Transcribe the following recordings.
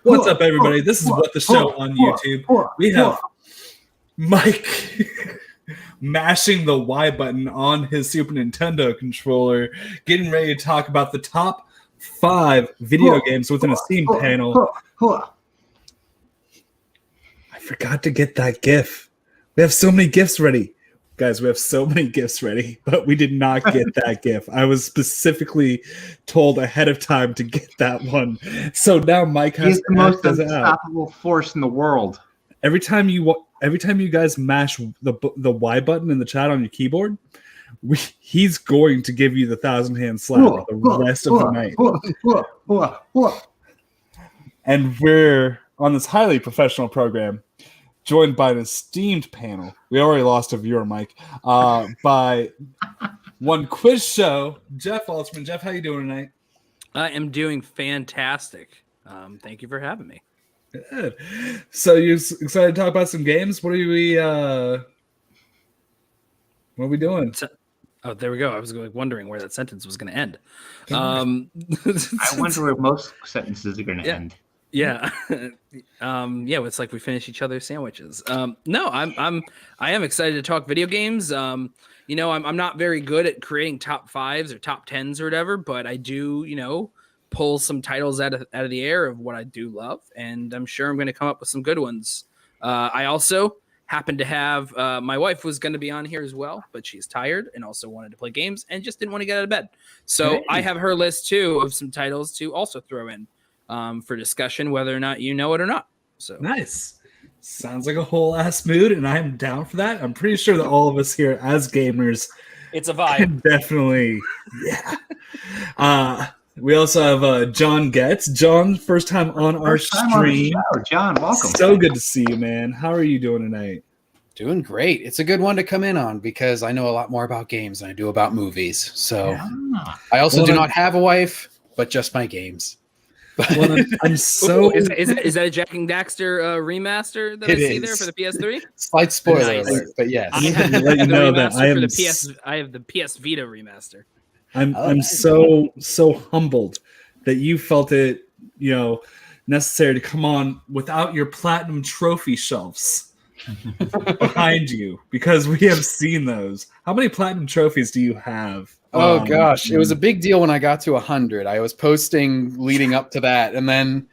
What's up, everybody? This is What the Show on YouTube. We have Mike mashing the Y button on his Super Nintendo controller, getting ready to talk about the top 5 video games within a Steam panel. I forgot to get that GIF. We have so many GIFs ready. Guys, we have so many GIFs ready, but we did not get that GIF. I was specifically told ahead of time to get that one. So now Mike has He's the most unstoppable force in the world. Every time you guys mash the Y button in the chat on your keyboard, he's going to give you the 1,000-hand slap the rest of the night. And we're on this highly professional program, joined by an esteemed panel. We already lost a viewer, Mike. By one quiz show, Jeff Altman. Jeff, how you doing tonight? I am doing fantastic. Thank you for having me. Good. So you excited to talk about some games? What are we doing? Oh, there we go. I was wondering where that sentence was going to end. I wonder where most sentences are going to end. Yeah. It's like we finish each other's sandwiches. No, I am excited to talk video games. I'm not very good at creating top 5s or top 10s or whatever, but I do, pull some titles out of the air of what I do love, and I'm sure I'm going to come up with some good ones. I also happen to have my wife was going to be on here as well, but she's tired and also wanted to play games and just didn't want to get out of bed. So I have her list too of some titles to also throw in for discussion, whether or not you know it or not. So nice. Sounds like a whole ass mood, and I'm down for that. I'm pretty sure that all of us here as gamers, it's a vibe. Definitely, yeah. We also have John Getz. John, first time on our stream. John, welcome. So good to see you, man. How are you doing tonight? Doing great. It's a good one to come in on because I know a lot more about games than I do about movies. So I also do not have a wife, but just my games. Well, I'm so. Is that a Jack and Daxter remaster that I see there for the PS3? Slight spoiler alert, but yes. I have to let you know that I have the PS Vita remaster. I'm so humbled that you felt it, necessary to come on without your platinum trophy shelves behind you, because we have seen those. How many platinum trophies do you have? Oh gosh, it was a big deal when I got to 100. I was posting leading up to that, and then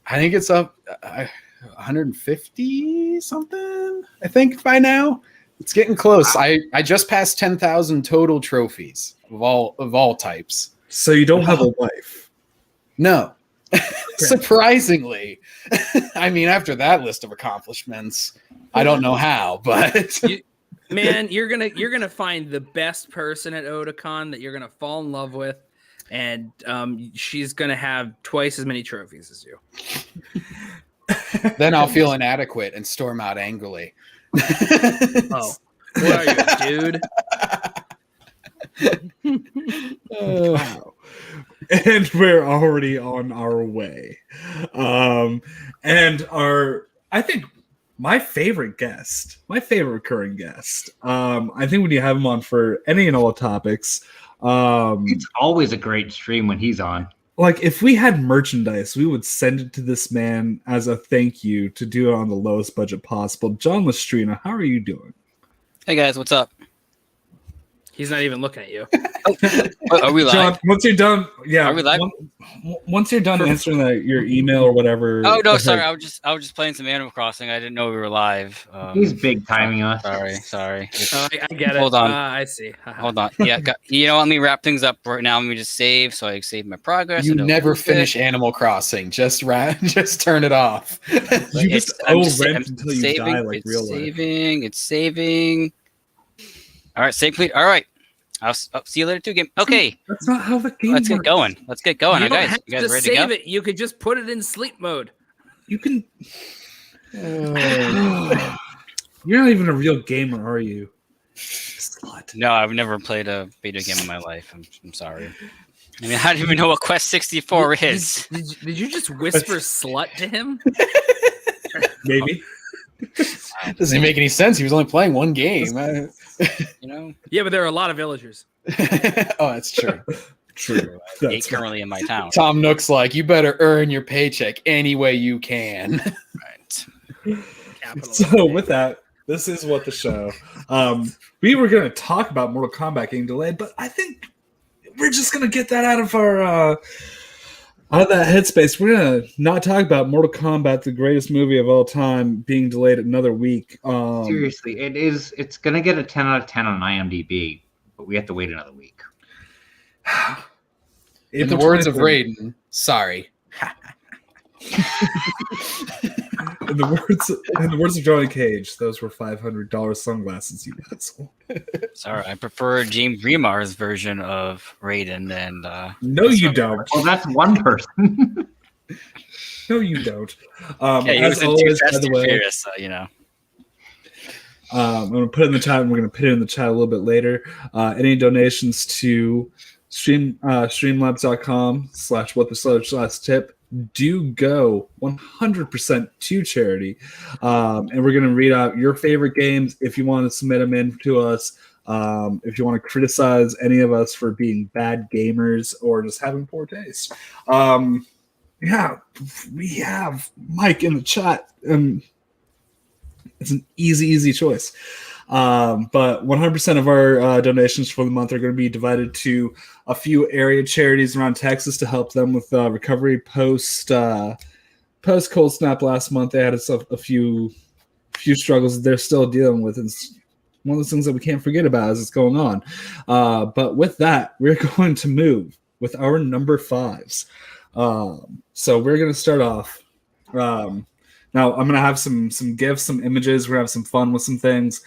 I think it's up 150 something. I think by now it's getting close. I just passed 10,000 total trophies of all types. So you don't have a wife? No. Surprisingly. I mean, after that list of accomplishments, I don't know how, but man, you're gonna find the best person at Otakon that you're gonna fall in love with, and she's gonna have twice as many trophies as you. Then I'll feel inadequate and storm out angrily. Oh, what are you, dude? Wow. And we're already on our way. And I think my favorite recurring guest. I think when you have him on for any and all topics, it's always a great stream when he's on. Like, if we had merchandise, we would send it to this man as a thank you to do it on the lowest budget possible. John Lestrina, how are you doing? Hey guys, what's up? He's not even looking at you. Are we live? John, once you're done, Are we live? Once you're done answering your email or whatever. Oh no, sorry. I was just playing some Animal Crossing. I didn't know we were live. He's big timing us. Sorry. I get it. Hold on. I see. Hold on. Yeah, let me wrap things up right now. Let me just save, so I save my progress. You never finish Animal Crossing. Just turn it off. You just rent until you die, like real life. It's saving. All right, save please. All right. I'll see you later too, game. Okay. That's not how the game works. Let's get going. You don't have you guys to ready save to go? it. You could just put it in sleep mode. You can. You're not even a real gamer, are you? Slut. No, I've never played a video game in my life. I'm sorry. I mean, I don't even know what Quest 64 is. Did you just whisper slut to him? Maybe. Doesn't make any sense. He was only playing one game. Yeah, but there are a lot of villagers. Oh, that's true. True. Ain't currently in my town. Tom Nook's like, you better earn your paycheck any way you can. Right. So with that, this is what the show. We were going to talk about Mortal Kombat getting delayed, but I think we're just going to get that out of our out of that headspace. We're going to not talk about Mortal Kombat, the greatest movie of all time, being delayed another week. Seriously, it is. It's going to get a 10 out of 10 on IMDb, but we have to wait another week. In the words of Raiden, sorry. In the words of Johnny Cage, those were $500 sunglasses, you asshole. Sorry, I prefer James Remar's version of Raiden and no, you don't. Well, that's one person. No, you don't. yeah, he was in Too Fast, Too Furious, so, you know. I'm going to put it in the chat, and we're going to put it in the chat a little bit later. Any donations to streamlabs.com/whatthesludge/tip do go 100% to charity. And we're going to read out your favorite games if you want to submit them in to us. If you want to criticize any of us for being bad gamers or just having poor taste. Yeah, we have Mike in the chat, and it's an easy choice. But 100% of our donations for the month are going to be divided to a few area charities around Texas to help them with recovery post cold snap last month. They had a few struggles they're still dealing with. It's one of those things that we can't forget about as it's going on. But with that, we're going to move with our number 5s. So we're going to start off. Now, I'm going to have some gifs, some images. We're going to have some fun with some things.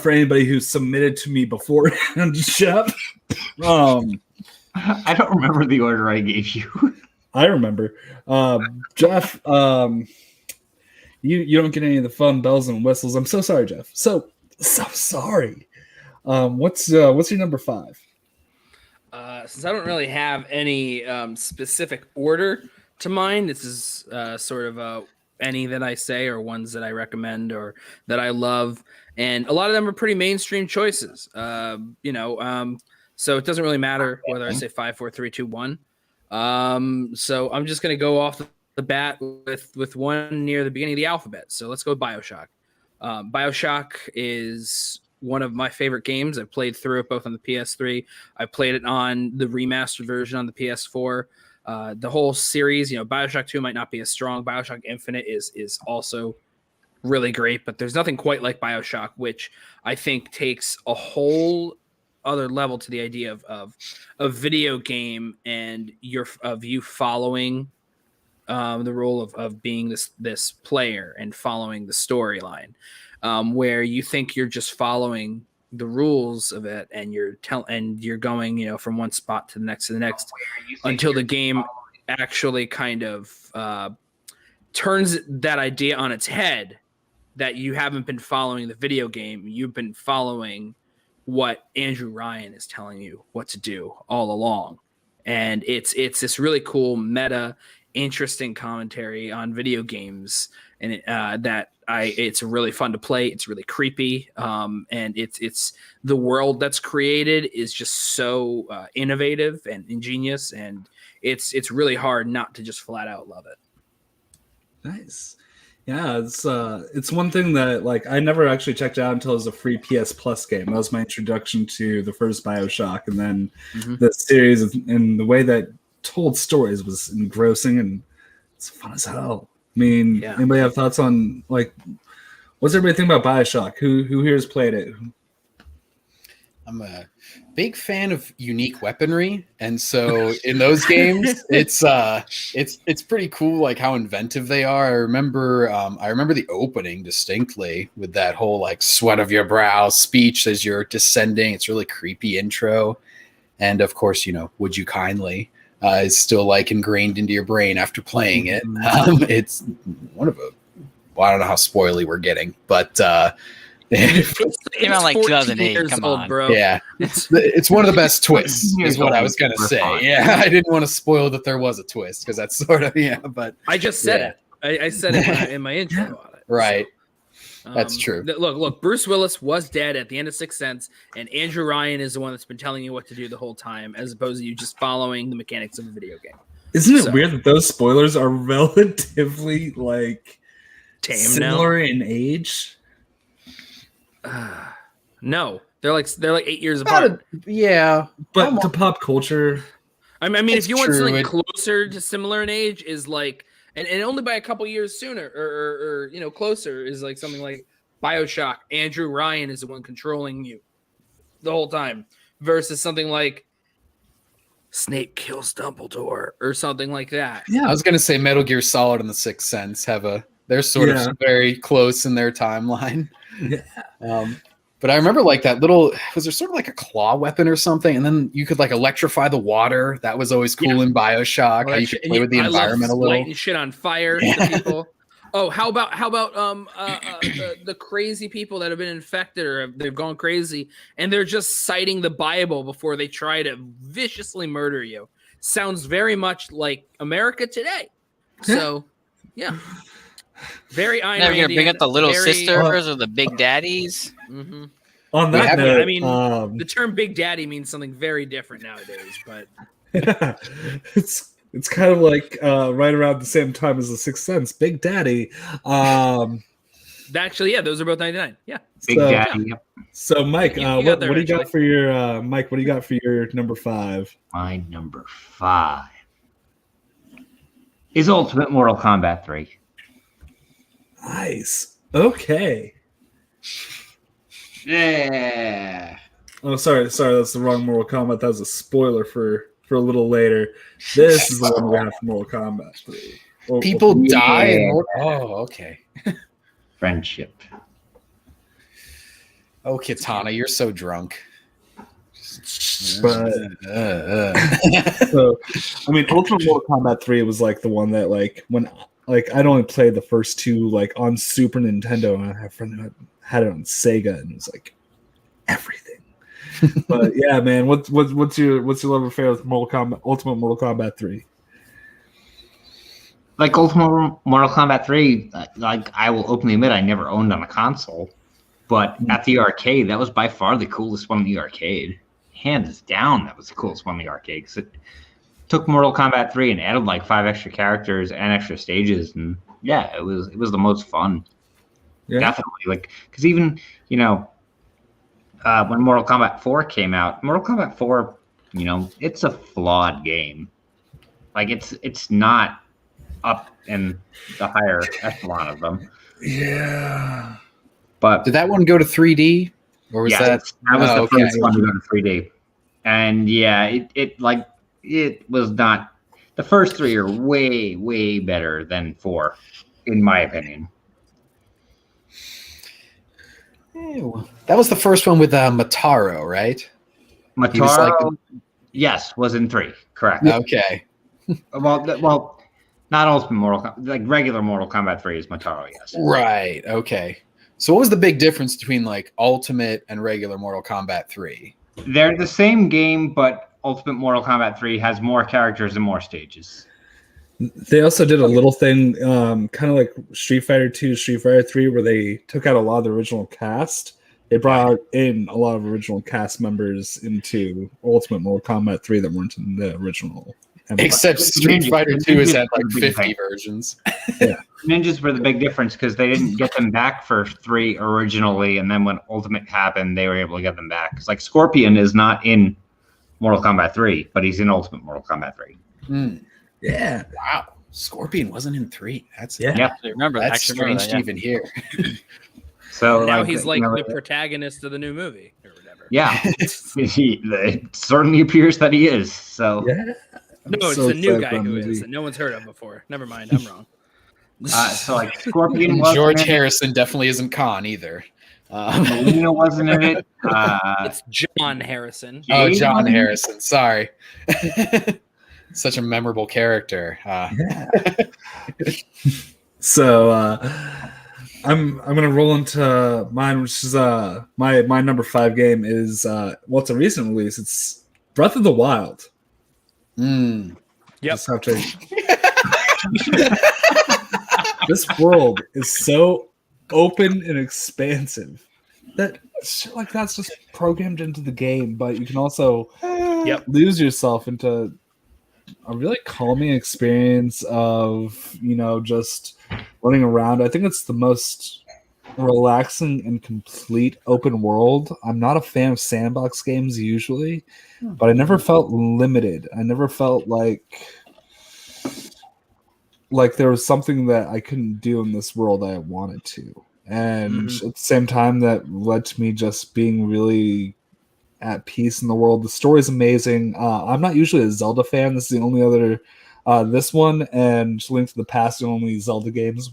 For anybody who submitted to me beforehand, Jeff. I don't remember the order I gave you. I remember. Jeff, you don't get any of the fun bells and whistles. I'm so sorry, Jeff. So sorry. What's your number 5? Since I don't really have any specific order to mind, this is sort of any that I say or ones that I recommend or that I love. And a lot of them are pretty mainstream choices, so it doesn't really matter whether I say 5, 4, 3, 2, 1. So I'm just going to go off the bat with one near the beginning of the alphabet. So let's go BioShock. BioShock is one of my favorite games. I've played through it both on the PS3. I played it on the remastered version on the PS4. The whole series, BioShock 2 might not be as strong. BioShock Infinite is also really great, but there's nothing quite like BioShock, which I think takes a whole other level to the idea of a video game and you following the role of being this player and following the storyline, where you think you're just following the rules of it and you're going from one spot to the next until the game actually kind of turns that idea on its head, that you haven't been following the video game, you've been following what Andrew Ryan is telling you what to do all along. And it's this really cool meta interesting commentary on video games, and it's really fun to play. It's really creepy, and it's the world that's created is just so innovative and ingenious, and it's really hard not to just flat out love it. Nice. Yeah, it's one thing that I never actually checked out until it was a free PS Plus game. That was my introduction to the first BioShock, and then the series and the way that told stories was engrossing and it's fun as hell. I mean, Anybody have thoughts on what's everybody think about BioShock? Who here has played it? I'm a big fan of unique weaponry, and so in those games, it's pretty cool, how inventive they are. I remember the opening distinctly with that whole sweat of your brow speech as you're descending. It's really creepy intro, and of course, would you kindly is still ingrained into your brain after playing it. It's one of I don't know how spoily we're getting, but. It came out 2008. Come on, bro. Yeah, it's one of the best twists, is what I was gonna say. Yeah, I didn't want to spoil that there was a twist because that's sort of but I just said it. I said it in my intro on it. Right. That's true. Look, Bruce Willis was dead at the end of Sixth Sense, and Andrew Ryan is the one that's been telling you what to do the whole time, as opposed to you just following the mechanics of a video game. Isn't it weird that those spoilers are relatively like similar in age? No, they're like 8 years apart. But to pop culture, I mean, if you want something closer to similar in age, is like, and only by a couple years sooner, or closer, is like something like BioShock. Andrew Ryan is the one controlling you the whole time, versus something like Snape kills Dumbledore or something like that. Yeah, I was gonna say Metal Gear Solid and The Sixth Sense they're sort of very close in their timeline. Yeah. But I remember like that little, was there sort of like a claw weapon or something? And then you could like electrify the water. That was always cool in BioShock. How you could play with the environment a little. Lighting shit on fire to people. Oh, how about the crazy people that have been infected or they've gone crazy and they're just citing the Bible before they try to viciously murder you? Sounds very much like America today. So, yeah. Very Ayn Never gonna bring up the little very, sisters or the big daddies. Mm-hmm. On that note, I mean, the term "big daddy" means something very different nowadays. But it's kind of like right around the same time as The Sixth Sense, Big Daddy. Actually, yeah, those are both 99. Yeah, Big Daddy. Yep. So, Mike, what do you got for your Mike? What do you got for your number 5? My number 5 is Ultimate Mortal Kombat 3. Nice. Okay. Yeah. Oh, sorry. That's the wrong Mortal Kombat. That was a spoiler for a little later. This is the one we have for Mortal Kombat 3. People die. Oh, okay. Friendship. Oh, Kitana, you're so drunk. But so, I mean, Ultimate Mortal Kombat 3 was like the one that like when like I'd only played the first 2 like on Super Nintendo, and I had a friend who had it on Sega, and it was like everything. But yeah, man, what's your love affair with Ultimate Mortal Kombat 3? Like Ultimate Mortal Kombat 3, like I will openly admit I never owned on a console, but at the arcade, that was by far the coolest one in the arcade. Hands down, that was the coolest one in the arcade, because it took Mortal Kombat 3 and added like 5 extra characters and extra stages, and yeah, it was the most fun. Yeah. Definitely, like because even when Mortal Kombat 4 came out, Mortal Kombat 4, it's a flawed game. Like it's not up in the higher echelon of them. Yeah. But did that one go to 3D, or was that was the first one to go to 3D? And yeah, it was not. The first 3 are way, way better than 4, in my opinion. Ew. That was the first one with Mataro, right? Mataro, yes, was in 3. Correct. Okay. Well, not Ultimate Mortal Kombat, like regular Mortal Kombat 3 is Mataro, yes. Right. Okay. So what was the big difference between like Ultimate and regular Mortal Kombat 3? They're the same game, but Ultimate Mortal Kombat 3 has more characters and more stages. They also did a little thing, kind of like Street Fighter 2, Street Fighter 3, where they took out a lot of the original cast. They brought in a lot of original cast members into Ultimate Mortal Kombat 3 that weren't in the original. Except Street Fighter 2 has had like 50 versions. Yeah. Ninjas were the big difference because they didn't get them back for 3 originally, and then when Ultimate happened, they were able to get them back. Because like Scorpion is not in Mortal Kombat 3, but he's in Ultimate Mortal Kombat 3. Mm. Yeah. Wow. Scorpion wasn't in 3. That's yeah. I remember that's strange to even hear. So now he's like the protagonist of the new movie or whatever. Yeah. It certainly appears that he is. So yeah. No, it's the new guy who is that no one's heard of before. Never mind, I'm wrong. So like Scorpion George Harrison definitely isn't Khan either. Melina wasn't in it. It's John Harrison. Oh, John Harrison. Sorry. Such a memorable character. Yeah. So I'm gonna roll into mine, which is my number 5 game is it's a recent release. It's Breath of the Wild. Mm. Yep. This world is so open and expansive. That shit like that's just programmed into the game, but you can also lose yourself into a really calming experience of, just running around. I think it's the most relaxing and complete open world. I'm not a fan of sandbox games usually, but I never felt limited. I never felt like there was something that I couldn't do in this world that I wanted to. And at the same time, that led to me just being really at peace in the world. The story's amazing. I'm not usually a Zelda fan. This is the only other, this one and Link to the Past, the only Zelda games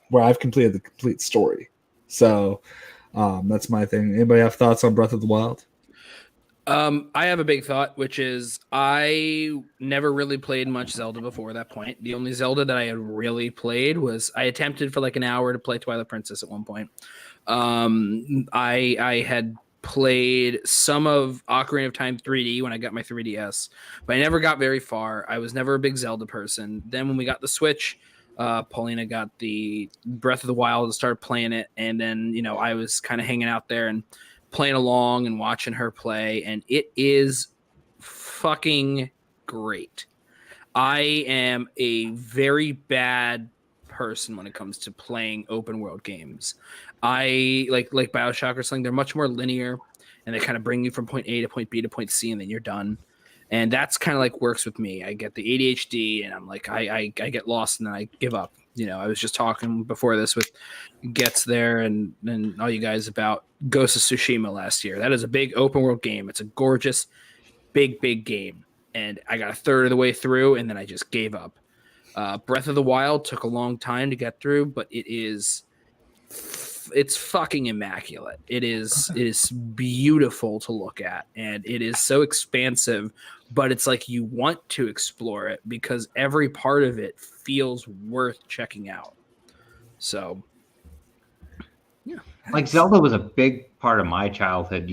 where I've completed the complete story. So that's my thing. Anybody have thoughts on Breath of the Wild? I have a big thought, which is I never really played much Zelda before that point. The only Zelda that I had really played was I attempted for like an hour to play Twilight Princess at one point. I had played some of Ocarina of Time 3D when I got my 3DS, but I never got very far. I was never a big Zelda person. Then when we got the Switch, Paulina got the Breath of the Wild and started playing it. And then, I was kind of hanging out there and playing along and watching her play, and it is fucking great. I am a very bad person when it comes to playing open world games. I like BioShock or something. They're much more linear, and they kind of bring you from point A to point B to point C, and then you're done. And that's kind of like works with me. I get the ADHD, and I'm like, I get lost, and then I give up. I was just talking before this with Gets there and all you guys about Ghost of Tsushima last year. That is a big open world game. It's a gorgeous, big game. And I got a third of the way through, and then I just gave up. Breath of the Wild took a long time to get through, but it's fucking immaculate. It is beautiful to look at, and it is so expansive, but it's like you want to explore it because every part of it feels worth checking out. So yeah, like Zelda was a big part of my childhood.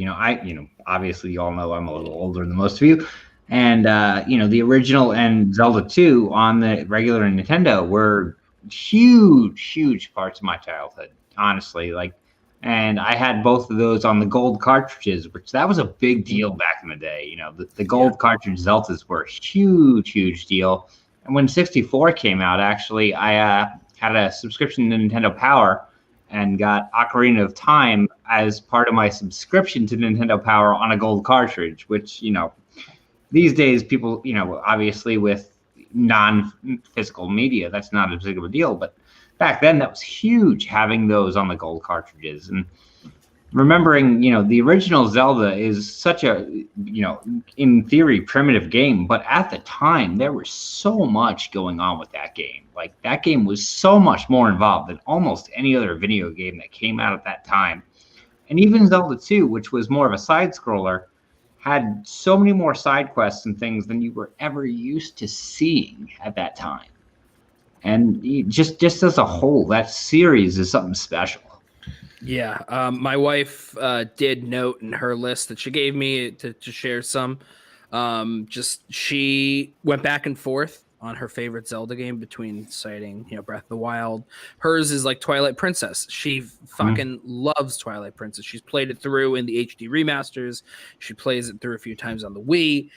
Obviously you all know I'm a little older than most of you, and the original and Zelda 2 on the regular Nintendo were huge parts of my childhood, honestly. And I had both of those on the gold cartridges, which that was a big deal back in the day. The gold cartridge Zeldas were a huge deal. And when 64 came out, actually, I had a subscription to Nintendo Power and got Ocarina of Time as part of my subscription to Nintendo Power on a gold cartridge, which, these days people, obviously with non-physical media, that's not as big of a deal. But back then, that was huge, having those on the gold cartridges. And remembering, the original Zelda is such a, in theory, primitive game. But at the time, there was so much going on with that game. Like, that game was so much more involved than almost any other video game that came out at that time. And even Zelda 2, which was more of a side-scroller, had so many more side quests and things than you were ever used to seeing at that time. And just as a whole, that series is something special. Yeah, my wife did note in her list that she gave me to share some. She went back and forth on her favorite Zelda game between citing, Breath of the Wild. Hers is like Twilight Princess. She fucking loves Twilight Princess. She's played it through in the HD remasters. She plays it through a few times on the Wii.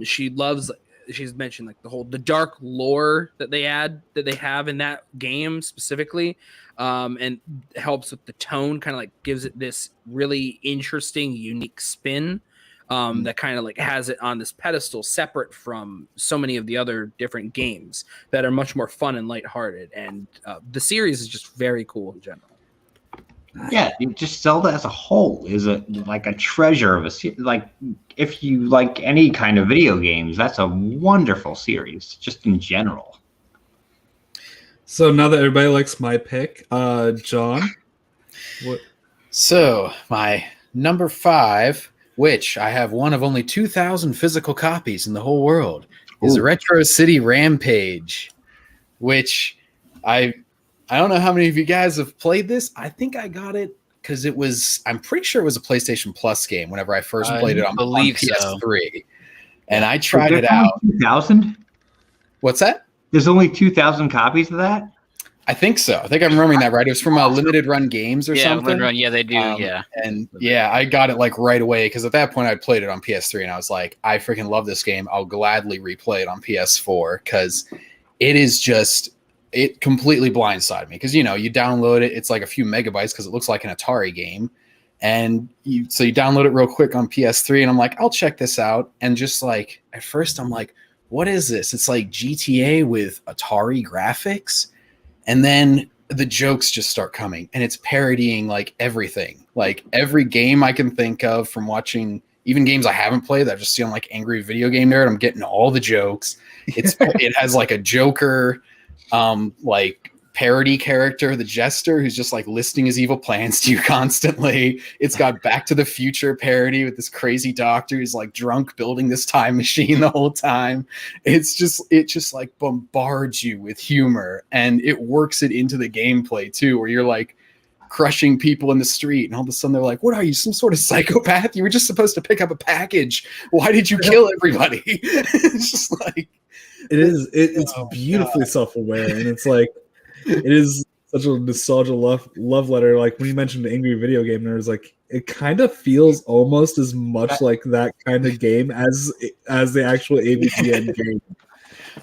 She loves. She's mentioned like the dark lore that they have in that game specifically, and helps with the tone, kind of like gives it this really interesting, unique spin. That kind of like has it on this pedestal separate from so many of the other different games that are much more fun and lighthearted. And the series is just very cool in general. Yeah, just Zelda as a whole is a treasure of a like. If you like any kind of video games, that's a wonderful series, just in general. So now that everybody likes my pick, John, what? So my number 5, which I have one of only 2,000 physical copies in the whole world, is Retro City Rampage, which I don't know how many of you guys have played this. I think I got it because I'm pretty sure it was a PlayStation Plus game whenever I first played it on PS3. And I tried it out. 2,000? What's that? There's only 2,000 copies of that? I think so. I think I'm remembering that right. It was from Limited Run Games or something. Limited Run. Yeah, they do. And I got it like right away because at that point I played it on PS3 and I was like, I freaking love this game. I'll gladly replay it on PS4 because it is just, it completely blindsided me because, you download it. It's like a few megabytes because it looks like an Atari game. And you download it real quick on PS3 and I'm like, I'll check this out. And just like, at first I'm like, what is this? It's like GTA with Atari graphics. And then the jokes just start coming and it's parodying like everything, like every game I can think of from watching, even games I haven't played that I've just seen on like Angry Video Game Nerd. I'm getting all the jokes. It has like a Joker, like parody character, the Jester, who's just like listing his evil plans to you constantly. It's got Back to the Future parody with this crazy doctor who's like drunk building this time machine the whole time. It just like bombards you with humor and it works it into the gameplay too, where you're like crushing people in the street and all of a sudden they're like, what are you, some sort of psychopath? You were just supposed to pick up a package. Why did you kill everybody? It's just like it's beautifully self-aware and it's like it is such a nostalgia love letter. Like when you mentioned Angry Video Game Nerds, like it kind of feels almost as much like that kind of game as the actual AVGN game.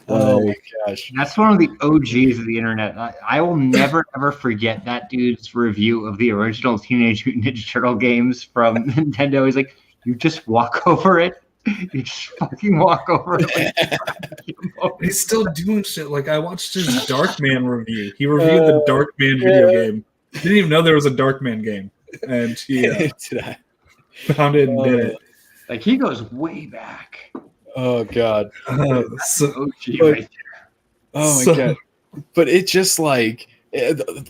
Oh my gosh, that's one of the OGs of the internet. I will never ever forget that dude's review of the original Teenage Mutant Ninja Turtle games from Nintendo. He's like, you just walk over it. You just fucking walk over it. He's still doing shit. Like I watched his Darkman review. He reviewed the Darkman video game. Didn't even know there was a Darkman game, and he found it and did it. Like he goes way back. Oh god. OG right there. Oh my god. But it just like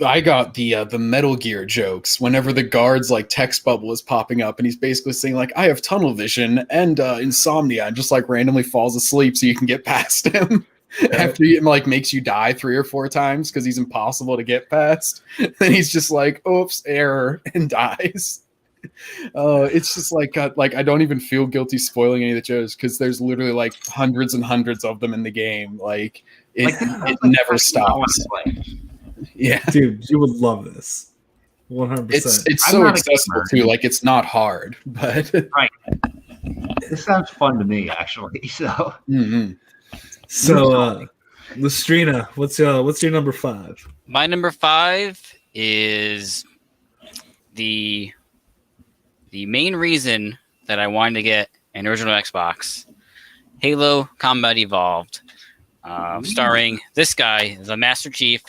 I got the Metal Gear jokes whenever the guard's like text bubble is popping up and he's basically saying like, I have tunnel vision and insomnia and just like randomly falls asleep so you can get past him after he like makes you die 3 or 4 times because he's impossible to get past. Then he's just like, oops, error, and dies. It's just like I don't even feel guilty spoiling any of the jokes because there's literally like hundreds and hundreds of them in the game. Like it never stops. Yeah, dude, you would love this. 100%. It's so accessible too. Like it's not hard, but right. This sounds fun to me actually. So, so Lustrina, what's your number 5? My number 5 is the main reason that I wanted to get an original Xbox, Halo Combat Evolved, starring this guy, the Master Chief.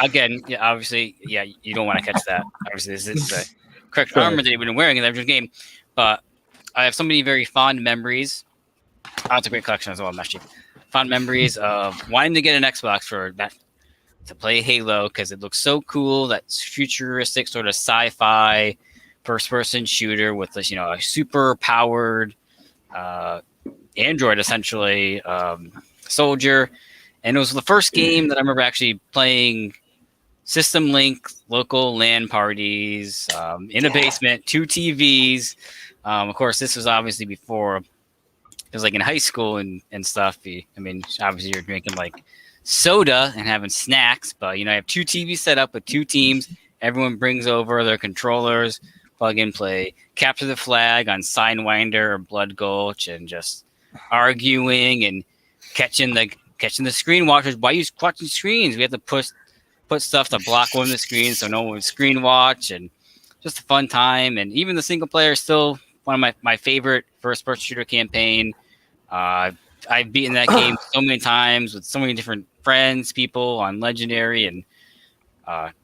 Again, obviously, you don't want to catch that. Obviously, this is the correct armor that you've been wearing in the original game. But I have so many very fond memories. It's a great collection as well, Master Chief. Fond memories of wanting to get an Xbox for that to play Halo because it looks so cool. That futuristic sort of sci-fi first-person shooter with this, a super-powered android, essentially, soldier. And it was the first game that I remember actually playing System Link, local LAN parties, in a basement, 2 TVs. Of course, this was obviously before, it was like in high school and stuff. Obviously you're drinking like soda and having snacks, but, I have 2 TVs set up with 2 teams. Everyone brings over their controllers, plug and play, capture the flag on Sidewinder or Blood Gulch, and just arguing and catching the screen watchers. Why use watching screens? We have to put stuff to block one of the screens so no one would screen watch, and just a fun time. And even the single player is still one of my favorite first-person shooter campaign. I've beaten that game so many times with so many different friends, people on Legendary, and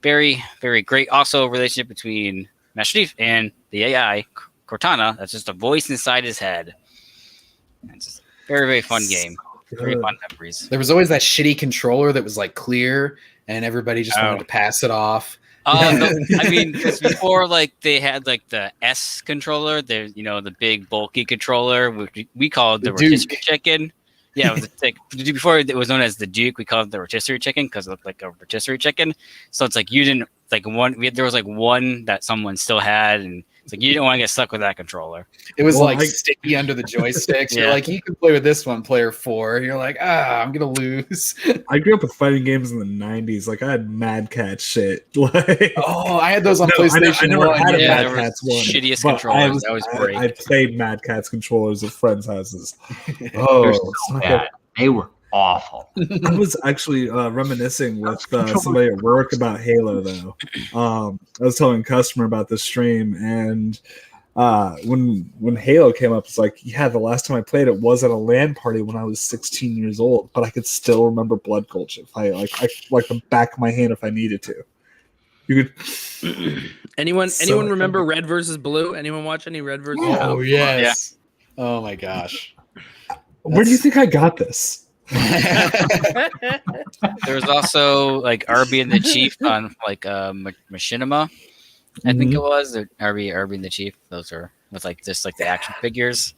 very, very great. Also, a relationship between Master Chief and the AI, Cortana. That's just a voice inside his head. It's just a very, very fun game. Very fun memories. There was always that shitty controller that was like clear and everybody just wanted to pass it off. It's before like they had like the S controller, the big bulky controller, which we called the rotisserie chicken. Yeah, it was like before it was known as the Duke. We called it the rotisserie chicken because it looked like a rotisserie chicken. So it's like you didn't like one. There was like one that someone still had, and It's like you don't want to get stuck with that controller. It was sticky under the joysticks. You're like, you can play with this one, player 4. And you're like, I'm gonna lose. I grew up with fighting games in the 90s. Like I had Mad Cat shit. Like, I had those on PlayStation. I never 1. had a Mad there Cat's one. shittiest controllers. That was great. I played Mad Cat's controllers at friends' houses. They're so bad. They were awful. I was actually reminiscing with somebody at work about Halo, though. I was telling a customer about this stream, and when Halo came up, it's like, yeah, the last time I played it was at a LAN party when I was 16 years old, but I could still remember Blood Gulch if I like the back of my hand if I needed to. You could. Anyone remember Red versus Blue? Anyone watch any Red versus Blue? Oh yes. Yeah. Oh my gosh. Where do you think I got this? There was also like Arby and the Chief on like Machinima, I think it was. Arby and the Chief. Those are with like just like the action figures.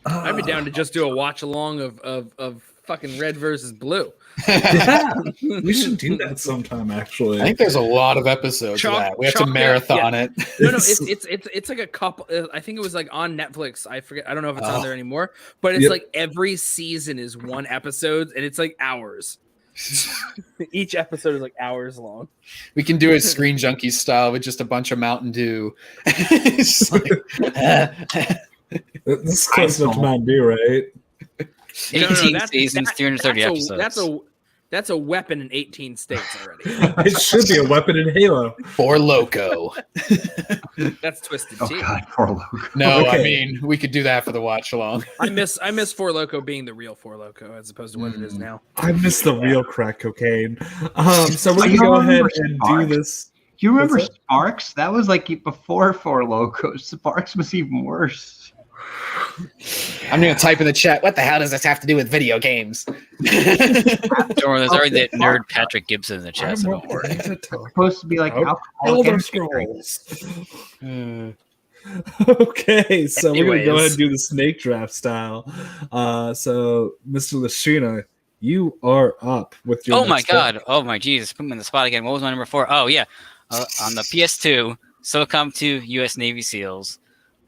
I'd be down to just do a watch along of fucking Red versus Blue. Yeah, we should do that sometime. Actually, I think there's a lot of episodes of that. We have to marathon it. No, it's like a couple. I think it was like on Netflix. I forget. I don't know if it's on there anymore. But it's like every season is one episode, and it's like hours. Each episode is like hours long. We can do it Screen Junkie style with just a bunch of Mountain Dew. It's like, this is close enough to Mountain Dew, right? 18 seasons, 330 episodes. That's a weapon in 18 states already. It should be a weapon in Halo. Four Loco. That's Twisted Tea. Oh God, Four Loco. No, Okay. I mean we could do that for the watch along. I miss Four Loco being the real Four Loco as opposed to what it is now. I miss the real crack cocaine. So we can You go ahead remember and Sparks? do this. Do you remember What's that? Sparks? That was like before Four Locos. Sparks was even worse. I'm gonna type in the chat. What the hell does this have to do with video games? Don't worry, there's already that nerd Patrick Gibson in the chat. So don't worry. It's supposed to be like alcoholic Elder energy drink. Scrolls. Okay, so we're gonna go Anyways. ahead and do the snake draft style. So Mr. Lashina, you are up with your. Oh my next pick. god! Oh my Jesus! Put me in the spot again. What was my number 4? Oh yeah, on the PS2, SOCOM 2, U.S. Navy SEALs.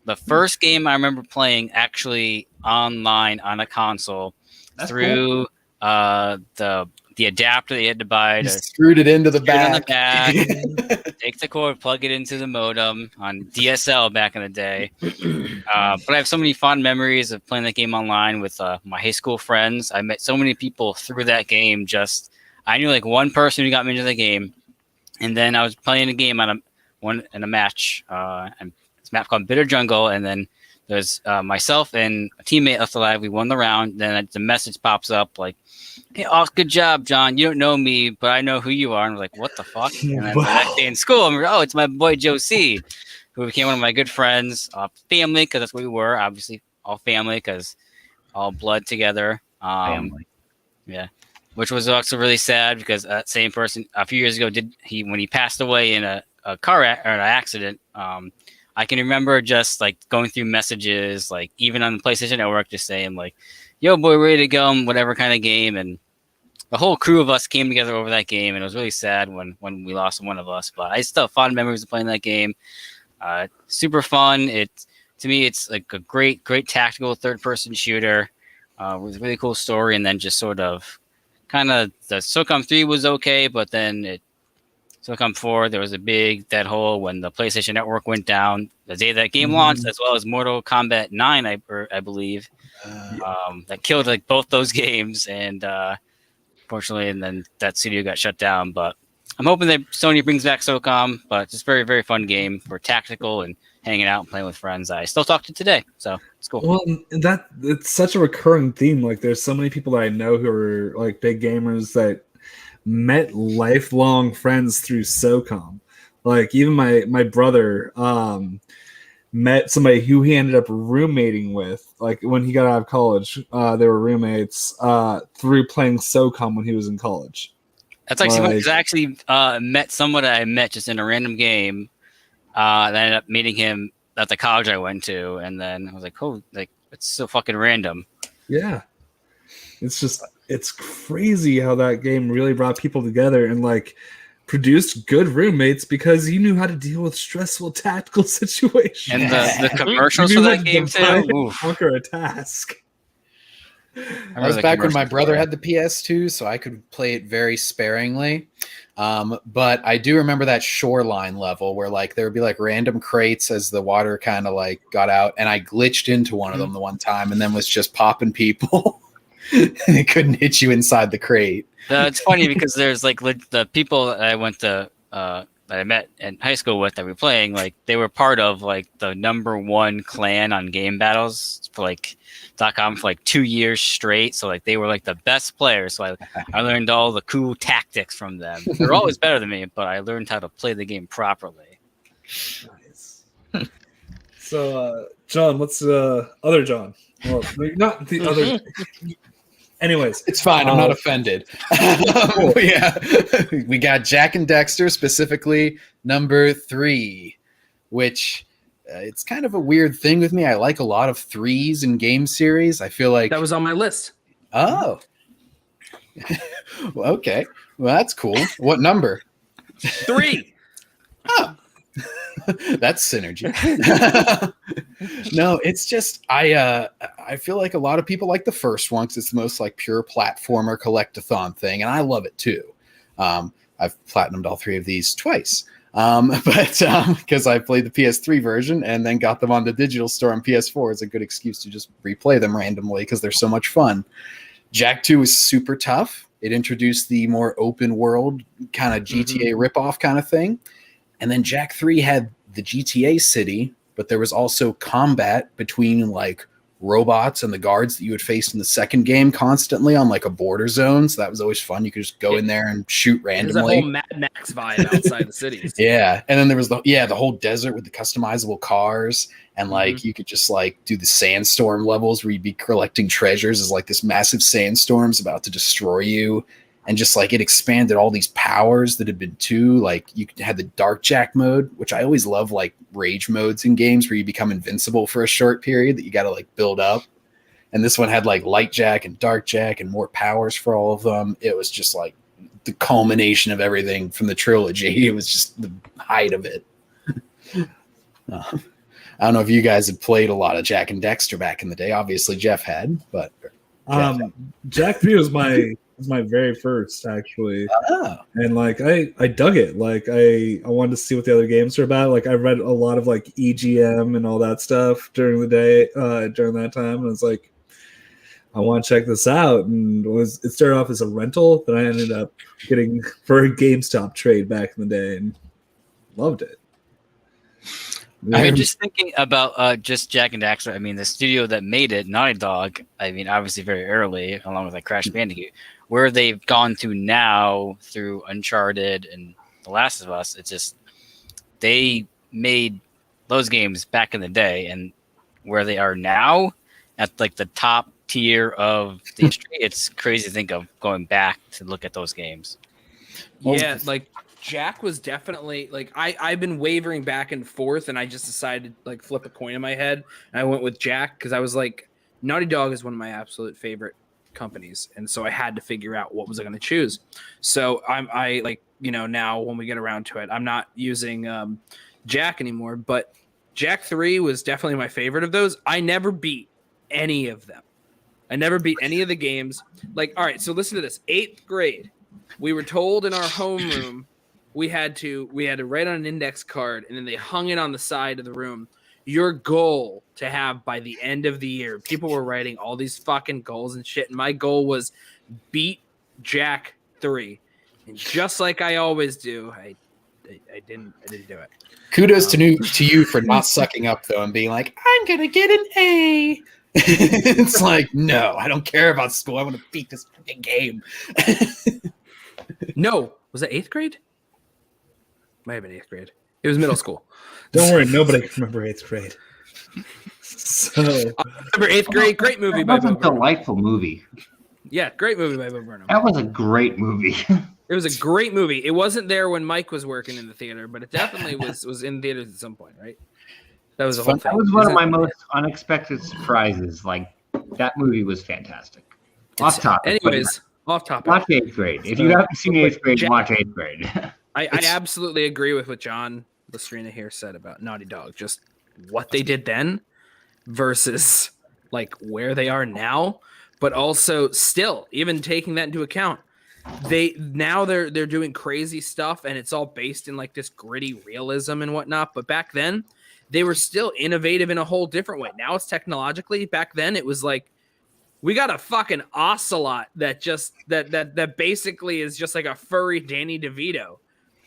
The first game I remember playing actually online on a console through the adapter that you had to buy You to screwed it into the screw it on the back. back, take the cord, plug it into the modem on DSL back in the day. But I have so many fond memories of playing that game online with my high school friends. I met so many people through that game. I knew like one person who got me into the game, and then I was playing a game on a match. And it's a map called Bitter Jungle, and then there's myself and a teammate left alive. We won the round. Then the message pops up like, "Hey, good job, John. You don't know me, but I know who you are." And I'm like, "What the fuck?" And then the next day in school, I'm like, "Oh, it's my boy Joe C, who became one of my good friends, family, because that's what we were, obviously all family, because all blood together." Family. Yeah, which was also really sad because that same person a few years ago when he passed away in a car or an accident. I can remember just like going through messages, like even on the PlayStation Network, just saying like, "Yo, boy, ready to go," whatever kind of game. And the whole crew of us came together over that game, and it was really sad when we lost one of us. But I still have fond memories of playing that game. Super fun. To me, it's like a great tactical third-person shooter with a really cool story, and then just sort of kind of the SOCOM 3 was okay, but then SOCOM 4, there was a big dead hole when the PlayStation Network went down the day that game launched, as well as Mortal Kombat 9, I believe, that killed like both those games, and fortunately, and then that studio got shut down. But I'm hoping that Sony brings back SOCOM. But it's just very, very fun game for tactical and hanging out and playing with friends. I still talk to today, so it's cool. Well, it's such a recurring theme. Like, there's so many people that I know who are like big gamers that met lifelong friends through SOCOM. Like, even my brother met somebody who he ended up roommating with. Like, when he got out of college, they were roommates through playing SOCOM when he was in college. That's actually because I actually met someone that I met just in a random game. That ended up meeting him at the college I went to, and then I was like, "Oh, like it's so fucking random." Yeah, it's crazy how that game really brought people together, and like produced good roommates because you knew how to deal with stressful tactical situations. And the commercials You for knew that how to game divide too. and Oof. conquer a task. That was back when my brother had the PS2, so I could play it very sparingly. But I do remember that shoreline level where like there would be like random crates as the water kind of like got out, and I glitched into one of them the one time and then was just popping people. And it couldn't hit you inside the crate. It's funny because there's like the people that I went to that I met in high school with that we were playing, like they were part of like the #1 clan on Game Battles for like .com for like 2 years straight. So like they were like the best players. So I learned all the cool tactics from them. They're always better than me, but I learned how to play the game properly. Nice. So, John, what's other John? Well, not the other. Anyways, it's fine. I'm not offended. Yeah, we got Jack and Dexter, specifically number 3, which it's kind of a weird thing with me. I like a lot of 3s in game series. I feel like that was on my list. Oh, well, okay. Well, that's cool. What number? 3. Oh. That's synergy. No, it's just I feel like a lot of people like the first one because it's the most like pure platformer collectathon thing, and I love it too. I've platinumed all 3 of these twice, but because I played the PS3 version and then got them on the digital store on PS4 is a good excuse to just replay them randomly because they're so much fun. Jak 2 is super tough. It introduced the more open world kind of GTA ripoff kind of thing. And then Jak 3 had the GTA city, but there was also combat between like robots and the guards that you would face in the second game constantly on like a border zone. So that was always fun. You could just go in there and shoot randomly. There's a whole Mad Max vibe outside the cities. Yeah. And then there was the whole desert with the customizable cars. And like you could just like do the sandstorm levels where you'd be collecting treasures as like this massive sandstorm's about to destroy you. And just like it expanded all these powers that had been like you had the Dark Jak mode, which I always love, like rage modes in games where you become invincible for a short period that you got to like build up. And this one had like Light Jak and Dark Jak and more powers for all of them. It was just like the culmination of everything from the trilogy. It was just the height of it. I don't know if you guys had played a lot of Jak and Dexter back in the day. Obviously Jeff had, but Jak 3 was my very first actually. And like I dug it. Like I wanted to see what the other games are about. Like I read a lot of like EGM and all that stuff during the day during that time, and I was like, I want to check this out. And it started off as a rental that I ended up getting for a GameStop trade back in the day and loved it. I mean, just thinking about just Jak and Daxter, I mean, the studio that made it, Naughty Dog, I mean, obviously very early, along with like Crash Bandicoot, where they've gone to now through Uncharted and The Last of Us, it's just, they made those games back in the day, and where they are now, at like the top tier of the industry, it's crazy to think of going back to look at those games. Yeah, like Jak was definitely like I've been wavering back and forth, and I just decided to like flip a coin in my head, and I went with Jak because I was like, Naughty Dog is one of my absolute favorite companies, and so I had to figure out what was I going to choose. So I like, you know, now when we get around to it, I'm not using Jak anymore, but Jak 3 was definitely my favorite of those. I never beat any of them. I never beat any of the games. Like, all right, so listen to this. 8th grade, we were told in our homeroom we had to write on an index card, and then they hung it on the side of the room. Your goal to have by the end of the year. People were writing all these fucking goals and shit, and my goal was beat Jak 3. And just like I always do, I didn't do it. Kudos to you for not sucking up though and being like, I'm gonna get an A. It's like, no, I don't care about school. I want to beat this fucking game. No, was that 8th grade? Might have been 8th grade. It was middle school. Don't worry, nobody can remember 8th grade. So remember 8th grade? Great movie by Bo Burnham. Delightful movie. Yeah, great movie by Bo Burnham. That was a great movie. It was a great movie. It wasn't there when Mike was working in the theater, but it definitely was in theaters at some point, right? That was a whole thing. That was one of my most unexpected surprises. Like, that movie was fantastic. Off topic. Anyways, off topic. Watch 8th grade. If you haven't seen 8th grade, watch 8th grade. I absolutely agree with what John Lastrina here said about Naughty Dog. Just what they did then versus like where they are now, but also still even taking that into account, they're doing crazy stuff and it's all based in like this gritty realism and whatnot. But back then, they were still innovative in a whole different way. Now it's technologically. Back then, it was like we got a fucking ocelot that just that basically is just like a furry Danny DeVito.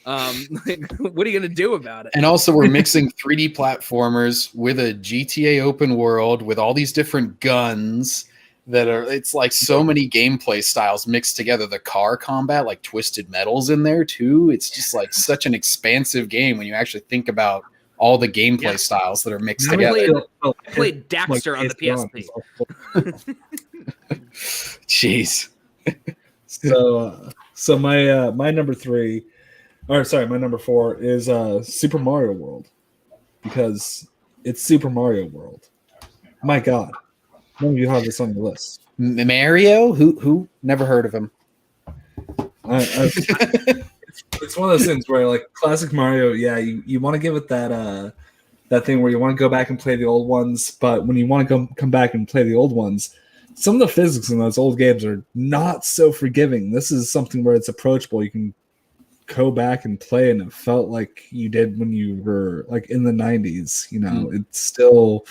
Like, what are you gonna do about it? And also, we're mixing 3D platformers with a GTA open world with all these different guns that are. It's like so many gameplay styles mixed together. The car combat, like Twisted Metal's in there too. It's just like such an expansive game when you actually think about all the gameplay styles that are mixed together. I played Daxter on the PSP. Jeez. So my number 3. Or sorry, my number 4 is Super Mario World, because it's Super Mario World. My God, none of you have this on your list. Mario? Who? Never heard of him. It's one of those things where like classic Mario. Yeah, you want to give it that thing where you want to go back and play the old ones, but when you want to come back and play the old ones, some of the physics in those old games are not so forgiving. This is something where it's approachable. You can go back and play and it felt like you did when you were like in the 90s. You know, it still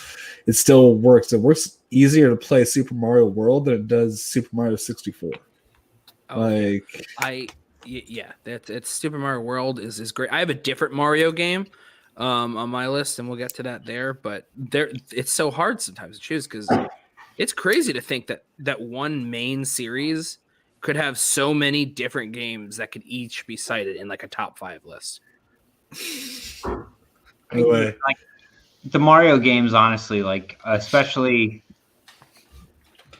works. It works easier to play Super Mario World than it does Super Mario 64. It's Super Mario World is great. I have a different Mario game on my list, and we'll get to that there. But it's so hard sometimes to choose because it's crazy to think that one main series could have so many different games that could each be cited in like a top 5 list. Like the Mario games, honestly, like especially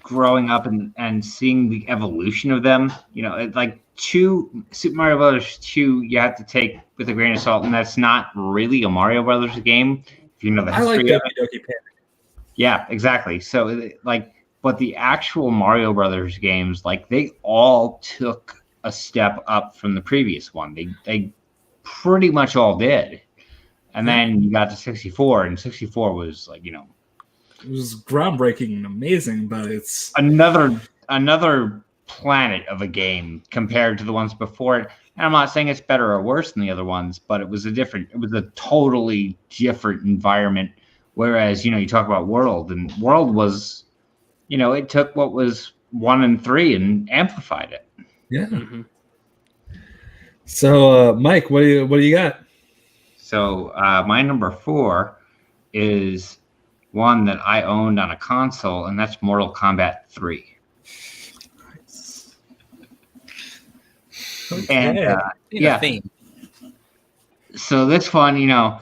growing up and seeing the evolution of them, you know, like Super Mario Brothers 2, you have to take with a grain of salt, and that's not really a Mario Brothers game. If you know the history of it. Yeah, exactly. So like, but the actual Mario Brothers games, like they all took a step up from the previous one. They pretty much all did. And then you got to 64, and 64 was like, you know, it was groundbreaking and amazing, but it's another planet of a game compared to the ones before it. And I'm not saying it's better or worse than the other ones, but it was a totally different environment. Whereas, you know, you talk about World, and World was, you know, it took what was 1 and 3 and amplified it. Yeah. Mm-hmm. So, Mike, what do you got? So, my number 4 is one that I owned on a console, and that's Mortal Kombat 3. Nice. Okay. And so this one, you know,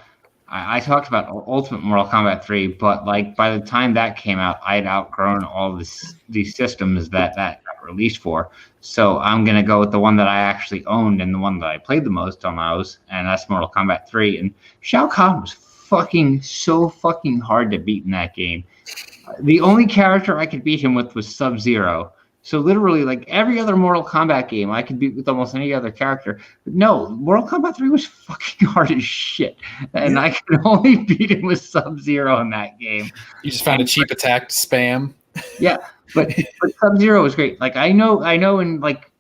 I talked about Ultimate Mortal Kombat 3, but like by the time that came out, I had outgrown all these systems that got released for. So I'm gonna go with the one that I actually owned and the one that I played the most on those, and that's Mortal Kombat 3. And Shao Kahn was so fucking hard to beat in that game. The only character I could beat him with was Sub-Zero. So literally, like every other Mortal Kombat game, I could beat with almost any other character. But no, Mortal Kombat 3 was fucking hard as shit, and I could only beat him with Sub-Zero in that game. You just found a cheap attack to spam. Yeah, but Sub-Zero was great. Like I know in like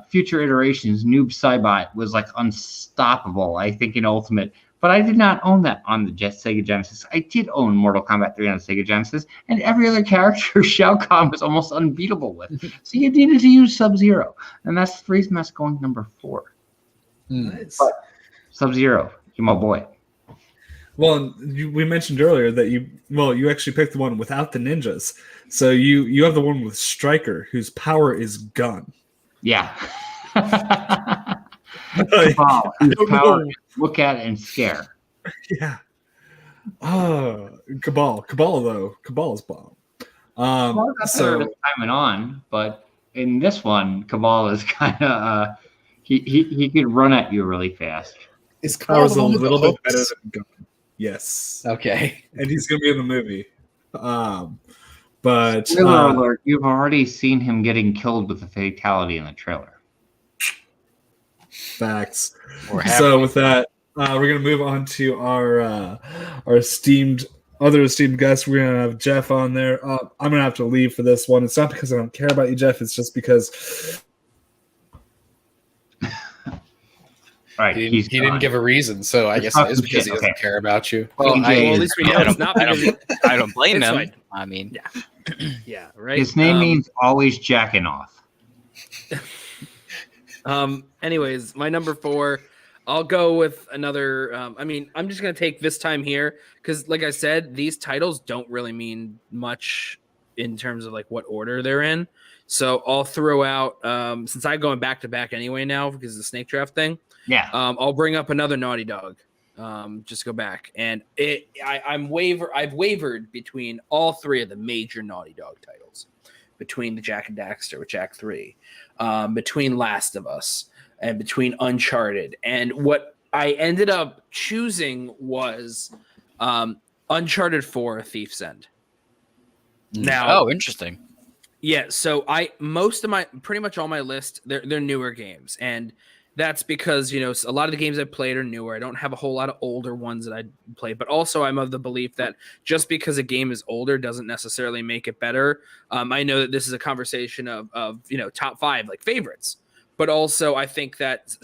future iterations, Noob Saibot was like unstoppable. I think in Ultimate. But I did not own that on the Sega Genesis. I did own Mortal Kombat 3 on the Sega Genesis, and every other character Shao Kahn was almost unbeatable with. So you needed to use Sub-Zero, and that's the reason that's going number 4. Nice. But Sub-Zero, you're my boy. Well, we mentioned earlier that you actually picked the one without the ninjas. So you have the one with Stryker, whose power is gun. Yeah. Cabal. Power, look at it and scare. Yeah. Cabal is bomb. So time and on, but in this one, Cabal is kind of he could run at you really fast. His power is a little bit better than gun. Yes. Okay. And he's gonna be in the movie. But spoiler alert, you've already seen him getting killed with a fatality in the trailer. Facts. Or So with that, we're gonna move on to our esteemed guest. We're gonna have Jeff on there. I'm gonna have to leave for this one. It's not because I don't care about you, Jeff. It's just because. All right, He didn't give a reason, so I guess it is because he doesn't care about you. Well, Well, at least we know it's not because I don't blame It's him. fine. I mean, yeah, right. His name means always jacking off. Anyways, my number 4, I'll go with another. I'm just gonna take this time here because, like I said, these titles don't really mean much in terms of like what order they're in. So I'll throw out since I'm going back to back anyway now because of the snake draft thing. Yeah. I'll bring up another Naughty Dog. Just go back and I've wavered between all 3 of the major Naughty Dog titles, between the Jack and Daxter with Jak 3, between Last of Us, and between Uncharted. And what I ended up choosing was Uncharted 4: A Thief's End. Now, interesting. yeah, so pretty much all my list, they're newer games, and that's because, a lot of the games I played are newer. I don't have a whole lot of older ones that I play, but also I'm of the belief that just because a game is older doesn't necessarily make it better. I know that this is a conversation of top 5 like favorites, but also I think that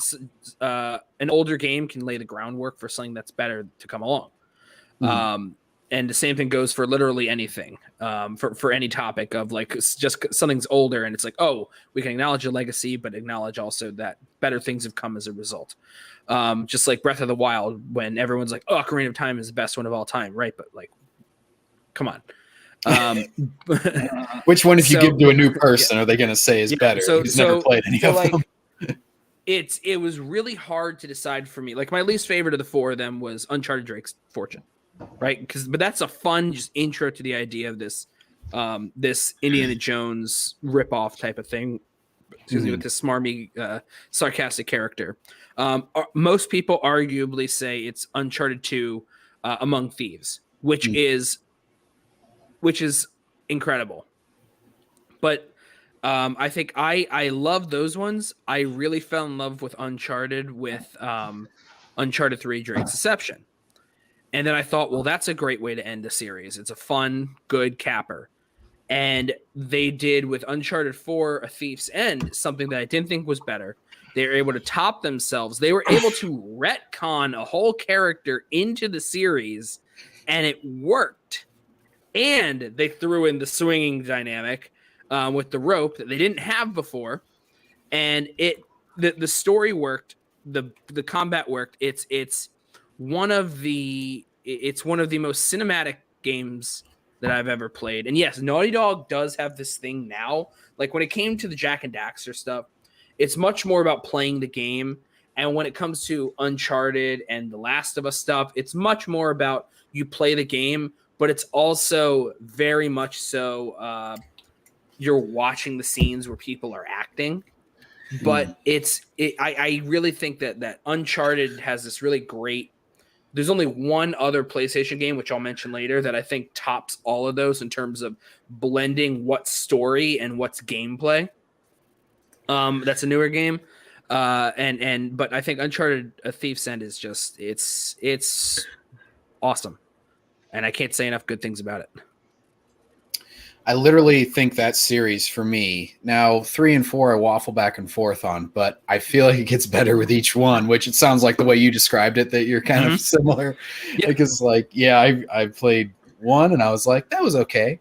an older game can lay the groundwork for something that's better to come along. And the same thing goes for literally anything, for any topic of like just something's older and it's like, oh, we can acknowledge a legacy, but acknowledge also that better things have come as a result. Just like Breath of the Wild, when everyone's like, oh, Ocarina of Time is the best one of all time, right? But like, come on. Which one, if you give to a new person, are they going to say is better? Who's never played any of them. It was really hard to decide for me. Like my least favorite of the 4 of them was Uncharted Drake's Fortune. Right, but that's a fun just intro to the idea of this Indiana Jones ripoff type of thing. Excuse me, with this smarmy, sarcastic character. Most people arguably say it's Uncharted 2 Among Thieves, which is incredible. But I think I love those ones. I really fell in love with Uncharted with Uncharted 3 Drake's Deception. And then I thought, well, that's a great way to end a series. It's a fun, good capper. And they did with Uncharted 4, A Thief's End, something that I didn't think was better. They were able to top themselves. They were able to retcon a whole character into the series, and it worked. And they threw in the swinging dynamic with the rope that they didn't have before. And the story worked. The combat worked. It's one of the most cinematic games that I've ever played. And yes, Naughty Dog does have this thing now. Like when it came to the Jak and Daxter stuff, it's much more about playing the game. And when it comes to Uncharted and The Last of Us stuff, it's much more about you play the game, but it's also very much so you're watching the scenes where people are acting. But I really think that Uncharted has this really great. There's only one other PlayStation game, which I'll mention later, that I think tops all of those in terms of blending what's story and what's gameplay. That's a newer game. But I think Uncharted A Thief's End is just it's awesome. And I can't say enough good things about it. I literally think that series for me, now 3 and 4 I waffle back and forth on, but I feel like it gets better with each one, which it sounds like the way you described it, that you're kind of similar. Yeah. Because like, I played 1 and I was like, that was okay.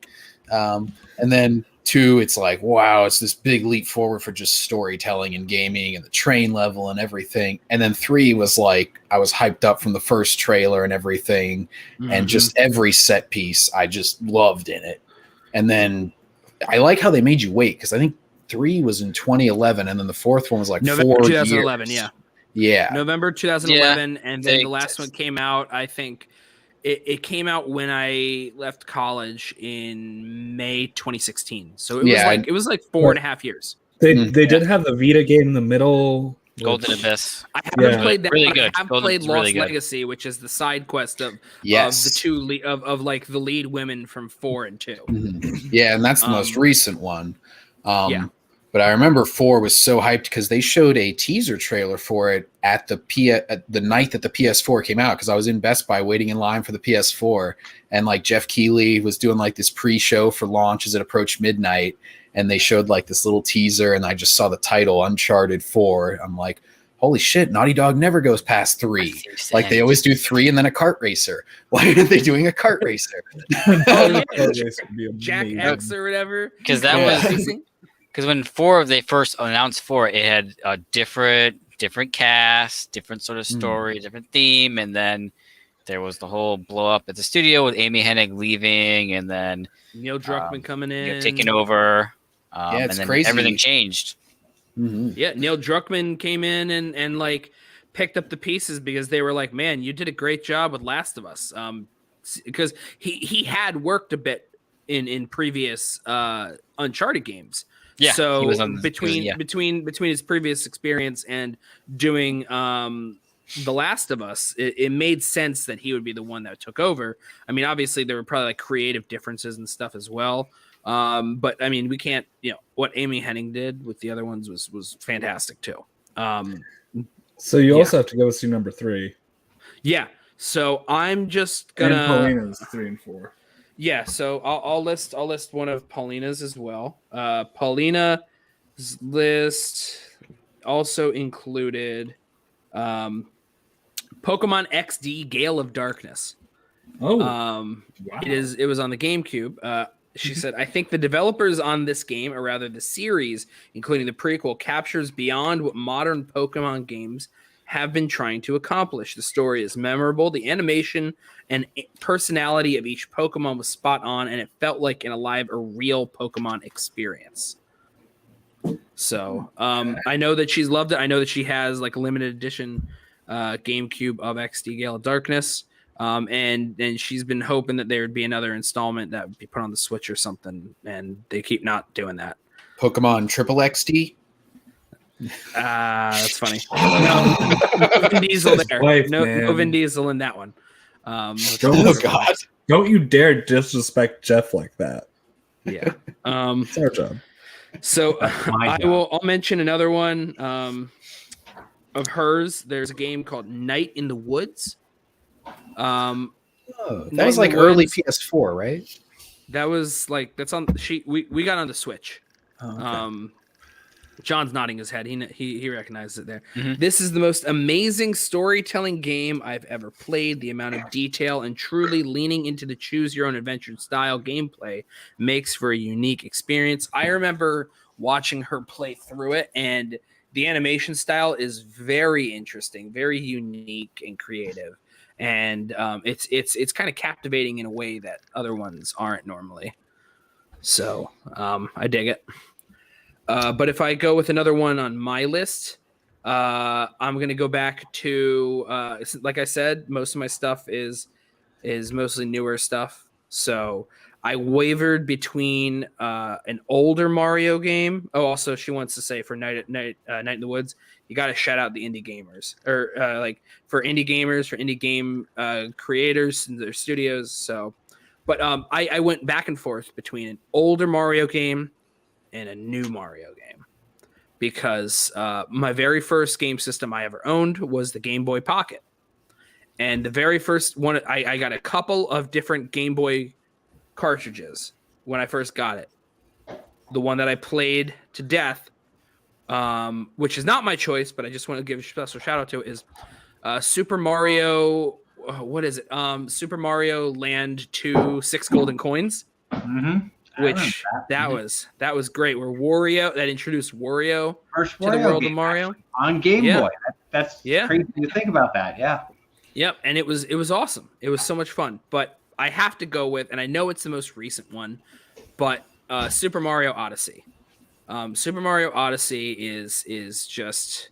And then 2, it's like, wow, it's this big leap forward for just storytelling and gaming and the train level and everything. And then 3 was like, I was hyped up from the first trailer and everything. And just every set piece I just loved in it. And then I like how they made you wait, because I think 3 was in 2011, and then the 4th one was like November 4 2011, years. Yeah. November 2011, and then the last one came out, I think it came out when I left college in May 2016. So it was like 4.5 years. They did have the Vita game in the middle. Golden Abyss. I haven't played that. Really good. I have played Lost Legacy, which is the side quest of the two of like the lead women from 4 and 2. Yeah, and that's the most recent one. But But I remember 4 was so hyped because they showed a teaser trailer for it at the night that the PS4 came out, because I was in Best Buy waiting in line for the PS4, and like Jeff Keighley was doing like this pre-show for launch as it approached midnight, and they showed like this little teaser, and I just saw the title Uncharted 4. I'm like, holy shit, Naughty Dog never goes past 3. Like they always do 3 and then a kart racer. Why are they doing a kart racer? Jack X or whatever. Because that was because when 4 they first announced 4, it had a different cast, different sort of story, different theme, and then there was the whole blow up at the studio with Amy Hennig leaving, and then Neil Druckmann coming in, taking over. It's and then crazy. Everything changed. Mm-hmm. Yeah, Neil Druckmann came in and like picked up the pieces because they were like, man, you did a great job with Last of Us. Because he had worked a bit in previous Uncharted games. Yeah, so he was on between his previous experience and doing The Last of Us, it made sense that he would be the one that took over. I mean, obviously there were probably like creative differences and stuff as well. But I mean, we can't, what Amy Hennig did with the other ones was fantastic too. So you also have to go see number 3. Yeah. So I'm just gonna. And Paulina's 3 and 4. Yeah. So I'll list one of Paulina's as well. Paulina's list also included Pokemon XD Gale of Darkness. Oh. Wow. It was on the GameCube. She said, I think the developers on this game, or rather the series, including the prequel, captures beyond what modern Pokemon games have been trying to accomplish. The story is memorable. The animation and personality of each Pokemon was spot on, and it felt like a real Pokemon experience. So I know that she's loved it. I know that she has like a limited edition GameCube of XD Gale of Darkness. And she's been hoping that there would be another installment that would be put on the Switch or something, and they keep not doing that. Pokemon Triple XD. That's funny. No Vin Diesel there. No Vin Diesel in that one. God! Don't you dare disrespect Jeff like that. Yeah. It's our job. So I'll mention another one of hers. There's a game called Night in the Woods. That was like early PS4, right? That was like we got on the Switch. Oh, okay. John's nodding his head. He recognizes it there. Mm-hmm. This is the most amazing storytelling game I've ever played. The amount of detail and truly leaning into the choose your own adventure style gameplay makes for a unique experience. I remember watching her play through it, and the animation style is very interesting, very unique and creative. And it's kind of captivating in a way that other ones aren't normally. So I dig it. But if I go with another one on my list, I'm going to go back to, like I said, most of my stuff is mostly newer stuff. So I wavered between an older Mario game. Oh, also she wants to say for Night in the Woods, you got to shout out the indie gamers, or like for indie gamers, for indie game creators and their studios. So, but I went back and forth between an older Mario game and a new Mario game, because my very first game system I ever owned was the Game Boy Pocket. And the very first one, I got a couple of different Game Boy cartridges when I first got it. The one that I played to death, which is not my choice, but I just want to give a special shout out to it, is Super Mario. What is it? Super Mario Land 2 6 Golden Coins. Mm-hmm. Which that was great. Where Wario, that introduced Wario First to the world of Mario on Game Boy. That's crazy to think about that. Yeah. Yep, and it was awesome. It was so much fun. But I have to go with, and I know it's the most recent one, but Super Mario Odyssey. Super Mario Odyssey is just,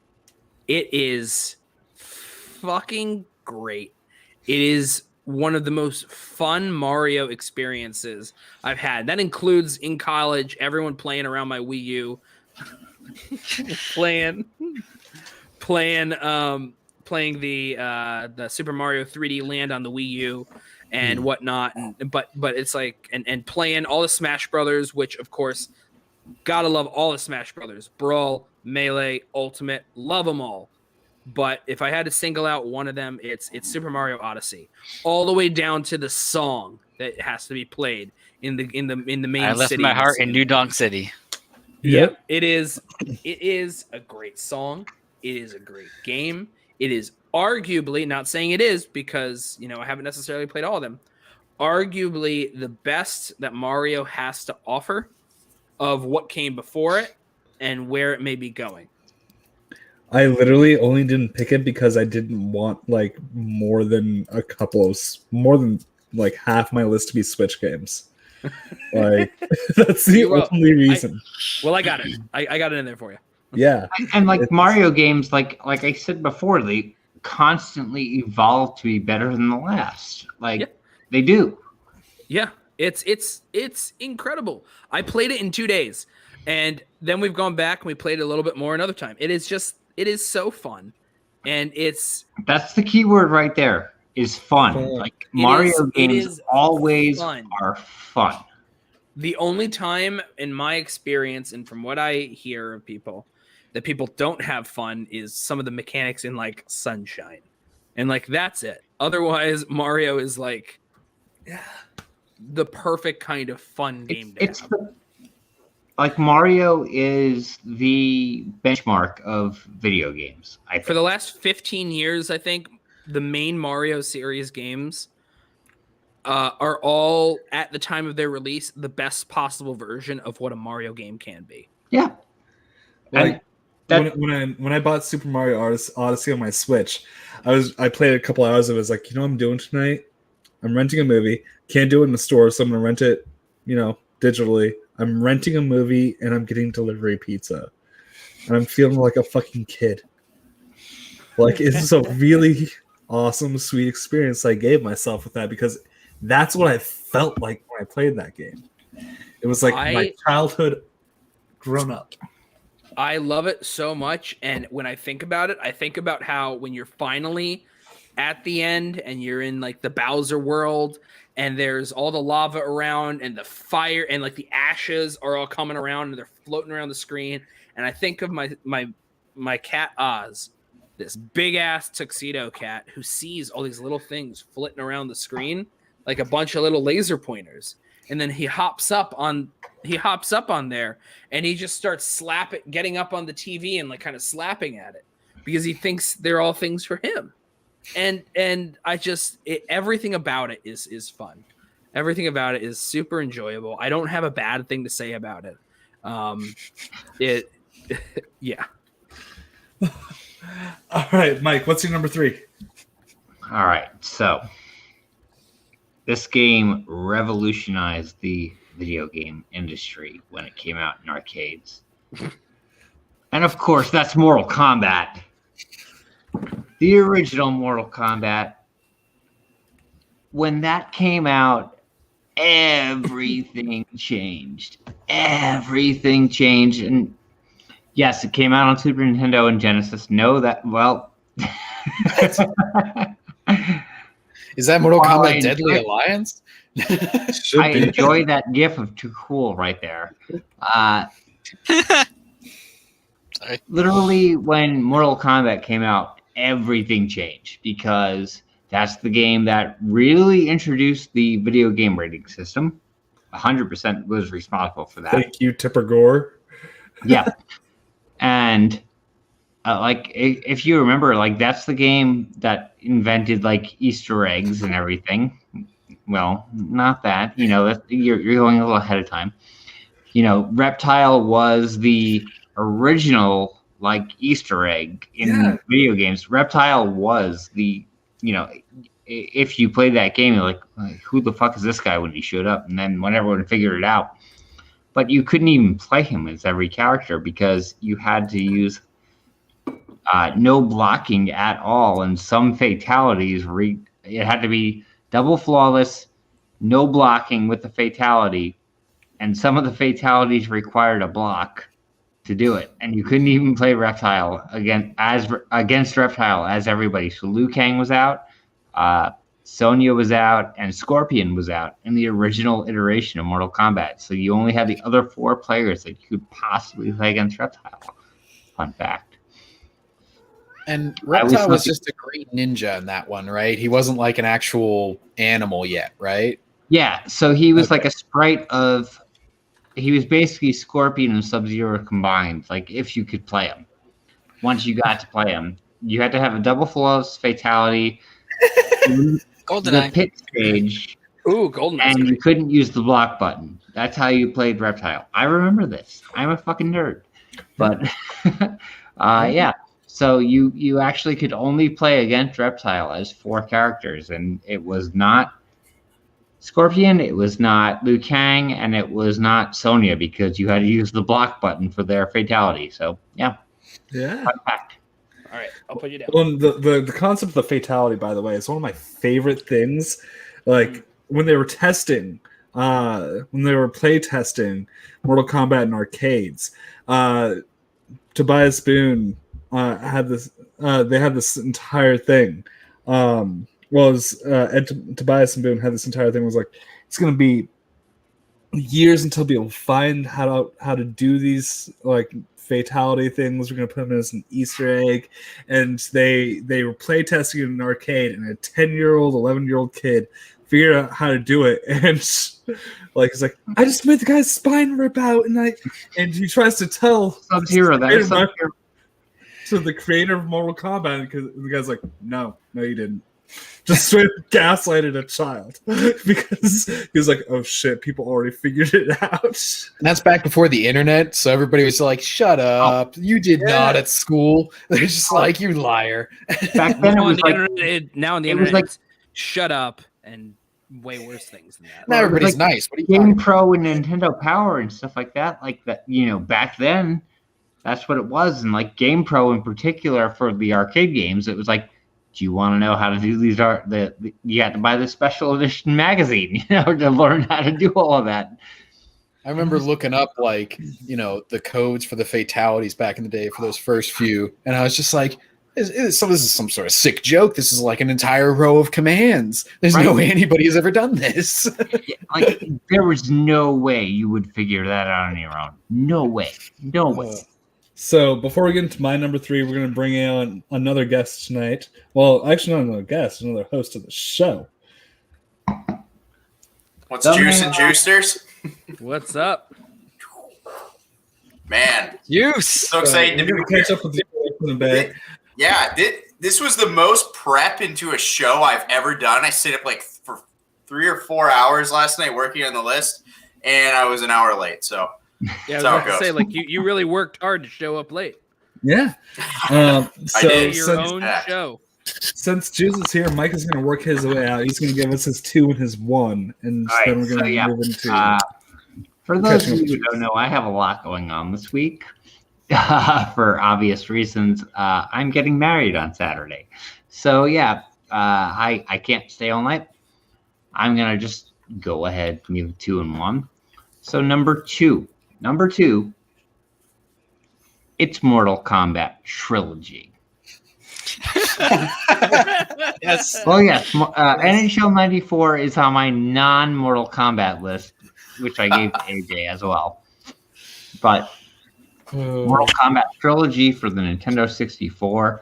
it is fucking great. It is one of the most fun Mario experiences I've had. That includes in college, everyone playing around my Wii U, playing the Super Mario 3D Land on the Wii U and whatnot. But it's like, and playing all the Smash Brothers, which of course Gotta love all the Smash Brothers. Brawl, Melee, Ultimate, love them all. But if I had to single out one of them, it's Super Mario Odyssey, all the way down to the song that has to be played in the main I left city. my heart in New Donk City. Yeah, it is a great song. It is a great game. It is arguably, not saying it is because, I haven't necessarily played all of them, arguably the best that Mario has to offer of what came before it and where it may be going. I literally only didn't pick it because I didn't want like more than like half my list to be Switch games. Like that's the only reason. I got it. I got it in there for you. Yeah. And like Mario games, like I said before, they constantly evolve to be better than the last. They do. Yeah. It's incredible. I played it in 2 days, and then we've gone back and we played it a little bit more another time. It is so fun, and that's the key word right there, is fun. Like Mario games always are fun. The only time in my experience and from what I hear of people that people don't have fun is some of the mechanics in like Sunshine, and like that's it. Otherwise, Mario is like the perfect kind of fun game to have. Like Mario is the benchmark of video games. I think. For the last 15 years, I think the main Mario series games are all, at the time of their release, the best possible version of what a Mario game can be. Yeah. Like when I bought Super Mario Odyssey on my Switch, I played a couple hours of it. I was like, what I'm doing tonight? I'm renting a movie. Can't do it in the store, so I'm gonna rent it, digitally. I'm renting a movie and I'm getting delivery pizza. And I'm feeling like a fucking kid. Like, it's a really awesome, sweet experience I gave myself with that, because that's what I felt like when I played that game. It was like my childhood grown up. I love it so much. And when I think about it, I think about how when you're finally at the end and you're in like the Bowser world and there's all the lava around and the fire and like the ashes are all coming around and they're floating around the screen. And I think of my cat Oz, this big ass tuxedo cat who sees all these little things flitting around the screen like a bunch of little laser pointers. And then he hops up on there and he just starts getting up on the TV and like kind of slapping at it because he thinks they're all things for him. And I just everything about it is fun. Everything about it is super enjoyable. I don't have a bad thing to say about it. Yeah. All right, Mike, what's your number 3? All right, so this game revolutionized the video game industry when it came out in arcades. And of course, that's Mortal Kombat. The original Mortal Kombat. When that came out, everything changed. Everything changed. And yes, it came out on Super Nintendo and Genesis. Is that Mortal Kombat Deadly Alliance? I enjoy that gif of Too Cool right there. Sorry. Literally, when Mortal Kombat came out, everything changed because that's the game that really introduced the video game rating system. 100% was responsible for that. Thank you, Tipper Gore. Yeah. And if you remember, that's the game that invented Easter eggs and everything. Well, not that, you're going a little ahead of time. Reptile was the original Easter egg in video games. Reptile was the, if you played that game, you're like, who the fuck is this guy when he showed up? And then when everyone figured it out, but you couldn't even play him as every character because you had to use no blocking at all. And some fatalities, it had to be double flawless, no blocking with the fatality. And some of the fatalities required a block to do it. And you couldn't even play Reptile against Reptile as everybody. So Liu Kang was out. Sonya was out, and Scorpion was out in the original iteration of Mortal Kombat. So you only had the other 4 players that you could possibly play against Reptile. Fun fact. And Reptile was just a green ninja in that one, right? He wasn't like an actual animal yet, right? Yeah, so he was like a sprite of... He was basically Scorpion and Sub-Zero combined, like if you could play him. Once you got to play him, you had to have a double flawless fatality, GoldenEye. the pit stage, Ooh, GoldenEye. and you couldn't use the block button. That's how you played Reptile. I remember this. I'm a fucking nerd. But yeah, so you actually could only play against Reptile as 4 characters, and it was not Scorpion, it was not Liu Kang, and it was not Sonya, because you had to use the block button for their fatality. So yeah. Yeah. Fun fact. All right, I'll put you down. Well, the concept of the fatality, by the way, is one of my favorite things. Like when they were testing, when they were play testing Mortal Kombat in arcades, Tobias Boone had this. They had this entire thing. Tobias and Boone had this entire thing. Was like, it's going to be years until people find how to do these like fatality things. We're going to put them as an Easter egg, and they were play testing in an arcade, and a 10-year-old, 11-year-old kid figured out how to do it, and like it's like, I just made the guy's spine rip out, and he tries to tell Sub-Zero. That's Sub-Zero. So the creator of Mortal Kombat, because the guy's like, no, you didn't. Just straight up gaslighted a child because he was like, oh shit, people already figured it out. And that's back before the internet, so everybody was like, shut up, you did not at school. They're just like, you liar. Back then, now it was like, now on the it was internet, like, it's shut up and way worse things than that. Now everybody's like nice. What are you Game Pro and Nintendo Power and stuff like that. Like that, back then, that's what it was. And like Game Pro in particular for the arcade games, it was like, do you want to know how to do these? You had to buy the special edition magazine, to learn how to do all of that. I remember looking up the codes for the fatalities back in the day for those first few, and I was just like, this is some sort of sick joke. This is like an entire row of commands. There's no way anybody has ever done this. Like there was no way you would figure that out on your own. No way. No way. So before we get into my number 3, we're going to bring in another guest tonight. Well, actually, not another guest, another host of the show. What's Juice and Juicers? What's up? Man. Juice! So excited to be catch up with you in a bit. Yeah, this was the most prep into a show I've ever done. I stayed up like for 3 or 4 hours last night working on the list, and I was an hour late, so... Yeah, I was about to say, like, you really worked hard to show up late. Yeah. I did. Your own show. Since Juice is here, Mike is going to work his way out. He's going to give us his 2 and his 1, and then we're going to move into... For those of you who don't know, I have a lot going on this week. For obvious reasons. I'm getting married on Saturday. So, yeah, I can't stay all night. I'm going to just go ahead and give 2 and 1. So, number two, it's Mortal Kombat Trilogy. Yes. Well, yes, NHL 94 is on my non-Mortal Kombat list, which I gave to AJ as well. But Mortal Kombat Trilogy for the Nintendo 64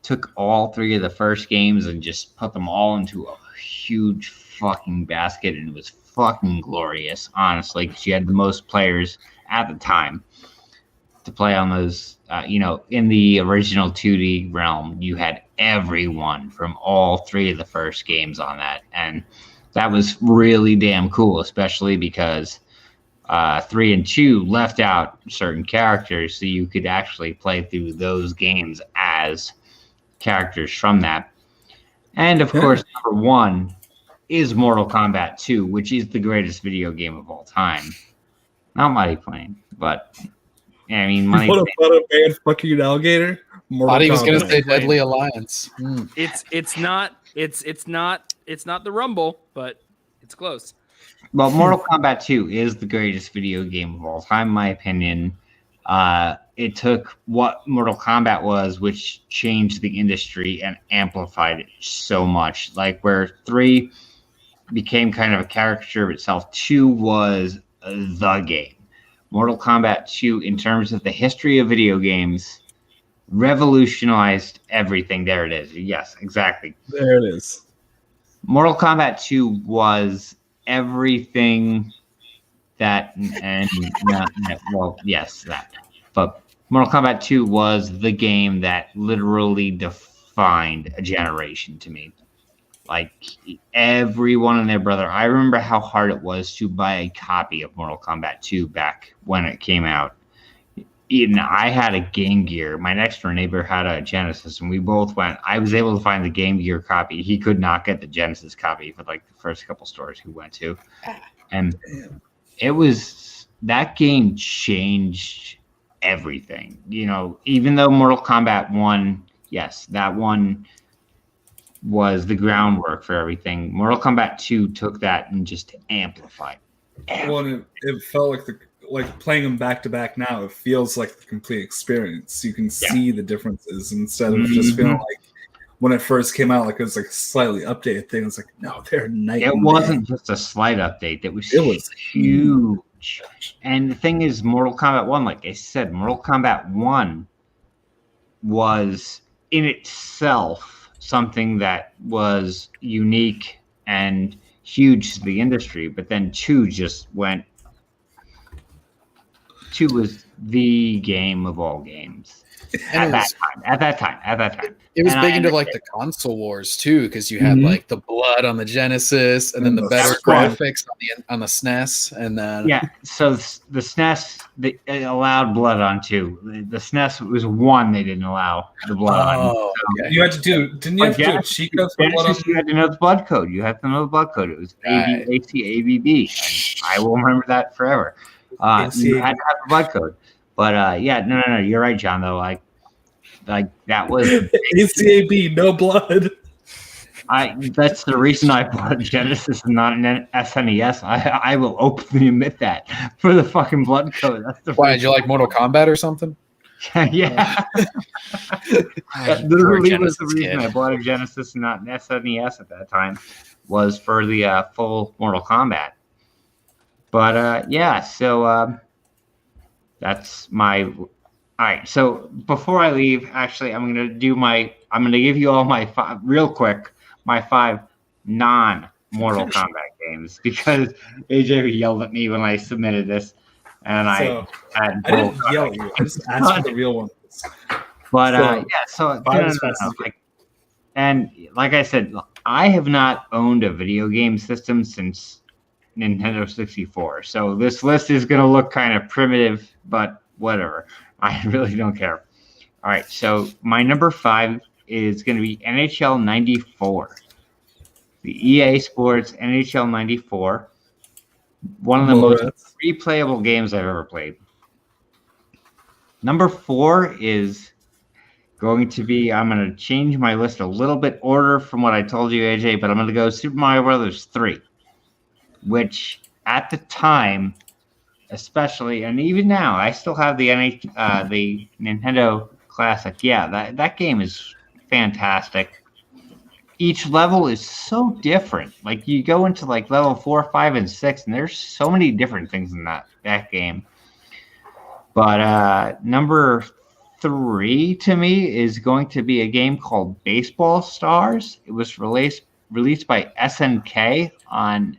took all 3 of the first games and just put them all into a huge fucking basket, and it was fucking glorious, honestly, because you had the most players at the time to play on those. In the original 2D realm, you had everyone from all 3 of the first games on that, and that was really damn cool, especially because 3 and 2 left out certain characters, so you could actually play through those games as characters from that. And of course, number 1 is Mortal Kombat 2, which is the greatest video game of all time. Not Money Plane, but I mean, Money What about a man fucking an alligator? Thought he was going to say Deadly Alliance. It's not the Rumble, but it's close. Well, Mortal Kombat 2 is the greatest video game of all time, in my opinion. It took what Mortal Kombat was, which changed the industry and amplified it so much. Like where 3 became kind of a caricature of itself, 2 was the game. Mortal Kombat 2, in terms of the history of video games, revolutionized everything. There it is. Yes, exactly. There it is. Mortal Kombat 2 was everything that, and well, yes, that. But Mortal Kombat 2 was the game that literally defined a generation to me. Like everyone and their brother. I remember how hard it was to buy a copy of Mortal Kombat 2 back when it came out. Even I had a Game Gear. My next door neighbor had a Genesis, and we both went. I was able to find the Game Gear copy. He could not get the Genesis copy for like the first couple stores he went to. And it was, that game changed everything. You know, even though Mortal Kombat 1, yes, that one was the groundwork for everything. Mortal Kombat 2 took that and just amplified everything. Well, it felt like playing them back to back now, it feels like the complete experience. You can see the differences instead of just feeling like when it first came out, like it was like a slightly updated thing. It's like, no, they're night. It wasn't just a slight update. It was huge. And the thing is, Mortal Kombat 1, like I said, Mortal Kombat 1 was in itself something that was unique and huge to the industry. But then 2 just went. 2 was the game of all games at that time. It was big into like the console wars too, because you had like the blood on the Genesis, and then the better graphics on the SNES, and then So the SNES it allowed blood on 2. The SNES was 1 they didn't allow the blood on. So, you had to do. Didn't you have to do a cheat code for blood on? You had to know the blood code. You had to know the blood code. It was ABACABB. I will remember that forever. You had to have the blood code. But no, you're right, John. Though, like that was ACAB, no blood. That's the reason I bought a Genesis and not an SNES. I will openly admit that for the fucking blood code. That's the why did you like Mortal Kombat or something? Yeah, that literally was the reason I bought a Genesis and not an SNES at that time. Was for the full Mortal Kombat. But so that's my. All right. So before I leave, actually, I'm gonna give you all my 5 real quick. My 5 non-Mortal Kombat games, because AJ yelled at me when I submitted this, and I didn't yell at you. I just asked for the real ones. But and like I said, I have not owned a video game system since Nintendo 64. So this list is going to look kind of primitive, but whatever. I really don't care. All right. So my number 5 is going to be NHL 94. The EA Sports NHL 94. One of the most replayable games I've ever played. Number 4 is going to be, I'm going to change my list a little bit order from what I told you, AJ, but I'm going to go Super Mario Brothers 3. Which at the time, especially, and even now, I still have the Nintendo Classic. Yeah, that game is fantastic. Each level is so different. Like you go into like level 4, 5, and 6, and there's so many different things in that game. But number 3 to me is going to be a game called Baseball Stars. It was released by SNK on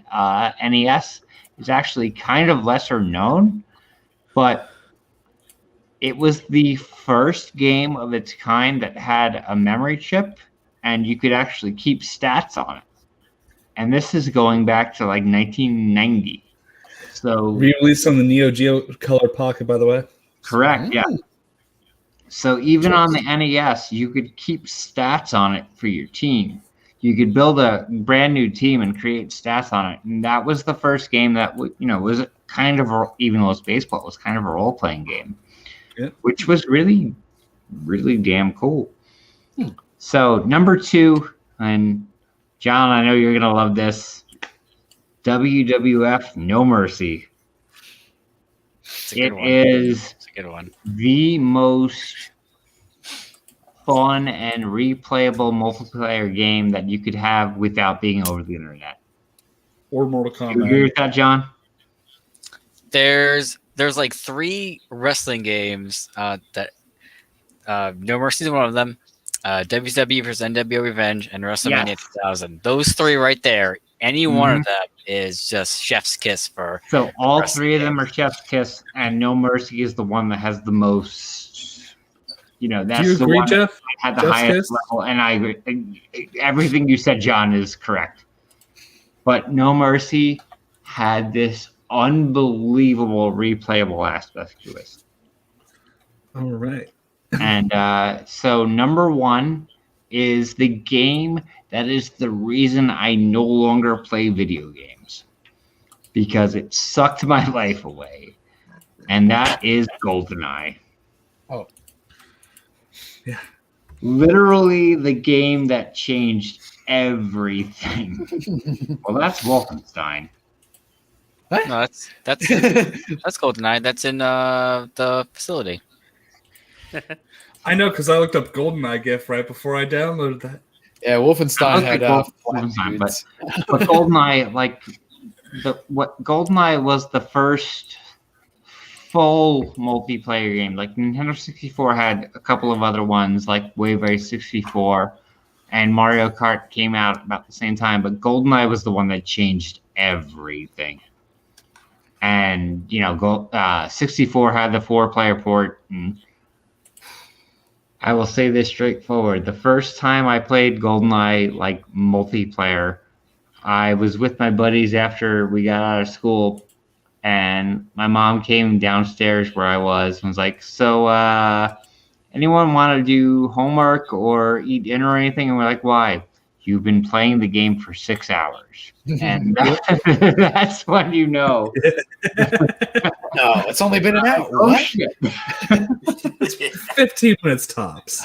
NES. It's actually kind of lesser known, but it was the first game of its kind that had a memory chip, and you could actually keep stats on it. And this is going back to like 1990. So re-released on the Neo Geo Color Pocket, by the way. Correct, yeah. So even on the NES, you could keep stats on it for your team. You could build a brand new team and create stats on it. And that was the first game that, was kind of, even though it's baseball, it was kind of a role-playing game, which was really, really damn cool. So number 2, and John, I know you're going to love this, WWF No Mercy. It is Good one. the most fun and replayable multiplayer game that you could have without being over the internet. Or Mortal You agree Kombat. with that, John? There's like 3 wrestling games that No Mercy is one of them. WCW vs NWO Revenge and WrestleMania Yes. 2000. Those 3 right there. Any one Mhm. of them is just chef's kiss for. So all wrestling 3 of them games. are Chef's Kiss, and No Mercy is the one that has the most. That's Do you the agree, one Jeff? that had the Chef's highest Kiss? level, and I agree. Everything you said, John, is correct. But No Mercy had this unbelievable replayable aspect to it. All right. And so number 1 is the game that is the reason I no longer play video games, because it sucked my life away. And that is GoldenEye. Oh. Yeah. Literally the game that changed everything. Well, that's Wolfenstein. What? No, that's GoldenEye. That's in the facility. I know because I looked up GoldenEye GIF right before I downloaded that. Yeah, Wolfenstein had Wolfenstein, but GoldenEye, GoldenEye was the first full multiplayer game. Like Nintendo 64 had a couple of other ones, like Wave Race 64, and Mario Kart came out about the same time. But GoldenEye was the one that changed everything. And 64 had the 4-player port. And I will say this straightforward: the first time I played GoldenEye multiplayer, I was with my buddies after we got out of school. And my mom came downstairs where I was and was like, "So, anyone want to do homework or eat dinner or anything?" And we're like, "Why?" "You've been playing the game for 6 hours." And that's when you know. No, it's only been an hour. Oh, What? shit. 15 minutes tops.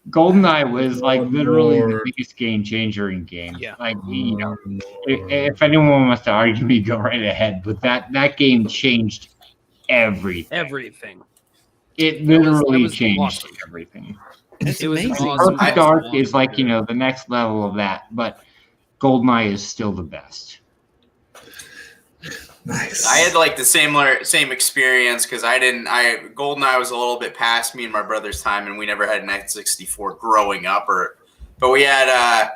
GoldenEye was literally the Lord. biggest game changer in games. Yeah. If anyone wants to argue me, go right ahead. But that game changed everything. Everything. It literally was changed awesome. everything. It's It was amazing. awesome. Perfect Dark is the next level of that, but GoldenEye is still the best. Nice. I had the same experience because GoldenEye was a little bit past me and my brother's time, and we never had an N64 growing up, but we had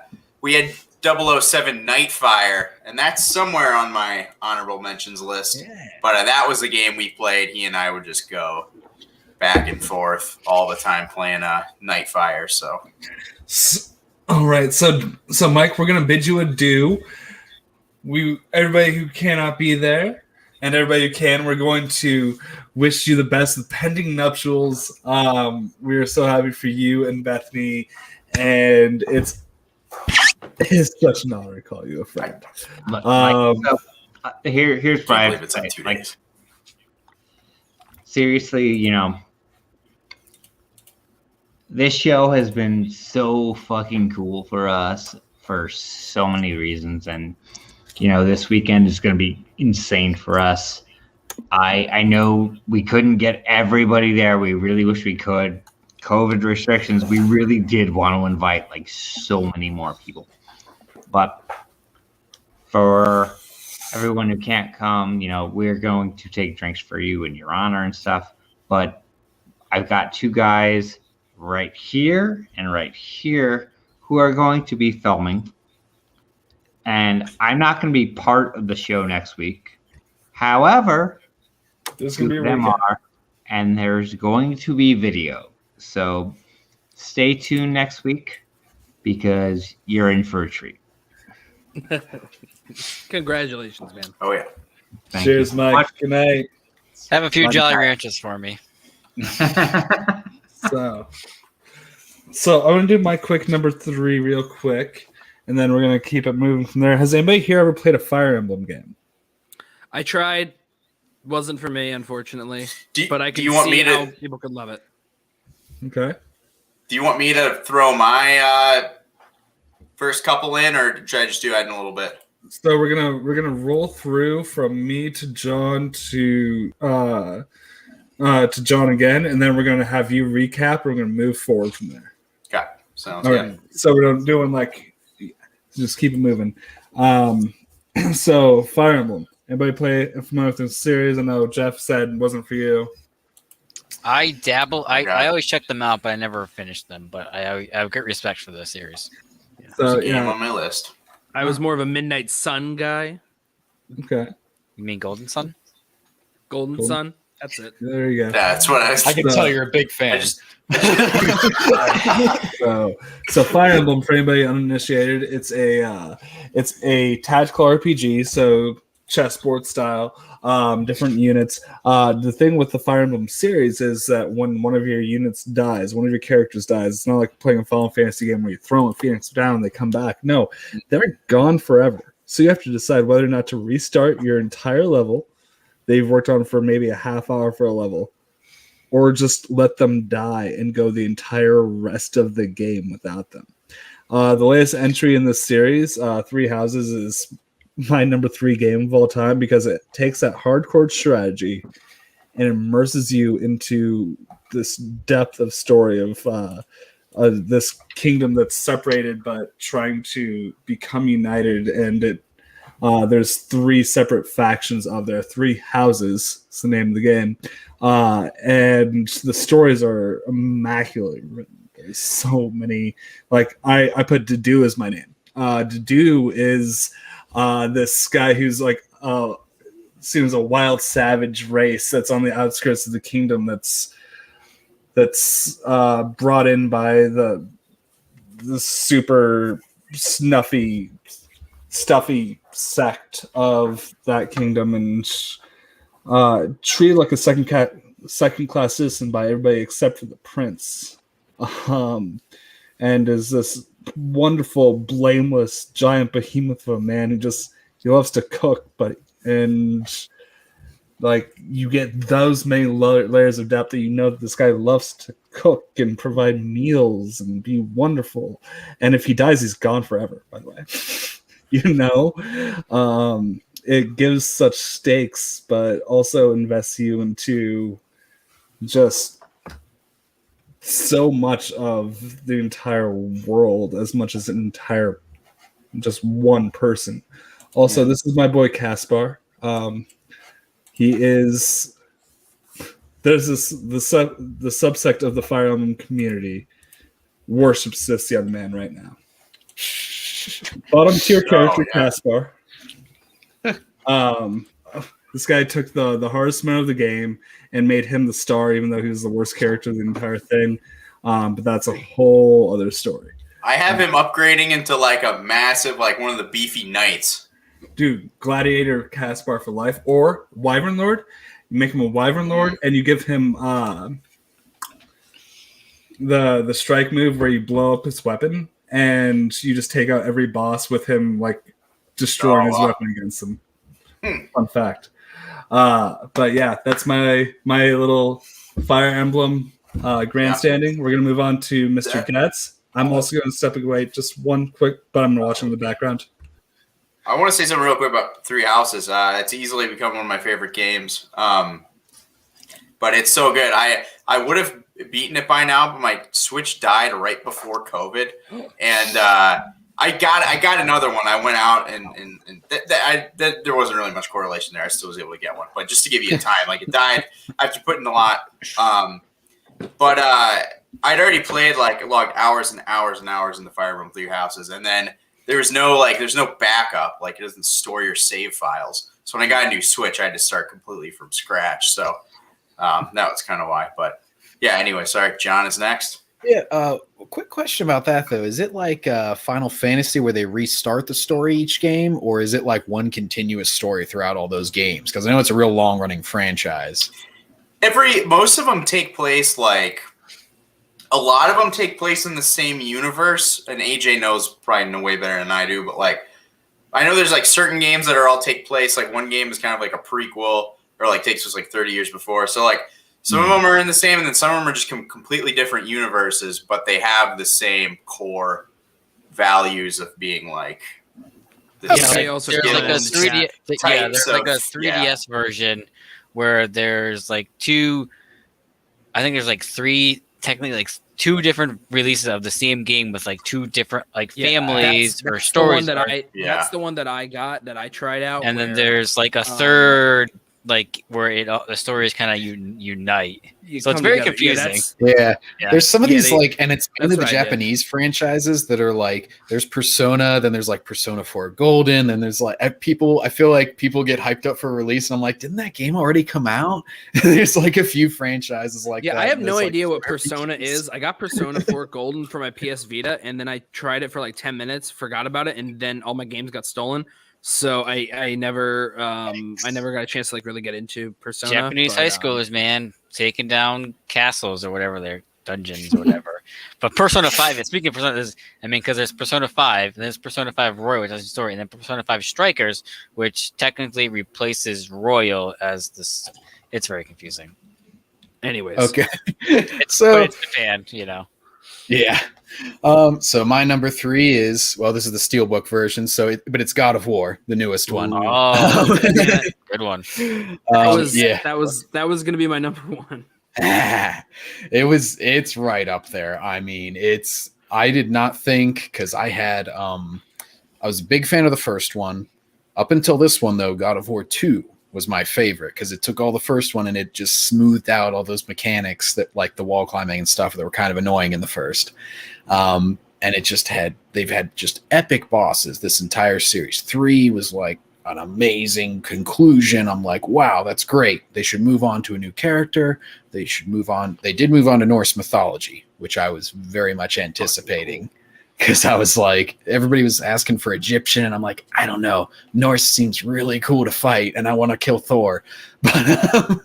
007 Nightfire, and that's somewhere on my honorable mentions list. Yeah. But that was the game we played. He and I would just go back and forth all the time playing Nightfire. So all right, so Mike, we're gonna bid you adieu. Everybody who cannot be there and everybody who can, we're going to wish you the best with pending nuptials. We are so happy for you and Bethany, and it's such an honor to call you a friend. Here's what I can't have believe it's to in say. 2 days. Seriously, this show has been so fucking cool for us for so many reasons, and this weekend is going to be insane for us. I know we couldn't get everybody there. We really wish we could. COVID restrictions, we really did want to invite so many more people. But for everyone who can't come, we're going to take drinks for you in your honor and stuff. But I've got 2 guys right here and right here who are going to be filming. And I'm not going to be part of the show next week. However, This is gonna be a them recap. are, and there's going to be video. So stay tuned next week because you're in for a treat. Congratulations, man. Oh yeah. Thank Cheers, you. Mike. Good night. Have a few Fun Jolly time. Ranchers for me. So I'm gonna do my quick number 3 real quick, and then we're gonna keep it moving from there. Has anybody here ever played a Fire Emblem game? I tried. Wasn't for me, unfortunately. Do But I can you want see me how to? people could love it. Okay. Do you want me to throw my first couple in, or should I just do that in a little bit? So we're gonna roll through from me to John to to John again, and then we're going to have you recap. We're going to move forward from there. Okay, sounds All good. right. So we're doing like, just keep it moving. So Fire Emblem. Anybody play familiar with this series? I know Jeff said it wasn't for you. I dabble. Okay. I always check them out, but I never finished them. But I have great respect for the series. There's So a game on my list. I was more of a Midnight Sun guy. Okay. You mean Golden Sun? Golden Cool. Sun. That's it. There you go. That's what I was. I can tell you're a big fan. So Fire Emblem, for anybody uninitiated, it's a tactical RPG, so chessboard style, different units. The thing with the Fire Emblem series is that when one of your units dies, one of your characters dies, it's not like playing a Final Fantasy game where you throw a Phoenix down and they come back. No, they're gone forever. So you have to decide whether or not to restart your entire level they've worked on for maybe a half hour for a level, or just let them die and go the entire rest of the game without them. The latest entry in this series, Three Houses, is my number 3 game of all time because it takes that hardcore strategy and immerses you into this depth of story of this kingdom that's separated but trying to become united. And there's 3 separate factions of there, 3 houses. It's the name of the game. And the stories are immaculately written. There's so many. Like I put Dedu as my name. Dedu is this guy who's like seems a wild savage race that's on the outskirts of the kingdom that's brought in by the super stuffy sect of that kingdom and treated like a second class citizen by everybody except for the prince, and is this wonderful, blameless, giant behemoth of a man who he loves to cook, and like you get those many layers of depth that you know that this guy loves to cook and provide meals and be wonderful, and if he dies, he's gone forever. By the way. It gives such stakes, but also invests you into just so much of the entire world, as much as an entire just one person. Also, This is my boy Caspar. He is there's the subsect of the Fire Emblem community worships this young man right now. Bottom tier character Caspar. This guy took the hardest man of the game and made him the star, even though he was the worst character of the entire thing. But that's a whole other story. I have him upgrading into like a massive, like one of the beefy knights. Dude, Gladiator Caspar for life, or Wyvern Lord. You make him a Wyvern Lord, and you give him the strike move where you blow up his weapon, and you just take out every boss with him like destroying his weapon against them. Fun fact. But yeah, that's my little Fire Emblem grandstanding. We're gonna move on to Mr. Getz. I'm also gonna step away just one quick, but I'm gonna watch him in the background. I want to say something real quick about Three Houses. It's easily become one of my favorite games. But it's so good. I would have beaten it by now, but my Switch died right before COVID, and I got another one. I went out and there wasn't really much correlation there. I still was able to get one, but just to give you a time, like it died after putting a lot. But I'd already played logged hours and hours and hours in the Fire Emblem Three Houses, and then there's no backup. Like it doesn't store your save files. So when I got a new Switch, I had to start completely from scratch. So that was kind of why. But yeah, anyway, sorry. John is next. Yeah, quick question about that though. Is it like Final Fantasy where they restart the story each game, or is it like one continuous story throughout all those games? Because I know it's a real long running franchise. Most of them take place a lot of them take place in the same universe, and AJ knows probably way better than I do, but I know there's certain games that all take place. Like one game is kind of like a prequel, or takes place 30 years before. So some of them are in the same, and then some of them are just completely different universes, but they have the same core values of being they also there's get like a it in the 3D, chat. there's like a 3DS version where there's two I think there's like technically like 2 different releases of the same game with like 2 different like families or stories. That's the one that I got that I tried out. And then there's like a third, like where the stories kind of unite. So it's very confusing. Yeah. There's some of these like, and it's into the Japanese franchises that are like, there's Persona, then there's like Persona 4 Golden, then there's like I feel like people get hyped up for a release, and I'm like, didn't that game already come out? There's like a few franchises like that. Yeah, I have no idea what Persona is. I got Persona 4 Golden for my PS Vita, and then I tried it for like 10 minutes, forgot about it, and then all my games got stolen. So I never got a chance to like really get into Persona. Japanese high schoolers, man, taking down castles or whatever, their dungeons or whatever. But Persona 5, speaking of Persona, because there's Persona 5, and there's Persona 5 Royal, which has a story, and then Persona 5 Strikers, which technically replaces Royal as this. It's very confusing. Anyways, okay. It's Japan, Yeah. So my number 3 is, well, this is the Steelbook version, but it's God of War, the newest one. Oh, good one. That was going to be my number 1. It's right up there. I mean, I did not think, because I was a big fan of the first one. Up until this one, though, God of War 2 was my favorite, because it took all the first one and it just smoothed out all those mechanics that, like the wall climbing and stuff, that were kind of annoying in the first. And they've had just epic bosses this entire series. 3 was like an amazing conclusion. I'm like, wow, that's great. They should move on to a new character. They did move on to Norse mythology, which I was very much anticipating. Because I was like, everybody was asking for Egyptian, and I'm like, I don't know. Norse seems really cool to fight, and I want to kill Thor. But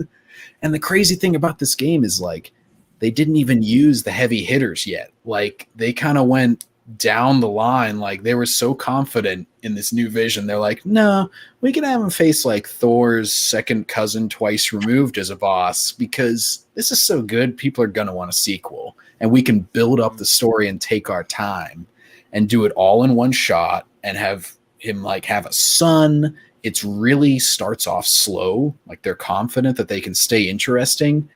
and the crazy thing about this game is, like, they didn't even use the heavy hitters yet. Like, they kind of went down the line. Like, they were so confident in this new vision. They're like, no, we can have him face, like, Thor's second cousin twice removed as a boss, because this is so good, people are going to want a sequel. And we can build up the story and take our time and do it all in one shot and have him like have a son. It's really starts off slow. Like they're confident that they can stay interesting.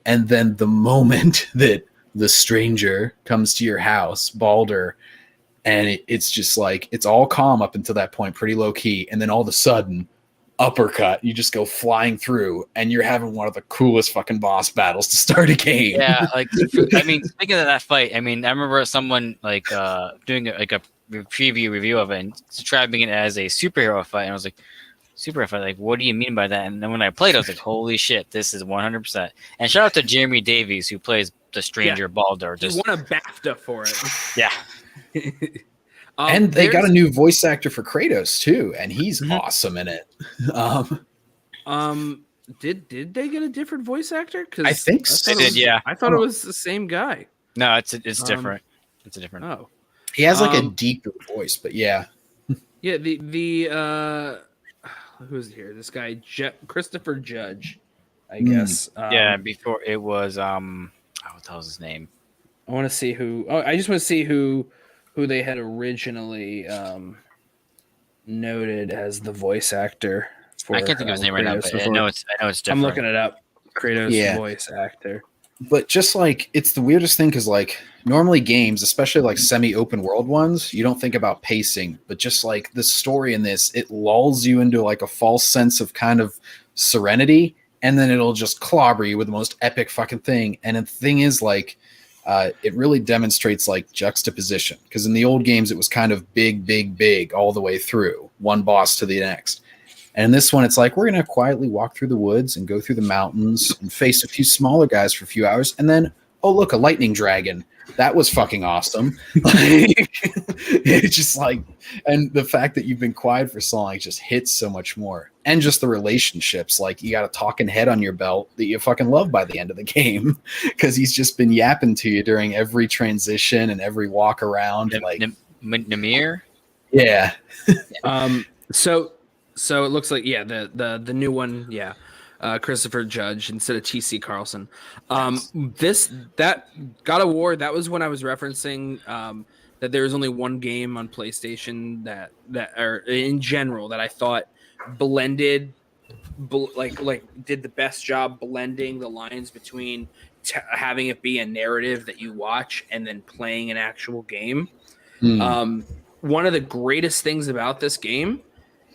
And then the moment that the stranger comes to your house, Baldur, and it's just like, it's all calm up until that point, pretty low key. And then all of a sudden, uppercut, you just go flying through, and you're having one of the coolest fucking boss battles to start a game. Yeah, like I mean, speaking of that fight, I mean, I remember someone like doing a preview review of it and describing it as a superhero fight, and I was like, superhero fight, like, what do you mean by that? And then when I played, I was like, holy shit, this is 100%. And shout out to Jeremy Davies, who plays the stranger Baldur. He won a BAFTA for it. Yeah. And they got a new voice actor for Kratos too, and he's awesome in it. Did they get a different voice actor? Because I think so. They did, yeah. I thought it was the same guy. No, it's different. It's a different. Oh, he has like a deeper voice, but yeah. Yeah, the who's here? This guy Christopher Judge, I guess. Yeah, before it was what the hell's his name? I want to see who. Oh, I just want to see who they had originally noted as the voice actor. For, I can't think of his name right now, but I know it's different. I'm looking it up. Kratos voice actor. But just like, it's the weirdest thing, because like normally games, especially like semi-open world ones, you don't think about pacing, but just like the story in this, it lulls you into like a false sense of kind of serenity, and then it'll just clobber you with the most epic fucking thing. And the thing is, like, it really demonstrates like juxtaposition, because in the old games it was kind of big all the way through, one boss to the next. And in this one, it's like, we're going to quietly walk through the woods and go through the mountains and face a few smaller guys for a few hours. And then, oh, look, a lightning dragon. That was fucking awesome. It's just like, and the fact that you've been quiet for so long just hits so much more. And just the relationships, like you got a talking head on your belt that you fucking love by the end of the game, because he's just been yapping to you during every transition and every walk around. Like Namir? Yeah. So it looks like the new one, Christopher Judge instead of TC Carlson. That God of War, that was when I was referencing that there was only one game on PlayStation that or in general that I thought blended did the best job blending the lines between having it be a narrative that you watch and then playing an actual game. One of the greatest things about this game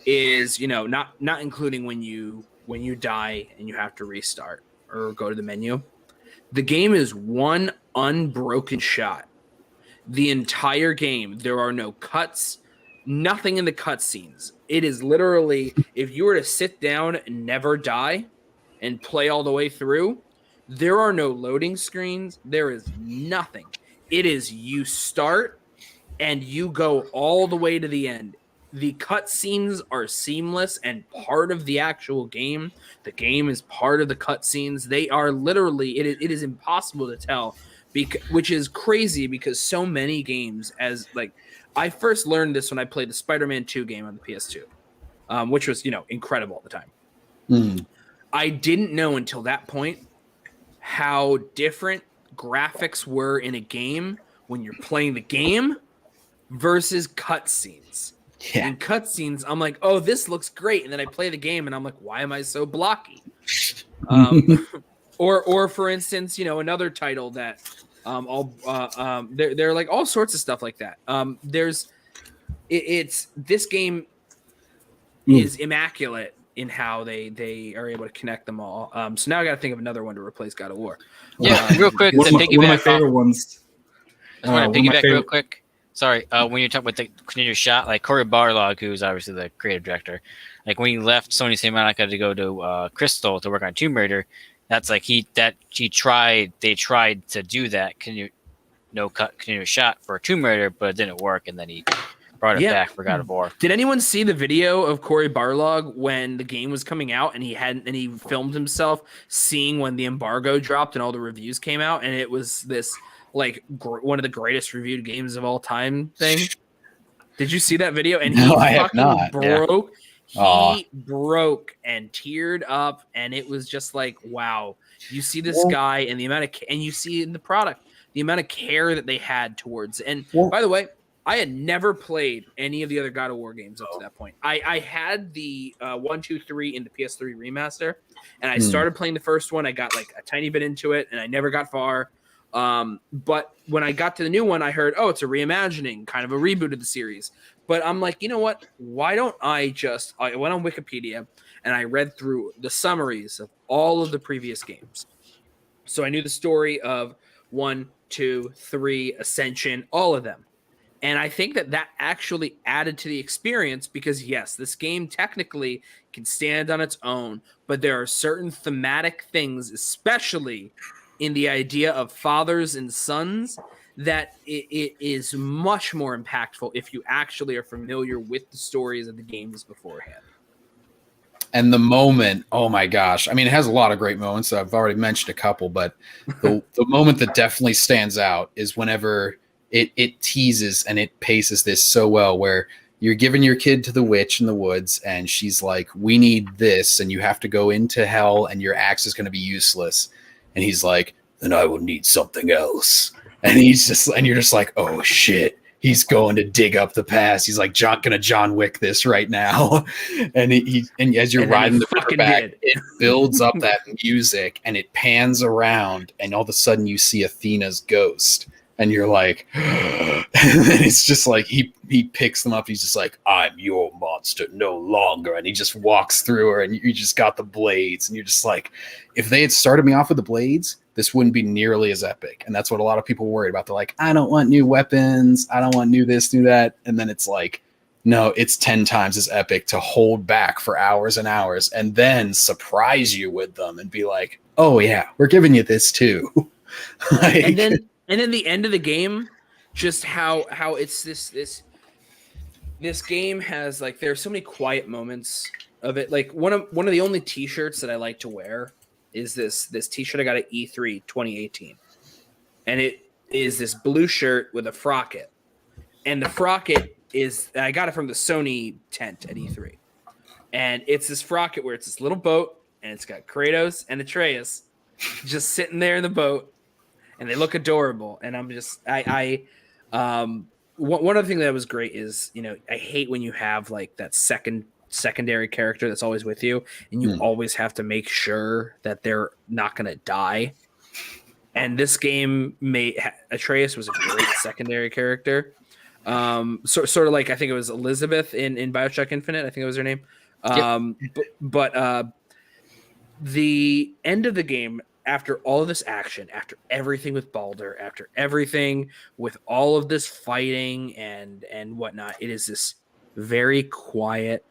is, not including when you die and you have to restart or go to the menu. The game is one unbroken shot. The entire game, there are no cuts, nothing in the cutscenes. It is literally, if you were to sit down and never die and play all the way through, there are no loading screens. There is nothing. It is you start and you go all the way to the end. The cutscenes are seamless and part of the actual game. The game is part of the cutscenes. They are literally, it is impossible to tell, which is crazy because so many games, I first learned this when I played the Spider-Man 2 game on the PS2, which was, incredible at the time. I didn't know until that point how different graphics were in a game when you're playing the game versus cutscenes. Yeah. In cutscenes, I'm like, oh, this looks great. And then I play the game and I'm like, why am I so blocky? Or for instance, another title that they're like all sorts of stuff like that. This game is immaculate in how they are able to connect them all. So now I got to think of another one to replace God of War. Yeah, real quick. One of my favorite ones. I want to piggyback real quick. Sorry, when you're talking about the continuous shot, like Cory Barlog, who's obviously the creative director, like when he left Sony Santa Monica to go to Crystal to work on Tomb Raider, that's like they tried to do that continuous shot for Tomb Raider, but it didn't work, and then he brought it back for God of War. Did anyone see the video of Cory Barlog when the game was coming out and he filmed himself seeing when the embargo dropped and all the reviews came out, and it was this one of the greatest reviewed games of all time thing? Did you see that video? And no, he I have not. broke. Yeah. He broke and teared up, and it was just like, wow. You see this guy and the amount of, and you see in the product the amount of care that they had towards. And by the way, I had never played any of the other God of War games up to that point. I had the 1, 2, 3 in the PS3 remaster, and I started playing the first one. I got like a tiny bit into it, and I never got far. But when I got to the new one, I heard, it's a reimagining, kind of a reboot of the series. But I'm like, you know what? Why don't I went on Wikipedia and I read through the summaries of all of the previous games. So I knew the story of 1, 2, 3, Ascension, all of them. And I think that actually added to the experience because, yes, this game technically can stand on its own, but there are certain thematic things, especially in the idea of fathers and sons, that it is much more impactful if you actually are familiar with the stories of the games beforehand. And the moment, oh my gosh. I mean, it has a lot of great moments. I've already mentioned a couple, but the moment that definitely stands out is whenever it teases and it paces this so well, where you're giving your kid to the witch in the woods and she's like, we need this and you have to go into hell and your axe is going to be useless. And he's like, then I will need something else. And you're just like, oh shit, he's going to dig up the past. He's like, gonna John Wick this right now. And as you're riding the river back, it builds up that music and it pans around and all of a sudden you see Athena's ghost. And you're like, and then it's just like he picks them up. He's just like, I'm your monster no longer. And he just walks through her and you just got the blades. And you're just like, if they had started me off with the blades, this wouldn't be nearly as epic. And that's what a lot of people worried about. They're like, I don't want new weapons. I don't want new this, new that. And then it's like, no, it's 10 times as epic to hold back for hours and hours and then surprise you with them and be like, oh yeah, we're giving you this too. And then the end of the game, just how it's this game has like, there's so many quiet moments of it. Like one of the only t-shirts that I like to wear is this t-shirt I got at E3 2018. And it is this blue shirt with a frocket. And the frocket I got it from the Sony tent at E3. And it's this frocket where it's this little boat and it's got Kratos and Atreus just sitting there in the boat. And they look adorable. And I'm just, one other thing that was great is, I hate when you have like that secondary character that's always with you and you always have to make sure that they're not going to die. And this game Atreus was a great secondary character. Sort of like I think it was Elizabeth in BioShock Infinite. I think that was her name. But the end of the game, after all of this action, after everything with Baldur, after everything with all of this fighting and whatnot, it is this very quiet,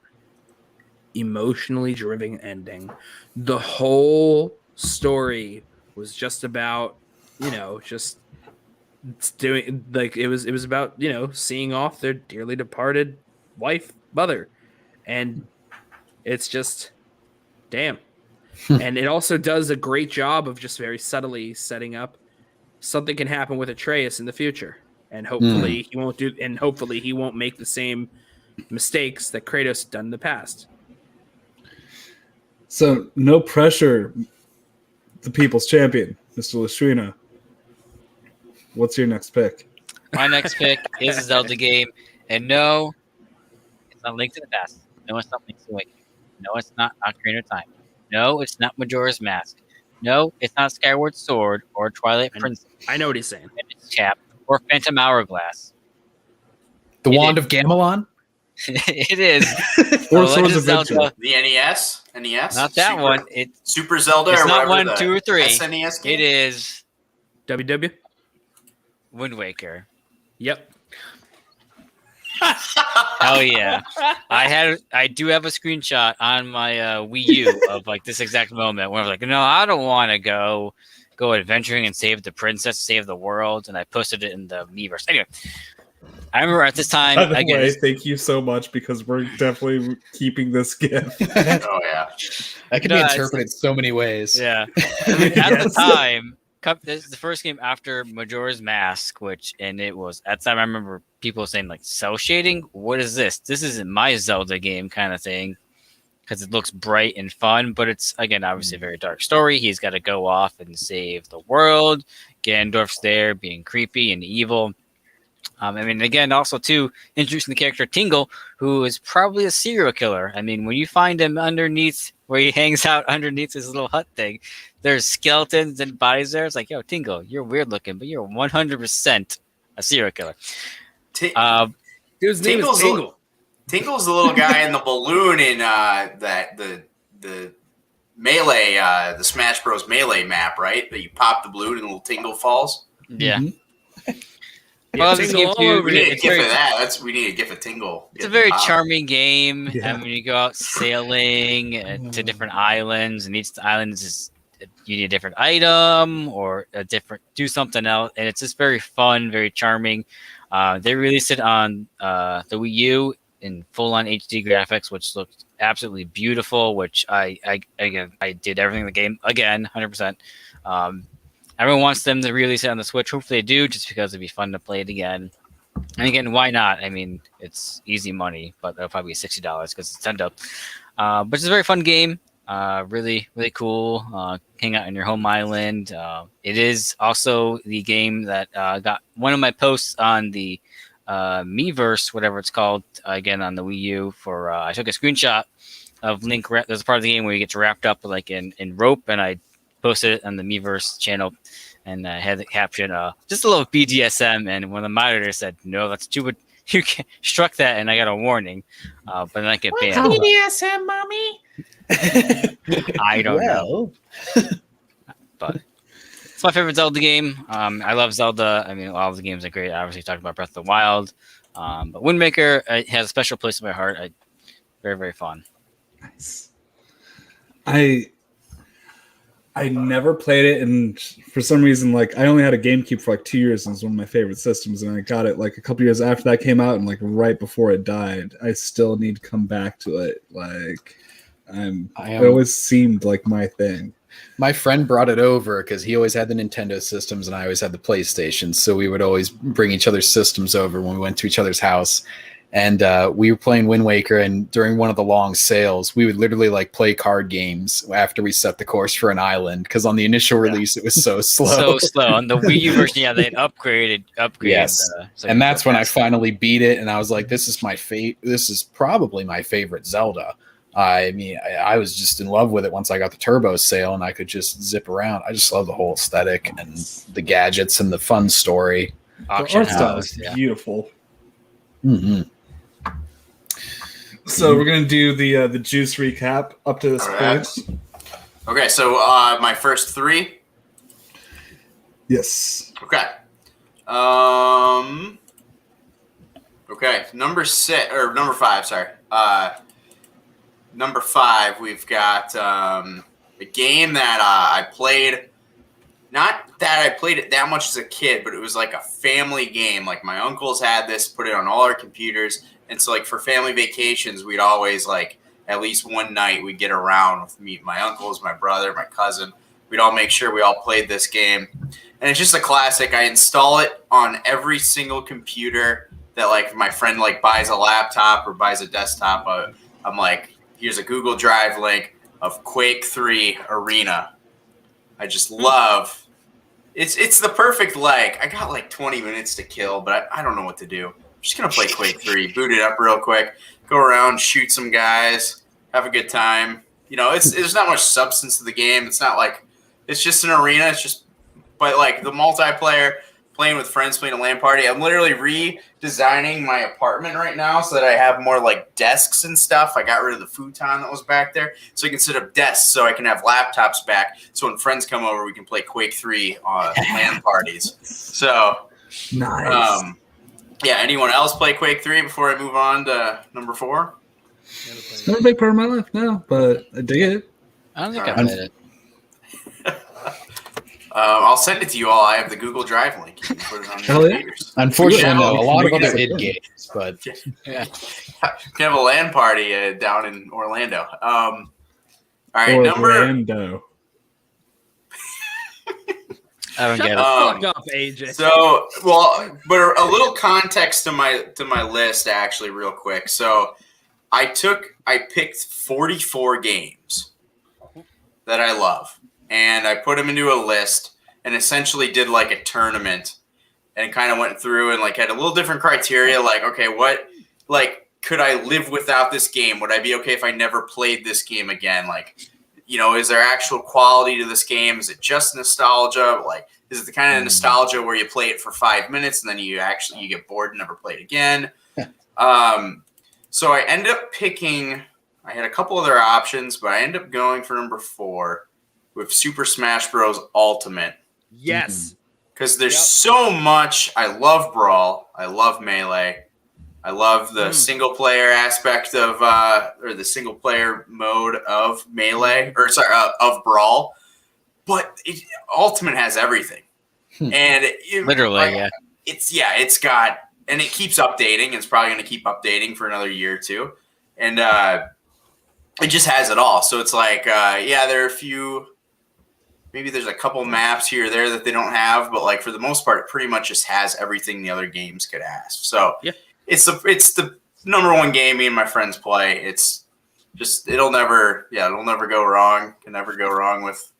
emotionally driven ending. The whole story was just about, just doing like it was about, seeing off their dearly departed wife, mother, and it's just damn. And it also does a great job of just very subtly setting up something can happen with Atreus in the future, and hopefully he won't make the same mistakes that Kratos had done in the past. So no pressure, the people's champion, Mr. Lastrina. What's your next pick? My next pick is a Zelda game, and no, it's not Link to the Past. No, it's not Link's Awakening. No, it's not Ocarina of Time. No, it's not Majora's Mask. No, it's not Skyward Sword or Twilight Princess. I know what he's saying. Chap or Phantom Hourglass. The Wand of Gamelon? It is. Or Swords of Zelda. The NES? NES? Not that one. It's Super Zelda it's or not whatever 1, 2, or 3. SNES game? It is WW? Wind Waker. Yep. Hell yeah. I do have a screenshot on my Wii U of like this exact moment where I was like, no, I don't want to go adventuring and save the princess, save the world, and I posted it in the Miiverse. Anyway, I remember at this time. By the way, thank you so much because we're definitely keeping this gift. Oh yeah, that could be interpreted so many ways. Yeah, at the time, this is the first game after Majora's Mask, it was at the time I remember people saying like cell shading. What is this? This isn't my Zelda game kind of thing. Because it looks bright and fun, but it's, again, obviously a very dark story. He's got to go off and save the world. Ganondorf's there being creepy and evil. Again, also, too, introducing the character Tingle, who is probably a serial killer. I mean, when you find him underneath, where he hangs out underneath his little hut thing, there's skeletons and bodies there. It's like, yo, Tingle, you're weird looking, but you're 100% a serial killer. Dude's name is Tingle. Tingle's the little guy in the balloon in the Melee, the Smash Bros. Melee map, right? That you pop the balloon and the little Tingle falls. Yeah. Mm-hmm. Well, we need a gif of that. We need a gif of Tingle. It's a very charming game. Yeah. And when you go out sailing to different islands, and each island is just, you need a different item or do something else, and it's just very fun, very charming. They released it on the Wii U in full-on HD graphics, which looked absolutely beautiful, which I did everything in the game again, 100%. Everyone wants them to release it on the Switch. Hopefully they do, just because it'd be fun to play it again. And again, why not? I mean, it's easy money, but it'll probably be $60 because it's Nintendo. But it's a very fun game. Really, really cool. Hang out on your home island. It is also the game that got one of my posts on the Miiverse, whatever it's called, again on the Wii U. For I took a screenshot of Link. There's a part of the game where he gets wrapped up like in rope, and I posted it on the Miiverse channel, and I had the caption just a little BDSM, and one of the moderators said, "No, that's too. You can't struck that," and I got a warning, but then I get banned. BDSM, mommy. I don't know, but it's my favorite Zelda game. I love Zelda. I mean, all of the games are great. I obviously talked about Breath of the Wild, but Wind Waker has a special place in my heart. Very, very fun. Nice. I never played it, and for some reason, like I only had a GameCube for like 2 years, and it was one of my favorite systems. And I got it like a couple years after that came out, and like right before it died. I still need to come back to it. Like it always seemed like my thing. My friend brought it over because he always had the Nintendo systems and I always had the PlayStation. So we would always bring each other's systems over when we went to each other's house. And we were playing Wind Waker, and during one of the long sales, we would literally like play card games after we set the course for an island, because on the initial release it was so slow. So slow. On the Wii U version, yeah, they upgraded. Yes, and that's when I finally beat it, and I was like, "This is This is probably my favorite Zelda." I mean, I was just in love with it once I got the turbo sail and I could just zip around. I just love the whole aesthetic and the gadgets and the fun story. Auction art style house, is yeah. beautiful. Mm-hmm. So we're gonna do the juice recap up to this point. Okay, so my first three. Yes. Okay. Okay, number 5. Sorry. Number 5, we've got a game that I played. Not that I played it that much as a kid, but it was like a family game. Like my uncles had this, put it on all our computers, and so like for family vacations, we'd always like at least one night we'd get around with me, my uncles, my brother, my cousin. We'd all make sure we all played this game, and it's just a classic. I install it on every single computer that like if my friend like buys a laptop or buys a desktop. I'm like, here's a Google Drive link of Quake 3 Arena. I just love it's the perfect I got like 20 minutes to kill, but I don't know what to do. I'm just gonna play Quake 3, boot it up real quick, go around, shoot some guys, have a good time. You know, there's not much substance to the game. It's not like it's just an arena. It's just but like the multiplayer, playing with friends, playing a LAN party. I'm literally redesigning my apartment right now so that I have more like desks and stuff. I got rid of the futon that was back there so I can set up desks so I can have laptops back. So when friends come over, we can play Quake 3 on LAN parties. So, nice. Yeah, anyone else play Quake 3 before I move on to number 4? It's not a big part of my life now, but I dig it. I don't think I played it. I'll send it to you all. I have the Google Drive link. You can put it on your computers. Unfortunately, no, a lot of other id games, but Yeah. You can have a LAN party down in Orlando. All right, Orlando. I don't get it. Fuck off, AJ. So, but a little context to my list, actually, real quick. So, I picked 44 games that I love, and I put them into a list, and essentially did like a tournament, and kind of went through and like had a little different criteria. Like, okay, what could I live without this game? Would I be okay if I never played this game again? Like, you know, is there actual quality to this game? Is it just nostalgia? Like, is it the kind of nostalgia where you play it for 5 minutes and then you get bored and never play it again? So I ended up picking. I had a couple other options, but I ended up going for number 4 with Super Smash Bros. Ultimate. Yes. Because there's so much. I love Brawl. I love Melee. I love the single player aspect of, or the single player mode of Melee, of Brawl. But Ultimate has everything, and Literally, it's got, and it keeps updating. It's probably going to keep updating for another year or two, and it just has it all. So it's like, there are a few. Maybe there's a couple maps here or there that they don't have, but like for the most part, it pretty much just has everything the other games could ask. So it's the number one game me and my friends play. It's just it'll never go wrong. Can never go wrong with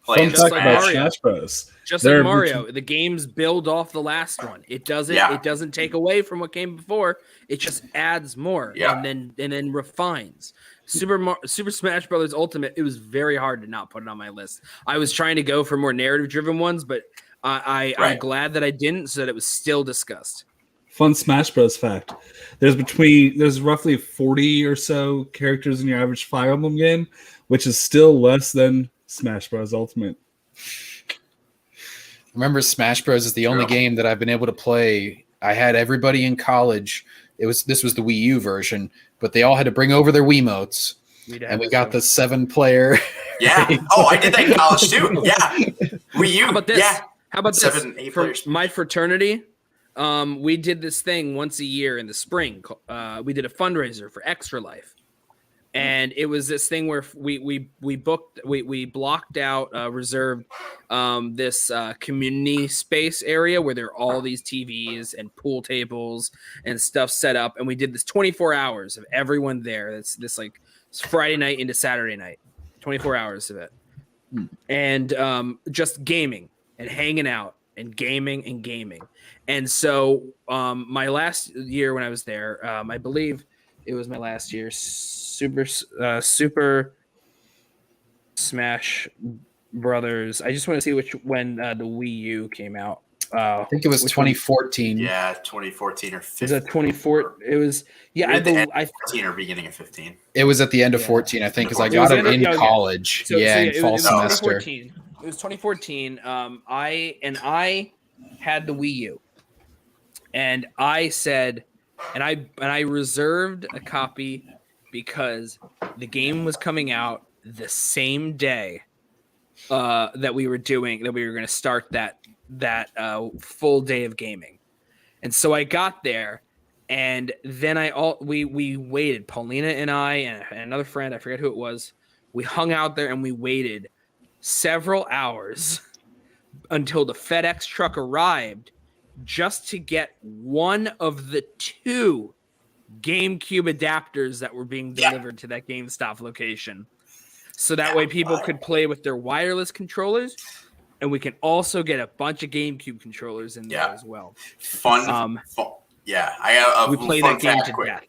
playing Fun fact about Mario. Smash Bros. Just like Mario, the games build off the last one. It doesn't take away from what came before. It just adds more and then refines. Super Smash Bros. Ultimate, it was very hard to not put it on my list. I was trying to go for more narrative-driven ones, but I'm glad that I didn't, so that it was still discussed. Fun Smash Bros. Fact: there's roughly 40 or so characters in your average Fire Emblem game, which is still less than Smash Bros. Ultimate. Remember, Smash Bros. Is the only game that I've been able to play. I had everybody in college. This was the Wii U version, but they all had to bring over their Wiimotes, and we got the 7-player. Yeah. Oh, I did that in college too. Yeah. Wii U. How about this? Yeah. How about 7, 8 this? For players. my fraternity, we did this thing once a year in the spring. We did a fundraiser for Extra Life. And it was this thing where we blocked out, reserved this community space area where there are all these TVs and pool tables and stuff set up. And we did this 24 hours of everyone there. It's this like it's Friday night into Saturday night, 24 hours of it. And just gaming and hanging out and gaming and gaming. And so my last year when I was there, I believe It was my last year. Super Smash Brothers. I just want to see when the Wii U came out. I think it was 2014. Yeah, 2014 or 15. Was that 2014? It was, yeah, I believe 14 or beginning of 15. It was at the end of 14, I think, because I got it in college. In fall semester. It was 2014. I had the Wii U, and I said, and I reserved a copy because the game was coming out the same day that we were going to start that full day of gaming. And so I got there, and then we waited. Paulina and I and another friend, I forget who it was, we hung out there and we waited several hours until the FedEx truck arrived just to get one of the 2 GameCube adapters that were being delivered to that GameStop location. So that way people could play with their wireless controllers, and we can also get a bunch of GameCube controllers in there as well. Fun. We played that game to death.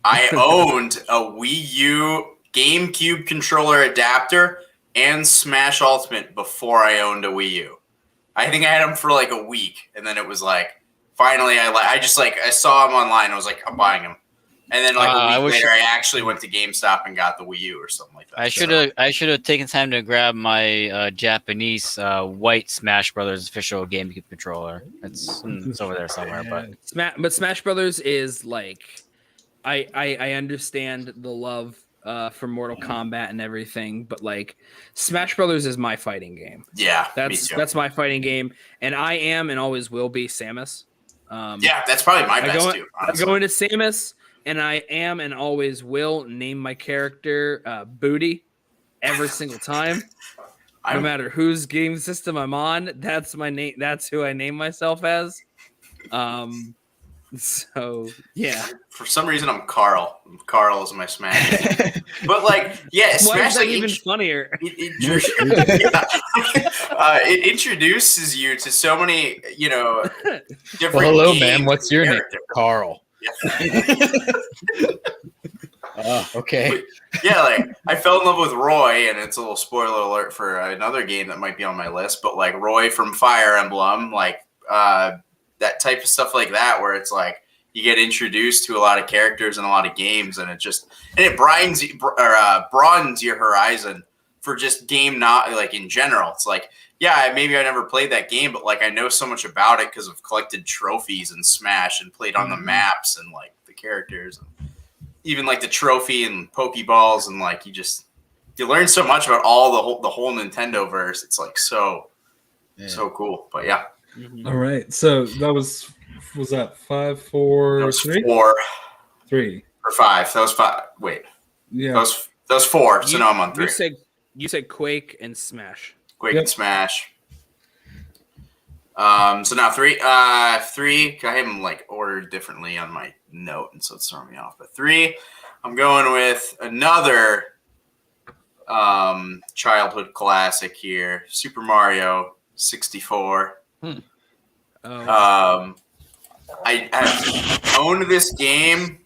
I owned a Wii U GameCube controller adapter and Smash Ultimate before I owned a Wii U. I think I had them for like a week, and then it was like, finally, I saw them online. I was like, I'm buying them. And then like a week later, I actually went to GameStop and got the Wii U or something like that. I should have taken time to grab my Japanese white Smash Brothers official GameCube controller. It's over there somewhere. But Smash Brothers is like, I understand the love for Mortal Kombat and everything, but like Smash Brothers is my fighting game. Yeah, that's my fighting game, and I am and always will be Samus. That's probably my best too. I go into Samus. And I am and always will name my character Booty every single time. No matter whose game system I'm on, that's my name. That's who I name myself as. So yeah. For some reason, I'm Carl. Carl is my Smash. But like, yeah, Smash is even funnier. It introduces you to so many, different. Well, hello, man. What's your name? Carl. Okay. Yeah, like I fell in love with Roy, and it's a little spoiler alert for another game that might be on my list, but like Roy from Fire Emblem, like that type of stuff like that, where it's like you get introduced to a lot of characters and a lot of games, and it broadens your horizon for just game, not like in general. It's like, yeah, maybe I never played that game, but like I know so much about it because I've collected trophies and Smash and played on the maps and like the characters and even like the trophy and Pokeballs, and like you learn so much about all the whole Nintendo verse. It's like so cool. But yeah. All right. So that was that 5, 4, that was 3? 4, 3 or 5. That was 5. Wait. Yeah. That was 4. So now I'm on 3. You said Quake and Smash. Quake and Smash. So now 3. 3. I have them like ordered differently on my note, and so it's throwing me off. But 3, I'm going with another childhood classic here, Super Mario 64. I owned this game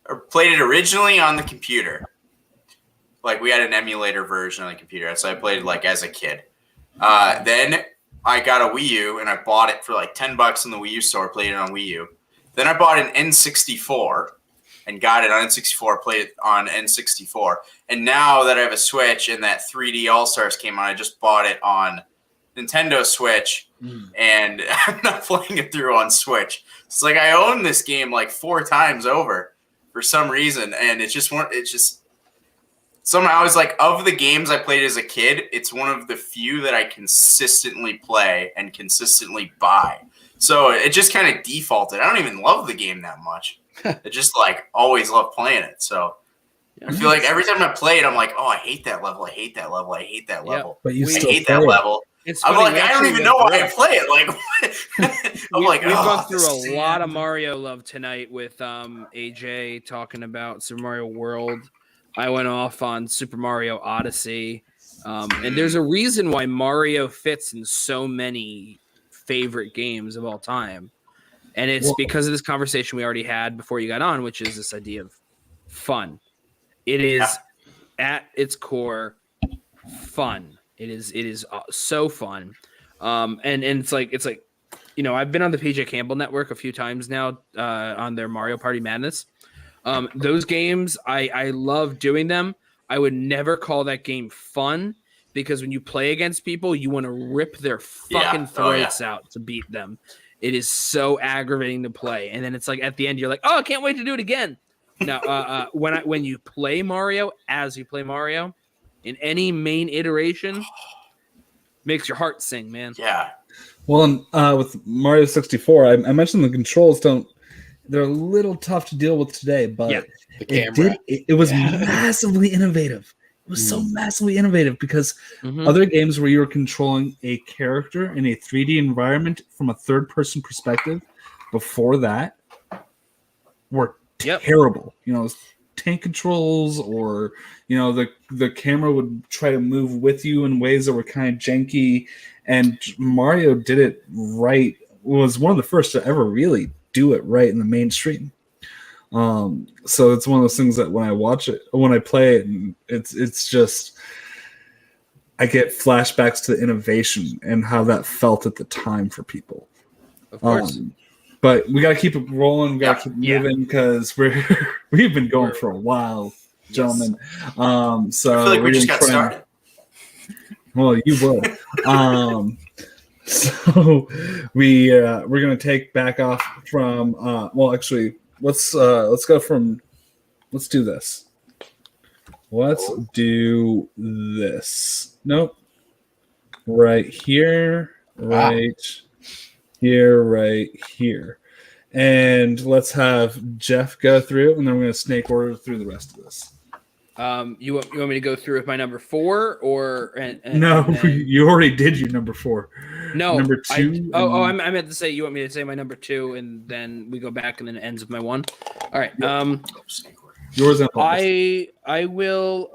or played it originally on the computer. Like we had an emulator version on the computer, so I played it like as a kid. Then I got a Wii U and I bought it for like $10 in the Wii U store. Played it on Wii U. Then I bought an N64 and got it on N64. Played it on N64. And now that I have a Switch and that 3D All Stars came out, I just bought it on Nintendo Switch, and I'm not playing it through on Switch. It's like I own this game like 4 times over for some reason, and it's just somehow it's like of the games I played as a kid, it's one of the few that I consistently play and consistently buy. So it just kind of defaulted. I don't even love the game that much. I just like always love playing it. So I feel like every time I play it, I'm like, oh, I hate that level. I hate that level. I hate that level. But you I still hate that level. I'm like, I don't even know why I play it. Like, we've gone through a lot of Mario love tonight with AJ talking about Super Mario World. I went off on Super Mario Odyssey. And there's a reason why Mario fits in so many favorite games of all time. And it's because of this conversation we already had before you got on, which is this idea of fun. It is at its core fun. It is so fun. And it's like I've been on the PJ Campbell network a few times now on their Mario Party Madness. Those games, I love doing them. I would never call that game fun because when you play against people, you want to rip their fucking throats out to beat them. It is so aggravating to play. And then it's like at the end, you're like, oh, I can't wait to do it again. Now, when you play Mario, as you play Mario, in any main iteration, makes your heart sing, man. Yeah. Well, with Mario 64, I mentioned the controls they're a little tough to deal with today, but the camera. It was massively innovative. It was so massively innovative because other games where you were controlling a character in a 3D environment from a third-person perspective before that were terrible. Tank controls, or the camera would try to move with you in ways that were kind of janky. And Mario did it right. Was one of the first to ever really do it right in the mainstream. So it's one of those things that when I play it, it's just I get flashbacks to the innovation and how that felt at the time for people. Of course. But we got to keep it rolling. We got to keep moving because we've been going for a while, gentlemen. So I feel like we just got started. Well, you would. So we're gonna take back off from. Actually, let's do this. Let's do this. Nope. Right here. Right here. Right here. And let's have Jeff go through, and then we're gonna snake order through the rest of this. You want me to go through with my number 4 or no? You already did your number 4. No, number 2. I meant to say you want me to say my number 2 and then we go back and then it ends with my 1. All right. Yours. I will.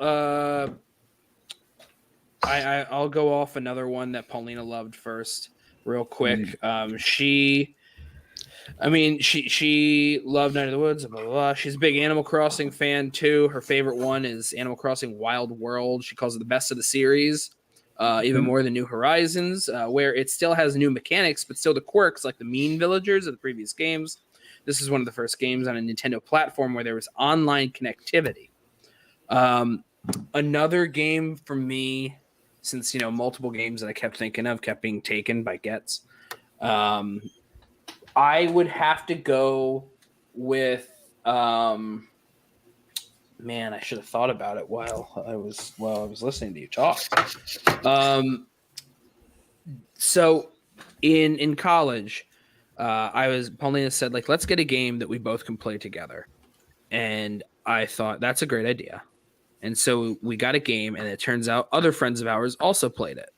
I'll go off another one that Paulina loved first, real quick. She loved Night of the Woods, blah, blah, blah. She's a big Animal Crossing fan, too. Her favorite one is Animal Crossing Wild World. She calls it the best of the series, even more than New Horizons, where it still has new mechanics, but still the quirks, like the mean villagers of the previous games. This is one of the first games on a Nintendo platform where there was online connectivity. Another game for me, since, multiple games that I kept thinking of kept being taken by Gets, I would have to go with man, I should have thought about it while I was listening to you talk. So in college, Paulina said, like, let's get a game that we both can play together. And I thought that's a great idea. And so we got a game, and it turns out other friends of ours also played it.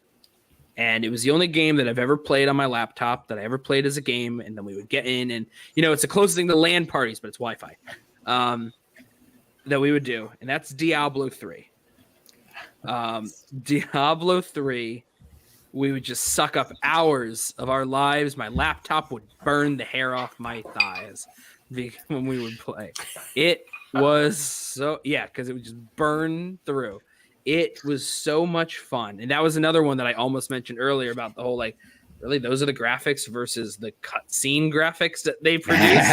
And it was the only game that I've ever played on my laptop that I ever played as a game. And then we would get in and, it's the closest thing to LAN parties, but it's Wi-Fi that we would do. And that's Diablo 3. Diablo 3, we would just suck up hours of our lives. My laptop would burn the hair off my thighs when we would play. It was because it would just burn through. It was so much fun. And that was another one that I almost mentioned earlier about the whole, like, really, those are the graphics versus the cutscene graphics that they produce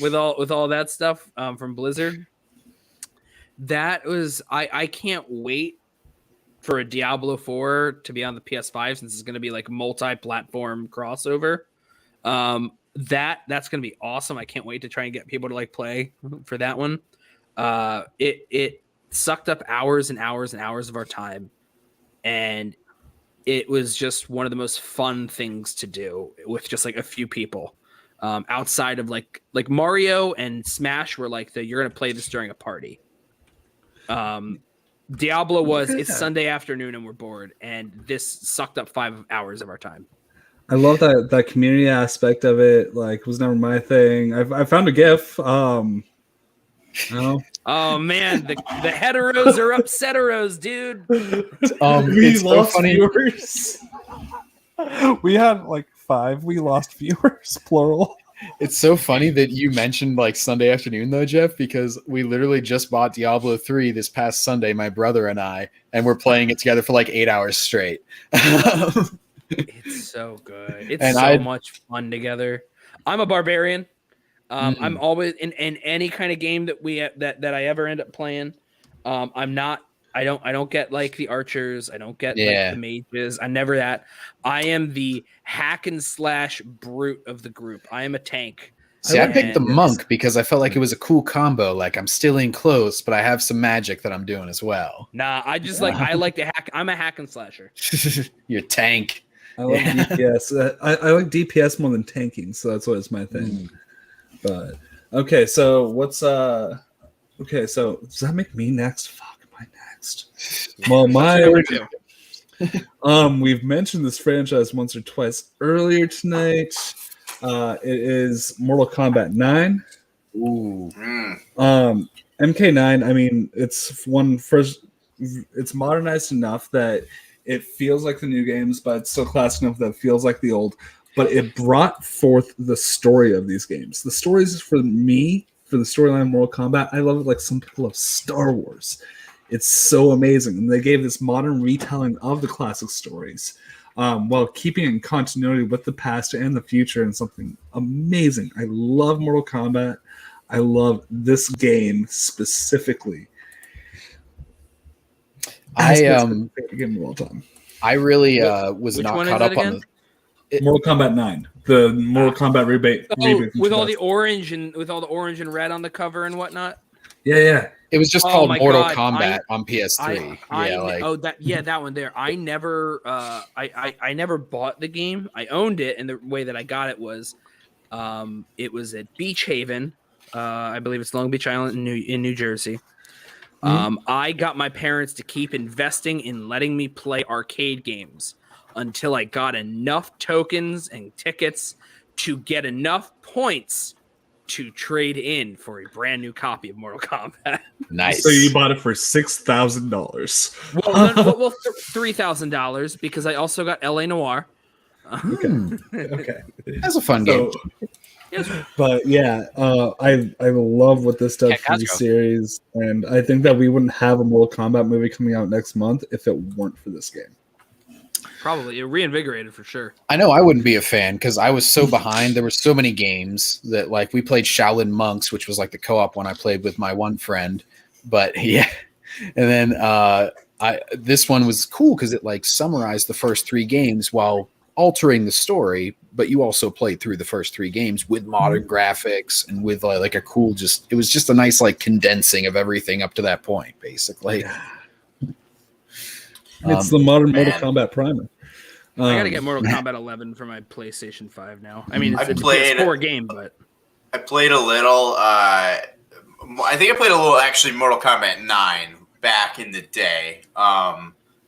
with all that stuff from Blizzard. That was, I can't wait for a Diablo 4 to be on the PS5 since it's going to be like multi-platform crossover. That's going to be awesome. I can't wait to try and get people to like play for that one. It sucked up hours and hours and hours of our time, and it was just one of the most fun things to do with just like a few people, outside of like Mario and Smash were like you're going to play this during a party. Diablo was it's Sunday afternoon and we're bored, and this sucked up 5 hours of our time. I love that community aspect of it. Like, was never my thing. I found a GIF. Oh man, the heteros are upsetteros, dude. We lost viewers. We had like 5. We lost viewers, plural. It's so funny that you mentioned like Sunday afternoon though, Jeff, because we literally just bought Diablo 3 this past Sunday, my brother and I, and we're playing it together for like 8 hours straight. It's so good. It's so much fun together. I'm a barbarian. I'm always in any kind of game that that I ever end up playing. I'm not. I don't get like the archers. I don't get like the mages. I'm never that. I am the hack and slash brute of the group. I am a tank. See, I picked the monk because I felt like it was a cool combo. Like I'm still in close, but I have some magic that I'm doing as well. Nah, I just I like to hack. I'm a hack and slasher. You're a tank. I like DPS. I like DPS more than tanking, so that's what is my thing. But okay, so what's okay, so does that make me next? Fuck, am I next? Well, we've mentioned this franchise once or twice earlier tonight. It is Mortal Kombat 9. Ooh. MK9, I mean, it's modernized enough that it feels like the new games, but it's still classic enough that it feels like the old. But it brought forth the story of these games. The stories for me, for the storyline of Mortal Kombat, I love it like some people love Star Wars. It's so amazing. And they gave this modern retelling of the classic stories while keeping in continuity with the past and the future and something amazing. I love Mortal Kombat. I love this game specifically. Game of all time. I really was not caught up on Mortal Kombat 9, the Mortal Kombat rebate with all the orange and red on the cover and whatnot. Yeah. It was just called Mortal Kombat on PS3. That one there. I never I never bought the game. I owned it, and the way that I got it was at Beach Haven. I believe it's Long Beach Island in New Jersey. I got my parents to keep investing in letting me play arcade games until I got enough tokens and tickets to get enough points to trade in for a brand new copy of Mortal Kombat. Nice. So you bought it for $6,000. Well, $3,000 because I also got LA Noire. Okay. That's a fun game. But yeah, I love what this does for the series, and I think that we wouldn't have a Mortal Kombat movie coming out next month if it weren't for this game. Probably it reinvigorated for sure. I know I wouldn't be a fan because I was so behind. There were so many games that like we played Shaolin Monks, which was like the co-op one I played with my one friend. But yeah, and then this one was cool because it like summarized the first 3 games while altering the story, but you also played through the first 3 games with modern graphics and with like a cool it was just a nice like condensing of everything up to that point, basically. It's the modern Mortal Kombat primer. I gotta get Mortal Kombat 11 for my PlayStation 5 now. I mean, it's a PS4 game, but I played a little. I think I played a little actually Mortal Kombat 9 back in the day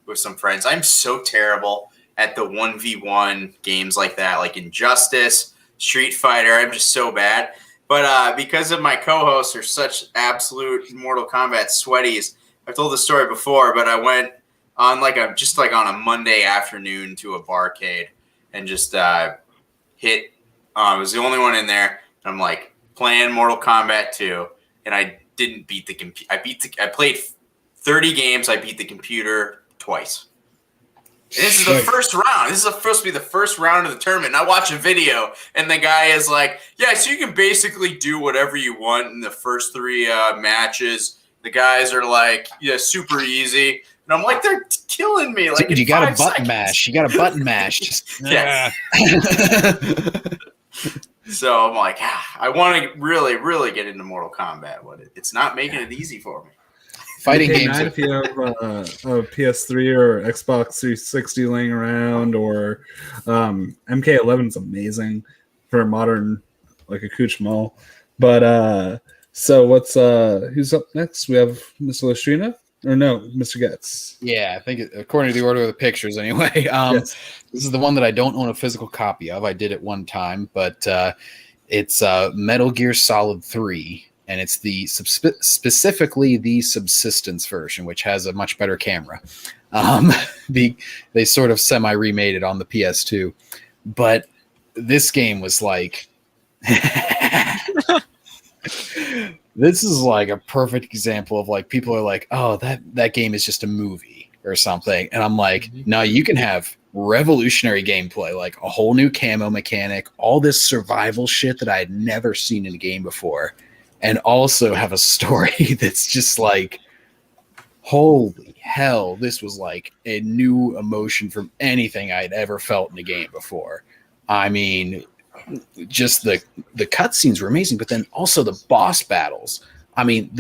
with some friends. I'm so terrible at the 1v1 games like that, like Injustice, Street Fighter. I'm just so bad. But because of my co-hosts are such absolute Mortal Kombat sweaties, I've told the story before, but I went on on a Monday afternoon to a barcade and just hit. I was the only one in there. I'm like playing Mortal Kombat 2, and I didn't beat the computer. I played 30 games. I beat the computer twice. And this is the first round. This is supposed to be the first round of the tournament. And I watch a video, and the guy is like, "Yeah, so you can basically do whatever you want in the first 3 matches." The guys are like, "Yeah, super easy." And I'm like, they're killing me. Like, dude, you got a button mash. You got a button mash. Just yeah. So I'm like, I want to really, really get into Mortal Kombat. But it's not making it easy for me. Fighting games. If you have a PS3 or Xbox 360 laying around, or MK11 is amazing for a modern like accoutrement. But so who's up next? We have Mr. Lastrina. Or no, Mr. Getz. Yeah, I think according to the order of the pictures anyway. Yes. This is the one that I don't own a physical copy of. I did it one time, but it's Metal Gear Solid 3, and it's specifically the subsistence version, which has a much better camera. They sort of semi-remade it on the PS2. But this game was like This is like a perfect example of like people are like, oh, that game is just a movie or something. And I'm like, no, you can have revolutionary gameplay, like a whole new camo mechanic, all this survival shit that I had never seen in a game before, and also have a story that's just like, holy hell, this was like a new emotion from anything I'd ever felt in a game before. I mean, just the cutscenes were amazing, but then also the boss battles. I mean,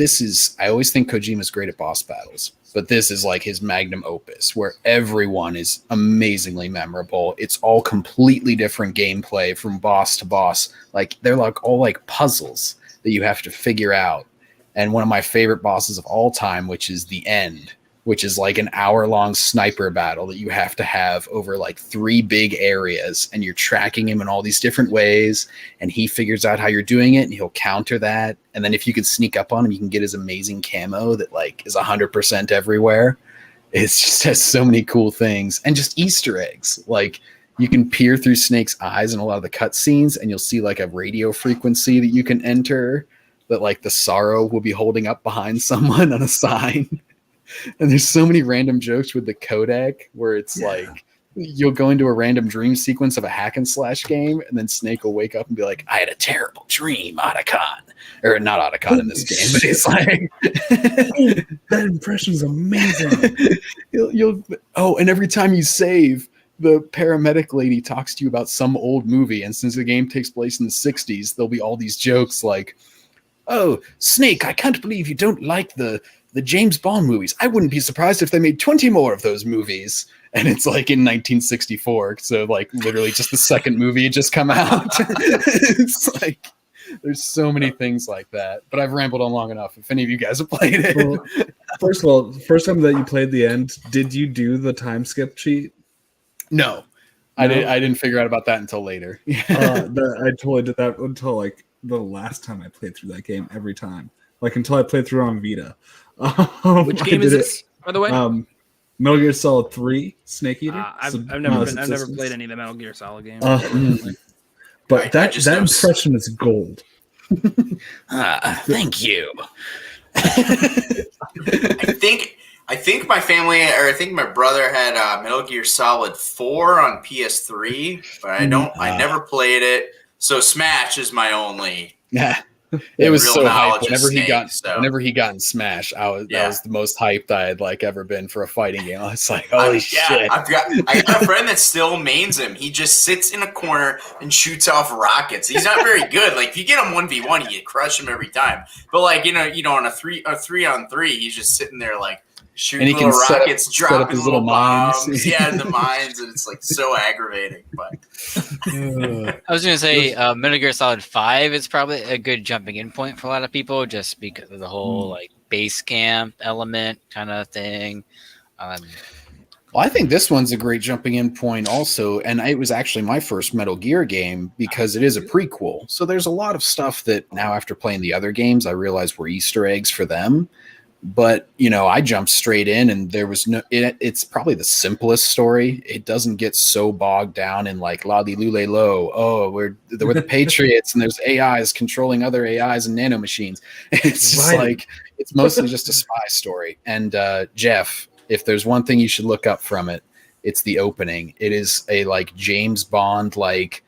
I always think Kojima's great at boss battles, but this is like his magnum opus where everyone is amazingly memorable. It's all completely different gameplay from boss to boss. Like they're like all like puzzles that you have to figure out. And one of my favorite bosses of all time, which is the end, which is like an hour-long sniper battle that you have to have over like 3 big areas, and you're tracking him in all these different ways, and he figures out how you're doing it, and he'll counter that. And then if you can sneak up on him, you can get his amazing camo that like is 100% everywhere. It just has so many cool things, and just Easter eggs. Like you can peer through Snake's eyes in a lot of the cutscenes, and you'll see like a radio frequency that you can enter that like the Sorrow will be holding up behind someone on a sign. And there's so many random jokes with the codec where it's like you'll go into a random dream sequence of a hack and slash game, and then Snake will wake up and be like, I had a terrible dream, Otacon. Or not Otacon in this game, but he's like that impression's amazing. And every time you save, the paramedic lady talks to you about some old movie, and since the game takes place in the 60s, there'll be all these jokes like, oh, Snake, I can't believe you don't like the James Bond movies. I wouldn't be surprised if they made 20 more of those movies. And it's like in 1964. So like literally just the second movie had just come out. It's like, there's so many things like that. But I've rambled on long enough. If any of you guys have played it. Well, first of all, the first time that you played the end, did you do the time skip cheat? No. I didn't figure out about that until later. I totally did that until like the last time I played through that game every time. Like until I played through on Vita. Which game is this, by the way? Metal Gear Solid 3, Snake Eater. I've never played any of the Metal Gear Solid games. But that impression is gold. Thank you. I think my family, or I think my brother had Metal Gear Solid 4 on PS3, but I never played it. So Smash is my only. Yeah. It was so hyped whenever he got in Smash. That was the most hyped I had like ever been for a fighting game. I was like, holy shit! I got a friend that still mains him. He just sits in a corner and shoots off rockets. He's not very good. Like if you get him 1v1, you crush him every time. But like on a 3-on-3, he's just sitting there like shooting little rockets, dropping little bombs. Yeah, the mines, and it's like so aggravating. But I was going to say Metal Gear Solid 5 is probably a good jumping in point for a lot of people just because of the whole like base camp element kind of thing. Well, I think this one's a great jumping in point also, and it was actually my first Metal Gear game because it is a prequel. So there's a lot of stuff that now after playing the other games, I realized were Easter eggs for them. But, I jumped straight in and there was it's probably the simplest story. It doesn't get so bogged down in like la-di-lule lo. Oh, we're the Patriots and there's AIs controlling other AIs and nanomachines. It's just like, it's mostly just a spy story. And Jeff, if there's one thing you should look up from it, it's the opening. It is a like James Bond, like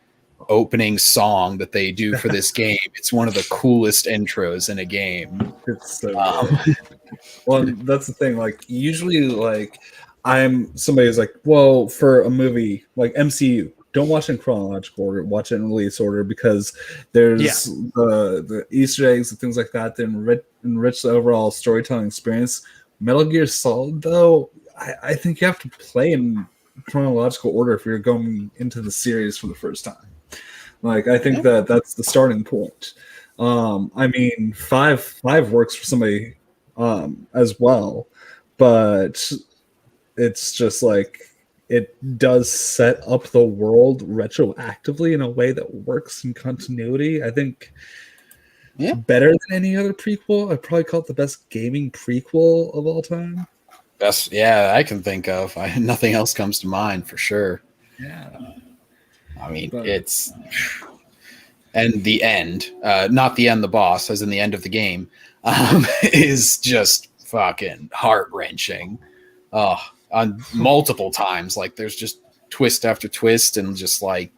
opening song that they do for this game. It's one of the coolest intros in a game. It's so well, that's the thing. Like usually, like I'm somebody who's like, well, for a movie like MCU, don't watch it in chronological order. Watch it in release order because there's the Easter eggs and things like that that enrich the overall storytelling experience. Metal Gear Solid, though, I think you have to play in chronological order if you're going into the series for the first time. Like I think that's the starting point. I mean, five works for somebody as well, but it's just like it does set up the world retroactively in a way that works in continuity. I think better than any other prequel. I'd probably call it the best gaming prequel of all time. Best, I can think of. Nothing else comes to mind for sure. Yeah. I mean, and the end, not the end, the boss, as in the end of the game, is just fucking heart-wrenching. On multiple times. Like, there's just twist after twist, and just like,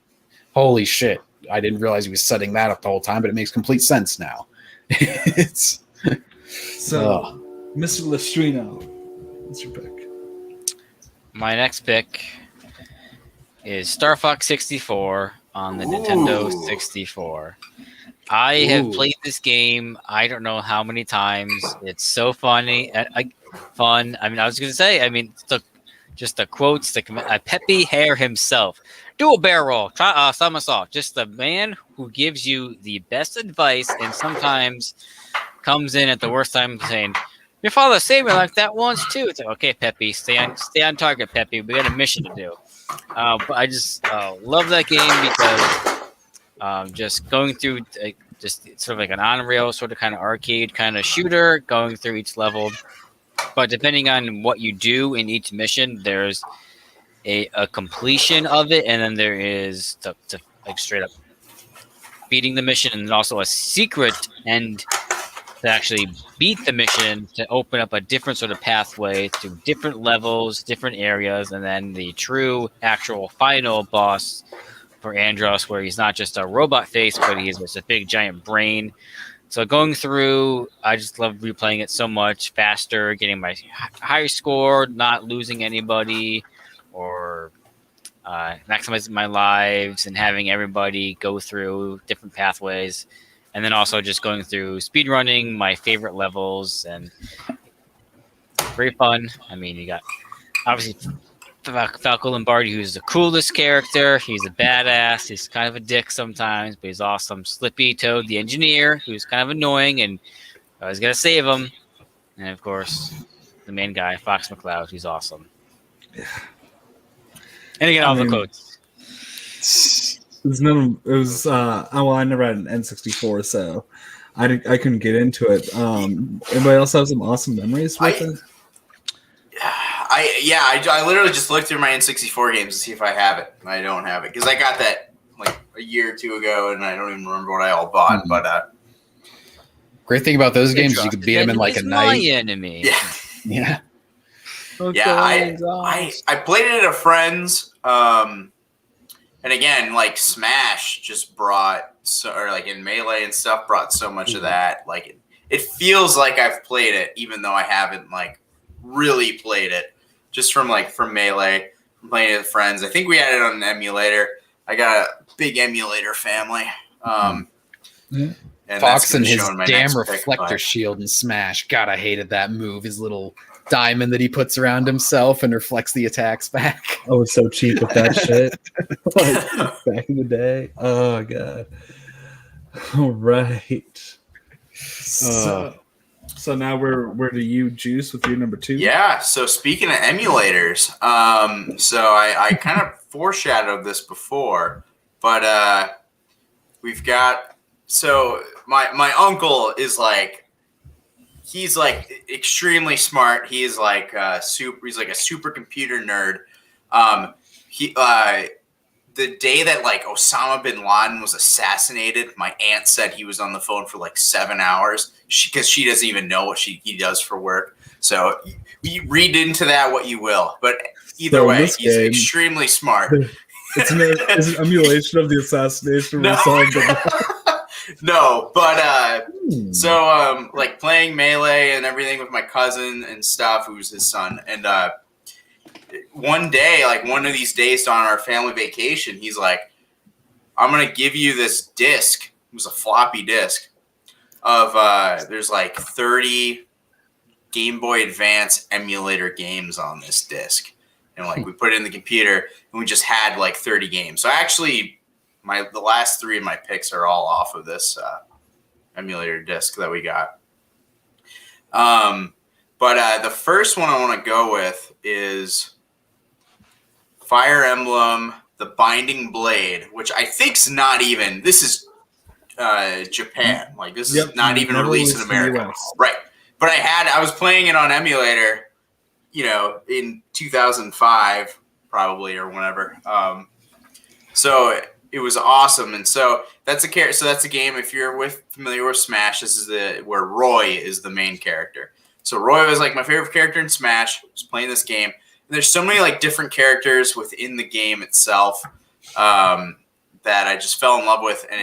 holy shit, I didn't realize he was setting that up the whole time, but it makes complete sense now. It's so, Mr. Lestrino, what's your pick? My next pick is Star Fox 64 on the Nintendo 64. I have played this game I don't know how many times. It's so funny. Fun. I mean, I was going to say, just the quotes, Pepe Hare himself. Do a barrel roll. Try somersault. Just the man who gives you the best advice and sometimes comes in at the worst time saying, your father saved me like that once too. It's like, okay, Pepe, stay on target, Pepe. We got a mission to do. But I just love that game because just going through just sort of like an on-rail sort of kind of arcade kind of shooter, going through each level. But depending on what you do in each mission, there's a completion of it, and then there is to like straight up beating the mission, and then also a secret end to actually beat the mission to open up a different sort of pathway to different levels, different areas, and then the true actual final boss for Andros, where he's not just a robot face, but he's just a big giant brain. So going through, I just love replaying it so much faster, getting my higher score, not losing anybody, or maximizing my lives and having everybody go through different pathways. And then also just going through speedrunning my favorite levels, and very fun. I mean, you got obviously Falco Lombardi, who's the coolest character. He's a badass. He's kind of a dick sometimes, but he's awesome. Slippy Toad, the engineer, who's kind of annoying and I was gonna save him. And of course, the main guy, Fox McCloud, who's awesome. Yeah. And again, all the quotes. I never had an N64, so I couldn't get into it. Anybody else have some awesome memories with it? I literally just looked through my N64 games to see if I have it. I don't have it because I got that like a year or two ago, and I don't even remember what I all bought. Mm-hmm. But great thing about those games is you could beat them in like a night. Enemy. Yeah. I played it at a friend's. And again, like Smash just brought, or like in Melee and stuff, brought so much of that. Like it feels like I've played it, even though I haven't like really played it. Just from Melee, from playing it with friends. I think we had it on an emulator. I got a big emulator family. And Fox and his damn reflector shield in Smash. God, I hated that move. His little diamond that he puts around himself and reflects the attacks back. I was so cheap with that shit. Like, back in the day. Oh god. All right. So now where do you Juice with your number 2? Yeah. So speaking of emulators, so I kind of foreshadowed this before, but we've got my uncle is like. He's like extremely smart. He is like he's like a supercomputer nerd. The day that like Osama bin Laden was assassinated, my aunt said he was on the phone for like 7 hours because she doesn't even know what he does for work. So you read into that what you will, but either way, he's extremely smart. It's an emulation of the assassination of Osama bin Laden. No, but like playing Melee and everything with my cousin and stuff, who's his son. And one day, like one of these days on our family vacation, he's like, I'm going to give you this disc. It was a floppy disc of there's like 30 Game Boy Advance emulator games on this disc. And like we put it in the computer and we just had like 30 games. So actually the last 3 of my picks are all off of this emulator disc that we got. But the first one I want to go with is Fire Emblem: The Binding Blade, which I think's not even. This is Japan. Like this is not even released in America, right? But I was playing it on emulator, in 2005 probably or whenever. So it was awesome. And so that's a game. If you're familiar with Smash, this is where Roy is the main character. So Roy was like my favorite character in Smash. I was playing this game, and there's so many like different characters within the game itself that I just fell in love with, and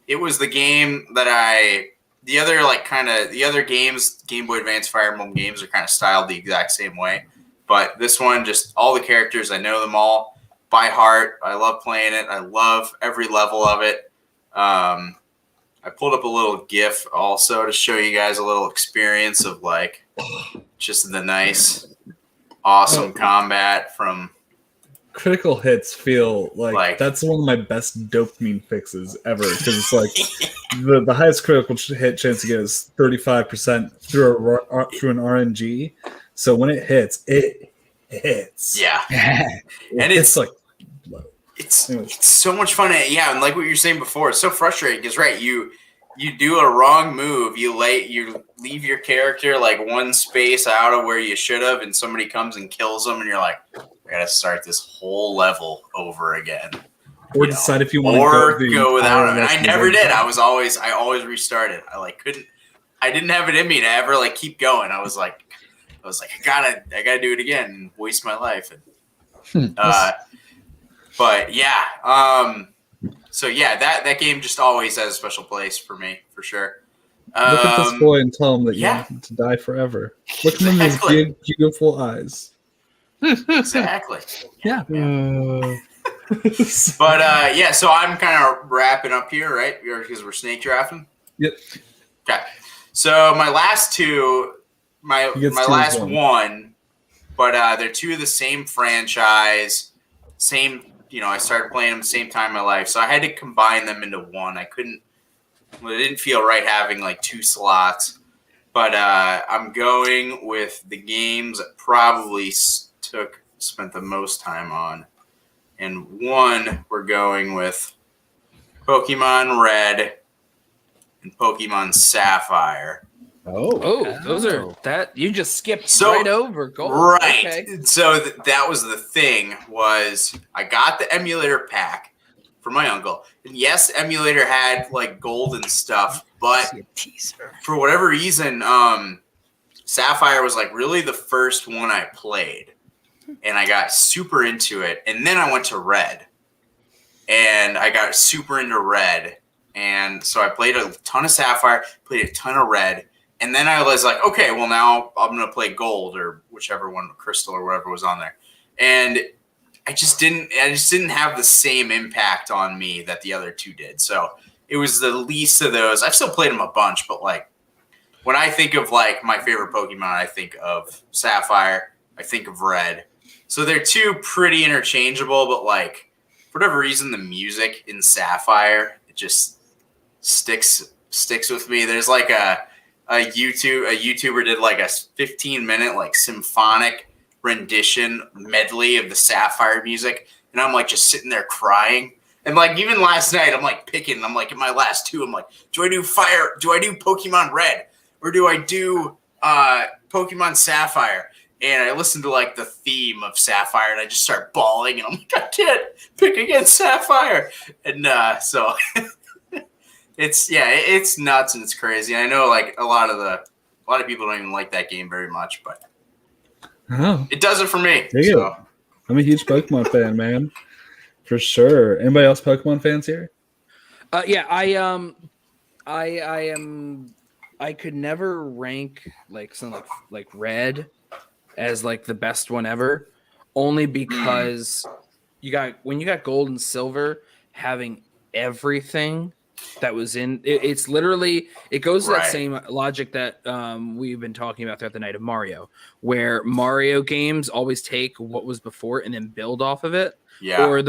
it was the game that the other games, Game Boy Advance Fire Emblem games are kind of styled the exact same way, but this one, just all the characters, I know them all by heart. I love playing it. I love every level of it. I pulled up a little GIF also to show you guys a little experience of like just the nice, awesome combat from. Critical hits feel like that's one of my best dopamine fixes ever, because it's like the highest critical hit chance to get is 35% through an RNG. So when it hits, it hits. Yeah, and it's like it's so much fun. And like what you're saying before, it's so frustrating because you do a wrong move, you leave your character like one space out of where you should have, and somebody comes and kills them, and you're like, I gotta start this whole level over again. Or decide if you want to go without him. And I never did. I always restarted. I didn't have it in me to ever like keep going. I was like, I gotta do it again and waste my life. But yeah, so yeah, that game just always has a special place for me, for sure. Look at this boy and tell him that you want him to die forever. Look at him in his big, beautiful eyes. Exactly. Yeah. But yeah, so I'm kind of wrapping up here, right? Because we're snake drafting. Yep. Okay. So my last two, my last one, but they're two of the same franchise, same. I started playing them the same time in my life, so I had to combine them into one. I couldn't. Well, it didn't feel right having like two slots, but I'm going with the games that probably spent the most time on. And one, we're going with Pokemon Red and Pokemon Sapphire. Those are that you just skipped right over Gold. Right. Okay. So that was the thing, was I got the emulator pack for my uncle. And yes, emulator had like gold and stuff, but for whatever reason, Sapphire was like really the first one I played. And I got super into it. And then I went to Red. And I got super into Red. And so I played a ton of Sapphire, played a ton of Red. And then I was like, okay, well, now I'm going to play Gold or whichever one, Crystal or whatever was on there. And I just didn't have the same impact on me that the other two did. So it was the least of those. I've still played them a bunch, but like when I think of like my favorite Pokemon, I think of Sapphire, I think of Red. So they're two pretty interchangeable, but like for whatever reason, the music in Sapphire, it just sticks with me. There's like a YouTuber did like a 15-minute like symphonic rendition medley of the Sapphire music, and I'm like just sitting there crying. And like even last night, I'm like picking. I'm like in my last two, I'm like, do I do Pokemon Red, or do I do Pokemon Sapphire? And I listened to like the theme of Sapphire, and I just start bawling, and I'm like, I can't pick against Sapphire. And so it's nuts and it's crazy. And I know like a lot of people don't even like that game very much, but it does it for me. So. I'm a huge Pokemon fan, man, for sure. Anybody else Pokemon fans here? Yeah, I could never rank like something like Red as like the best one ever, only because when you got Gold and Silver, having everything that was in it's literally, it goes to that same logic that we've been talking about throughout the night of Mario, where Mario games always take what was before and then build off of it. Yeah. Or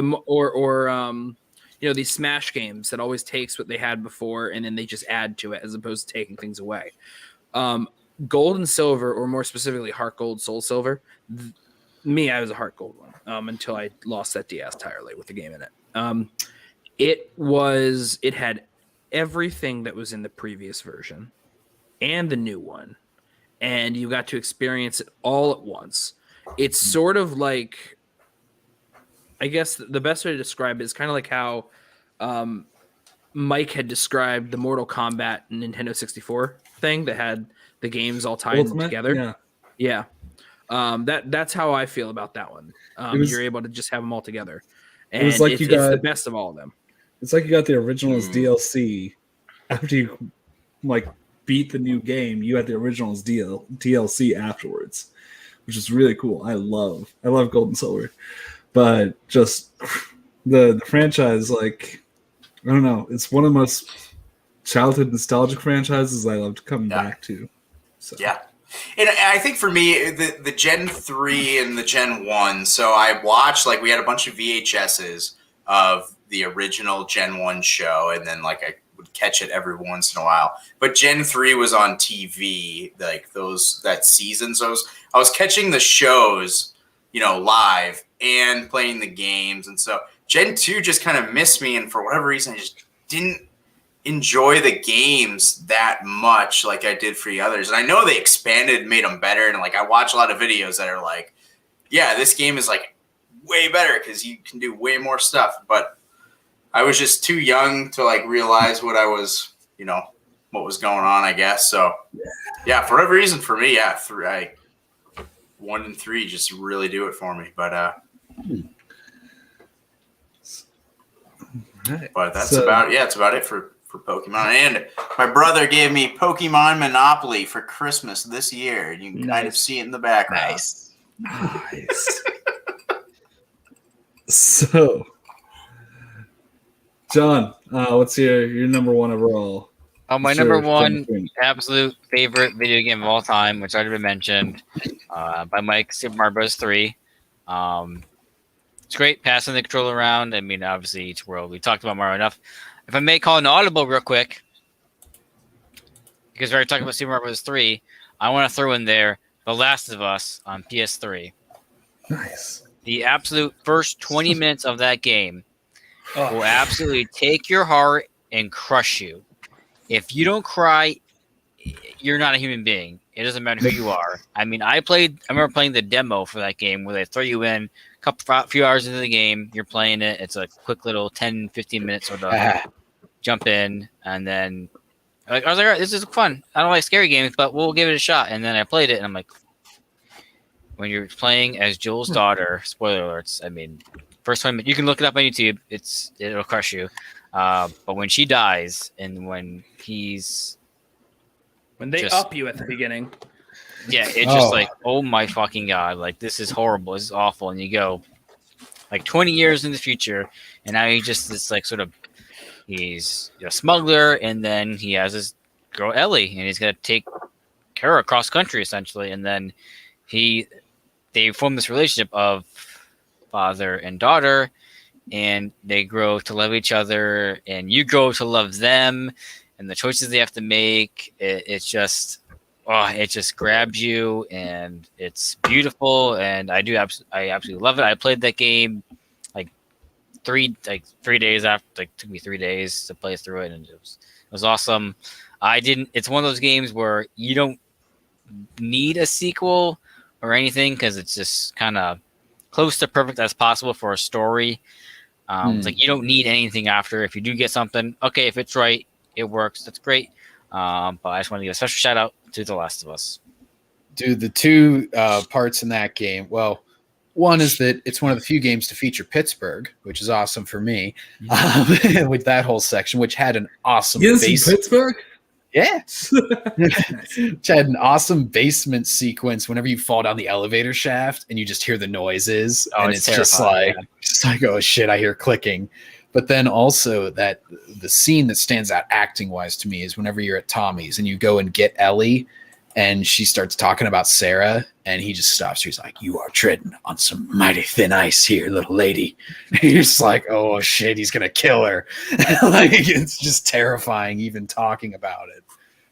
these Smash games that always takes what they had before and then they just add to it as opposed to taking things away. Gold and Silver, or more specifically Heart Gold, Soul Silver. I was a Heart Gold one until I lost that DS entirely with the game in it. It had everything that was in the previous version and the new one, and you got to experience it all at once. It's sort of like I guess the best way to describe it is kind of like how Mike had described the Mortal Kombat Nintendo 64 thing that had the games all tied Ultimate? together. Yeah. That's how I feel about that one. You're able to just have them all together, and it was like it's the best of all of them. It's like you got the originals DLC after you like beat the new game. You had the originals DLC afterwards, which is really cool. I love Gold and Silver, but just the franchise, like, I don't know, it's one of the most childhood nostalgic franchises I loved coming back to. So. Yeah. And I think for me, the Gen 3 and the Gen 1, so I watched, like, we had a bunch of VHSs of the original Gen 1 show, and then, like, I would catch it every once in a while. But Gen 3 was on TV, like, that season. So I was catching the shows, live and playing the games. And so Gen 2 just kind of missed me, and for whatever reason, I just didn't enjoy the games that much like I did for the others. And I know they expanded and made them better, and like I watch a lot of videos that are like, yeah, this game is like way better because you can do way more stuff. But I was just too young to like realize what I was, what was going on, I guess. So yeah, for whatever reason, for me, 1 and 3 just really do it for me. But but that's about it for Pokemon. And my brother gave me Pokemon Monopoly for Christmas this year. You can kind of see it in the background. Nice. So, John, what's your number one overall? My number one absolute favorite video game of all time, which already been mentioned, by Mike, Super Mario Bros. 3. It's great passing the controller around. I mean, obviously, each world. We talked about Mario enough. If I may call an audible real quick, because we're talking about Super Mario Bros. 3, I want to throw in there The Last of Us on PS3. Nice. The absolute first 20 minutes of that game will absolutely take your heart and crush you. If you don't cry, you're not a human being. It doesn't matter who you are. I mean, I remember playing the demo for that game where they throw you in a few hours into the game. You're playing it. It's a quick little 10, 15 minutes sort of jump in. And then I was like, all right, this is fun. I don't like scary games, but we'll give it a shot. And then I played it, and I'm like, when you're playing as Joel's daughter, spoiler alerts, I mean, first 20 minutes, you can look it up on YouTube. It'll crush you. But when she dies and when they up you at the beginning. Yeah, it's just like, oh my fucking God, like this is horrible, this is awful. And you go like 20 years in the future, and now he just this like sort of he's a smuggler, and then he has his girl Ellie, and he's gonna take her across country essentially, and then they form this relationship of father and daughter, and they grow to love each other, and you grow to love them, and the choices they have to make, it just grabs you, and it's beautiful, and I absolutely love it. I played that game like 3 days after, like took me 3 days to play through it, and it was awesome. It's one of those games where you don't need a sequel or anything because it's just kind of close to perfect as possible for a story. It's like you don't need anything after. If you do get something, okay, if it's right, it works. That's great. But I just want to give a special shout out to The Last of Us. Dude, the two parts in that game. Well, one is that it's one of the few games to feature Pittsburgh, which is awesome for me. With that whole section, which had an awesome Pittsburgh. Yeah. Which had an awesome basement sequence whenever you fall down the elevator shaft and you just hear the noises. Oh, and it's just like, oh shit, I hear clicking. But then also that the scene that stands out acting wise to me is whenever you're at Tommy's and you go and get Ellie and she starts talking about Sarah and he just stops. He's like, you are treading on some mighty thin ice here, little lady. And you're just like, oh shit, he's going to kill her. Like, it's just terrifying even talking about it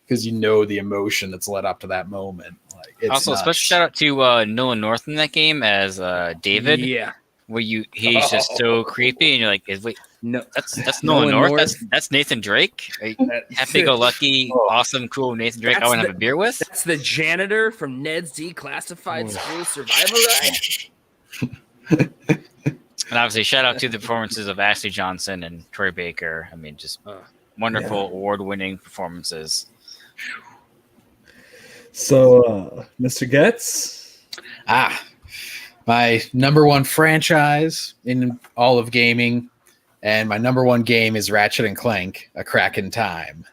because you know the emotion that's led up to that moment. Like, it's also, nuts. special shout out to Nolan North in that game as David. Yeah. Where he's just so creepy, and you're like, wait, no, that's Nolan North. That's Nathan Drake. Happy-go-lucky, awesome, cool Nathan Drake. I want to have a beer with. That's the janitor from Ned's Declassified School Survival Ride. And obviously, shout out to the performances of Ashley Johnson and Troy Baker. I mean, just wonderful award-winning performances. So, Mr. Getz? My number one franchise in all of gaming, and my number one game is Ratchet and Clank: A Crack in Time,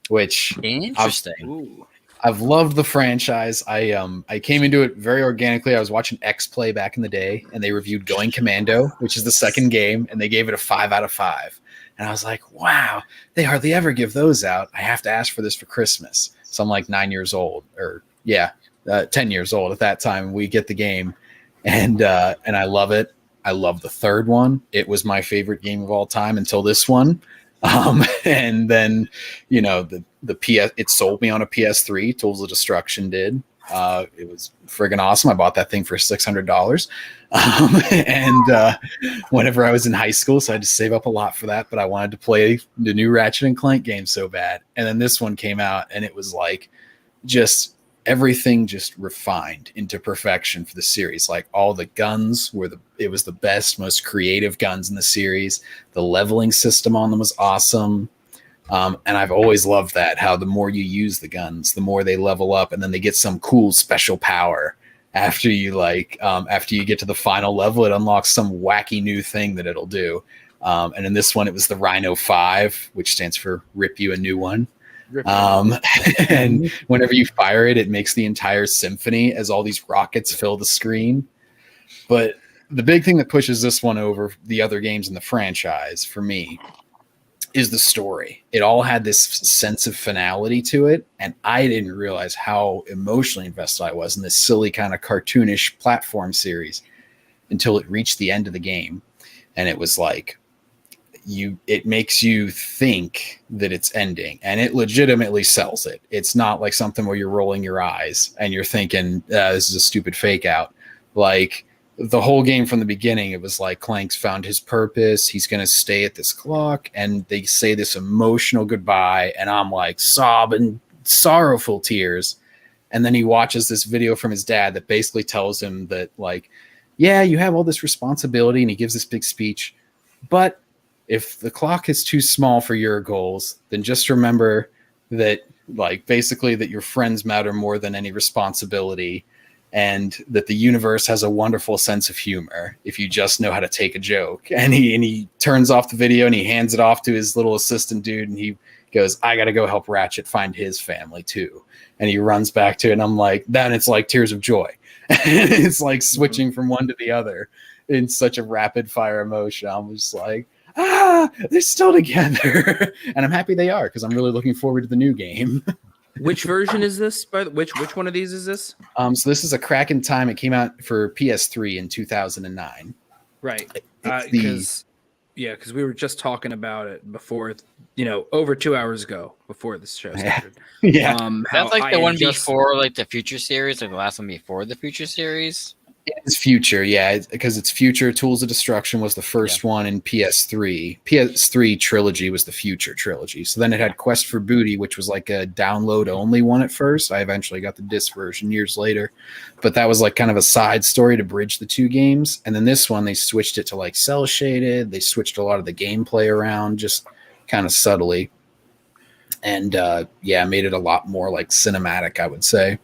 which interesting. I've loved the franchise. I came into it very organically. I was watching X Play back in the day, and they reviewed Going Commando, which is the second game, and they gave it a 5 out of 5. And I was like, wow, they hardly ever give those out. I have to ask for this for Christmas. So I'm like 9 years old, 10 years old at that time. We get the game, and I love it. I love the third one. It was my favorite game of all time until this one. And then, the PS, it sold me on a PS3. Tools of Destruction did. It was friggin' awesome. I bought that thing for $600. Whenever I was in high school, so I had to save up a lot for that, but I wanted to play the new Ratchet and Clank game so bad. And then this one came out, and it was like just everything just refined into perfection for the series. Like all the guns it was the best, most creative guns in the series. The leveling system on them was awesome. And I've always loved that, how the more you use the guns, the more they level up, and then they get some cool special power after you get to the final level. It unlocks some wacky new thing that it'll do. And in this one, it was the Rhino 5, which stands for Rip You a New One. And whenever you fire it, it makes the entire symphony as all these rockets fill the screen. But the big thing that pushes this one over the other games in the franchise for me is the story. It all had this sense of finality to it, and I didn't realize how emotionally invested I was in this silly kind of cartoonish platform series until it reached the end of the game. And it was like, it makes you think that it's ending, and it legitimately sells it. It's not like something where you're rolling your eyes and you're thinking, this is a stupid fake out. Like the whole game from the beginning, it was like Clank's found his purpose. He's going to stay at this clock, and they say this emotional goodbye, and I'm like sobbing, sorrowful tears. And then he watches this video from his dad that basically tells him that, like, yeah, you have all this responsibility, and he gives this big speech, but if the clock is too small for your goals, then just remember that, like, basically that your friends matter more than any responsibility, and that the universe has a wonderful sense of humor if you just know how to take a joke. And he turns off the video and he hands it off to his little assistant dude, and he goes, I got to go help Ratchet find his family too. And he runs back to it, and I'm like, then it's like tears of joy. It's like switching from one to the other in such a rapid fire emotion. I'm just like, they're still together. And I'm happy they are, because I'm really looking forward to the new game. Which version is this? Which one of these is this? So this is A Crack in Time. It came out for PS3 in 2009. Right. Because we were just talking about it before, over 2 hours ago before this show started. Yeah. That's like the one before, like the Future series, like the last one before the Future series. It's Future, yeah, because it's Future. Tools of Destruction was the first one in PS3. PS3 trilogy was the Future trilogy. So then it had Quest for Booty, which was like a download-only one at first. I eventually got the disc version years later. But that was like kind of a side story to bridge the two games. And then this one, they switched it to like cel-shaded. They switched a lot of the gameplay around just kind of subtly. And made it a lot more like cinematic, I would say.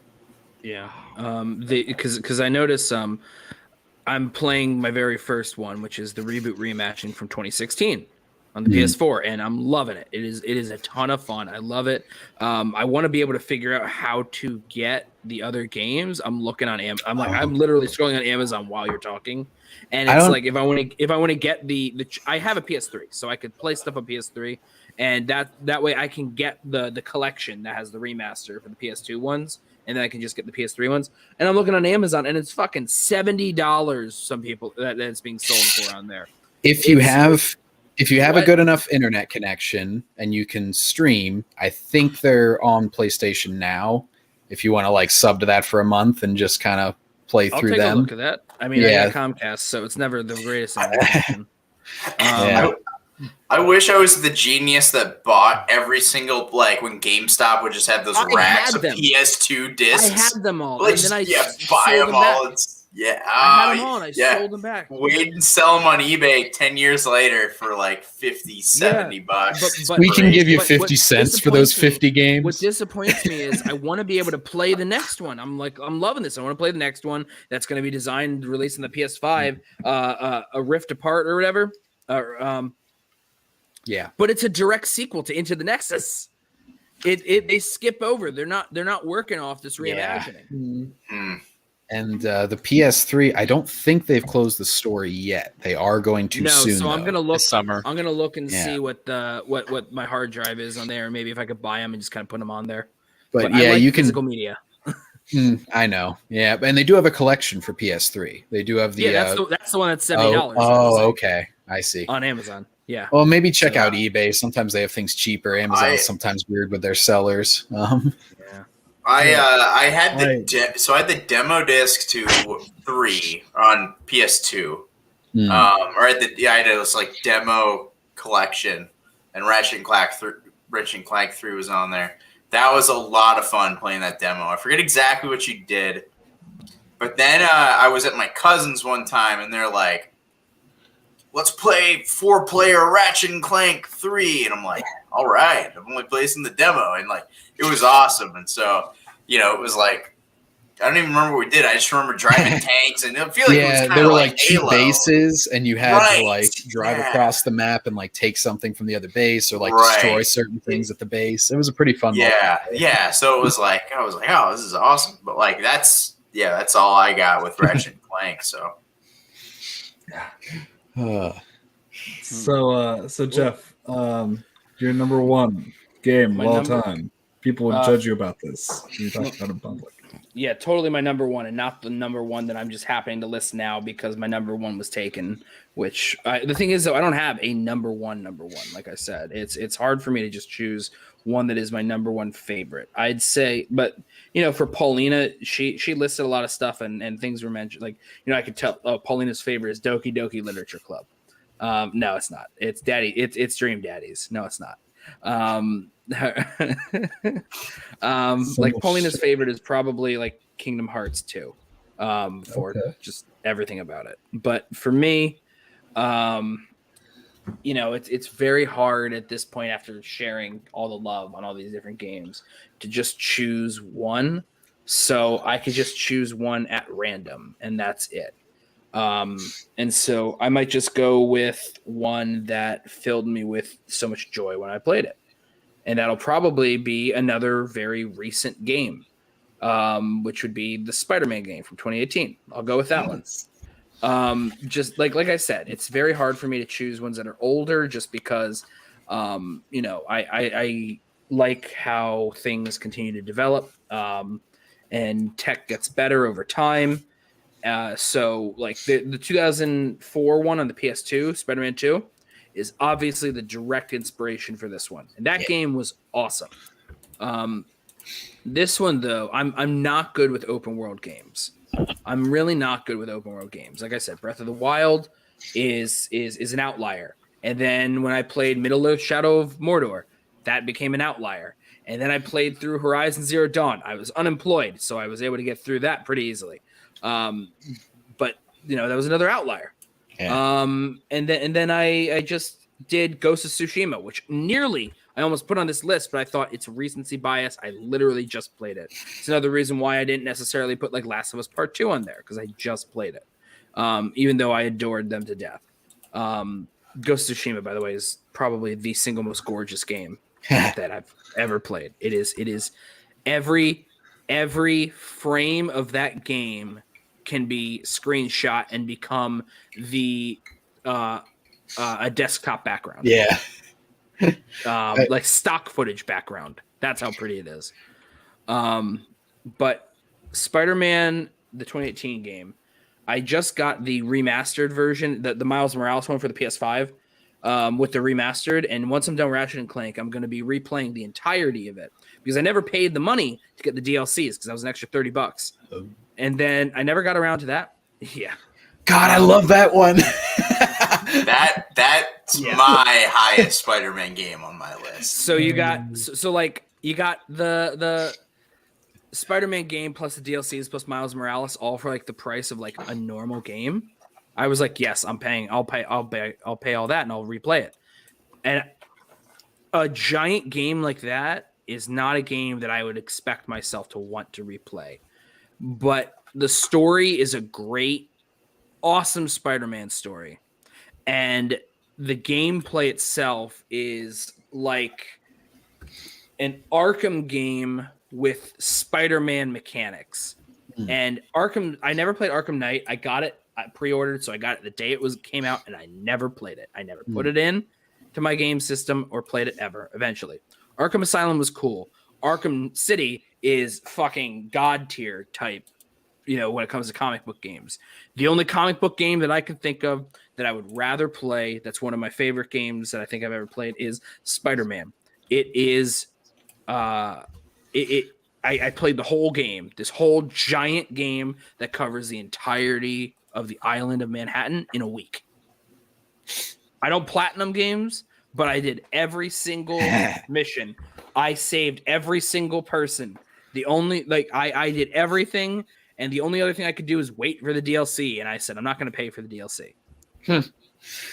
Yeah. Because I noticed I'm playing my very first one, which is the reboot reimagining from 2016 on the PS4, and I'm loving it. It is a ton of fun. I love it. I want to be able to figure out how to get the other games. I'm looking on Amazon. I'm literally scrolling on Amazon while you're talking, and it's like if I want to get the I have a PS3, so I could play stuff on PS3, and that way I can get the collection that has the remaster for the PS2 ones. And then I can just get the PS3 ones. And I'm looking on Amazon, and it's fucking $70. Some people that it's being sold for on there. If you have a good enough internet connection and you can stream, I think they're on PlayStation Now. If you want to like sub to that for a month and just kind of play through them. I'll take a look at that. I mean, I got Comcast, so it's never the greatest information. I wish I was the genius that bought every single, like when GameStop would just have those racks of PS2 discs. I had them all. Like, and then I buy them all. Yeah, I had them all and I sold them back. Wait and sell them on eBay 10 years later for like 50, 70 bucks. But We can give you what 50 cents for those 50 games. What disappoints me is I want to be able to play the next one. I'm loving this. I want to play the next one that's going to be designed, released in the PS5, a Rift Apart or whatever. Yeah. But it's a direct sequel to Into the Nexus. They skip over. They're not working off this reimagining. Mm-hmm. And the PS3, I don't think they've closed the store yet. They are going to soon. So I'm gonna look this summer. I'm gonna look and see what my hard drive is on there. Maybe if I could buy them and just kind of put them on there. But yeah, you can physical media. I know. Yeah, and they do have a collection for PS3. They do have the that's the one that's $70. Oh, okay. I see. On Amazon. Yeah. Well, maybe check out eBay. Sometimes they have things cheaper. Amazon is sometimes weird with their sellers. Yeah. I had the demo disc to 3 on PS2. I had this like demo collection, and Ratchet and Clank 3 was on there. That was a lot of fun playing that demo. I forget exactly what you did, but then I was at my cousin's one time, and they're like, "Let's play 4-player Ratchet and Clank 3," and I'm like, "All right." I'm only placing the demo, and like it was awesome, and so. It was like, I don't even remember what we did. I just remember driving tanks, and I feel like it was kind there of were like 2 bases, and you had to like drive yeah. across the map and like take something from the other base or like destroy certain things at the base. It was a pretty fun. Yeah. So it was like I was like, oh, this is awesome. But like that's all I got with Ratchet and Clank. So. So Jeff, your number one game of all time. People would judge you about this. You talk about it in public. Yeah, totally my number one, and not the number one that I'm just happening to list now because my number one was taken. Which the thing is, though, I don't have a number one. Like I said, it's hard for me to just choose one that is my number one favorite. I'd say, but for Paulina, she listed a lot of stuff and things were mentioned. Like I could tell Paulina's favorite is Doki Doki Literature Club. No, it's not. It's Daddy. It's Dream Daddies. No, it's not. Like Paulina's favorite is probably like Kingdom Hearts 2 for just everything about it. But for me, it's very hard at this point after sharing all the love on all these different games to just choose one. So I could just choose one at random, and that's it. And so I might just go with one that filled me with so much joy when I played it. And that'll probably be another very recent game, which would be the Spider-Man game from 2018. I'll go with that one. Just like I said, it's very hard for me to choose ones that are older just because, I like how things continue to develop and tech gets better over time. So like the 2004 one on the PS2, Spider-Man 2, is obviously the direct inspiration for this one. And that game was awesome. This one, though, I'm not good with open world games. I'm really not good with open world games. Like I said, Breath of the Wild is an outlier. And then when I played Middle-earth: Shadow of Mordor, that became an outlier. And then I played through Horizon Zero Dawn. I was unemployed, so I was able to get through that pretty easily. But that was another outlier. Yeah. And then I just did Ghost of Tsushima, which I almost put on this list, but I thought it's recency bias. I literally just played it. It's another reason why I didn't necessarily put like Last of Us Part 2 on there because I just played it. Even though I adored them to death. Ghost of Tsushima, by the way, is probably the single most gorgeous game that I've ever played. It is every frame of that game can be screenshot and become a desktop background. Yeah. Like stock footage background. That's how pretty it is. But Spider-Man, the 2018 game, I just got the remastered version, the Miles Morales one for the PS5 with the remastered. And once I'm done Ratchet and Clank, I'm going to be replaying the entirety of it because I never paid the money to get the DLCs because that was an extra $30. And then I never got around to that. Yeah. God, I love that one. That's my highest Spider-Man game on my list. So you got the Spider-Man game plus the DLCs plus Miles Morales all for like the price of like a normal game, I was like, yes, I'm paying. I'll pay all that and I'll replay it. And a giant game like that is not a game that I would expect myself to want to replay. But the story is a great, awesome Spider-Man story. And the gameplay itself is like an Arkham game with Spider-Man mechanics. And Arkham, I never played Arkham Knight. I got it, I pre-ordered, so I got it the day it came out, and I never played it. I never put it in to my game system or played it ever. Eventually, Arkham Asylum was cool. Arkham City is fucking god tier type, when it comes to comic book games. The only comic book game that I can think of that I would rather play, that's one of my favorite games that I think I've ever played, is Spider-Man. It is, I played the whole game, this whole giant game that covers the entirety of the island of Manhattan in a week. I don't platinum games, but I did every single mission. I saved every single person. I did everything, and the only other thing I could do is wait for the DLC, and I said, I'm not going to pay for the DLC.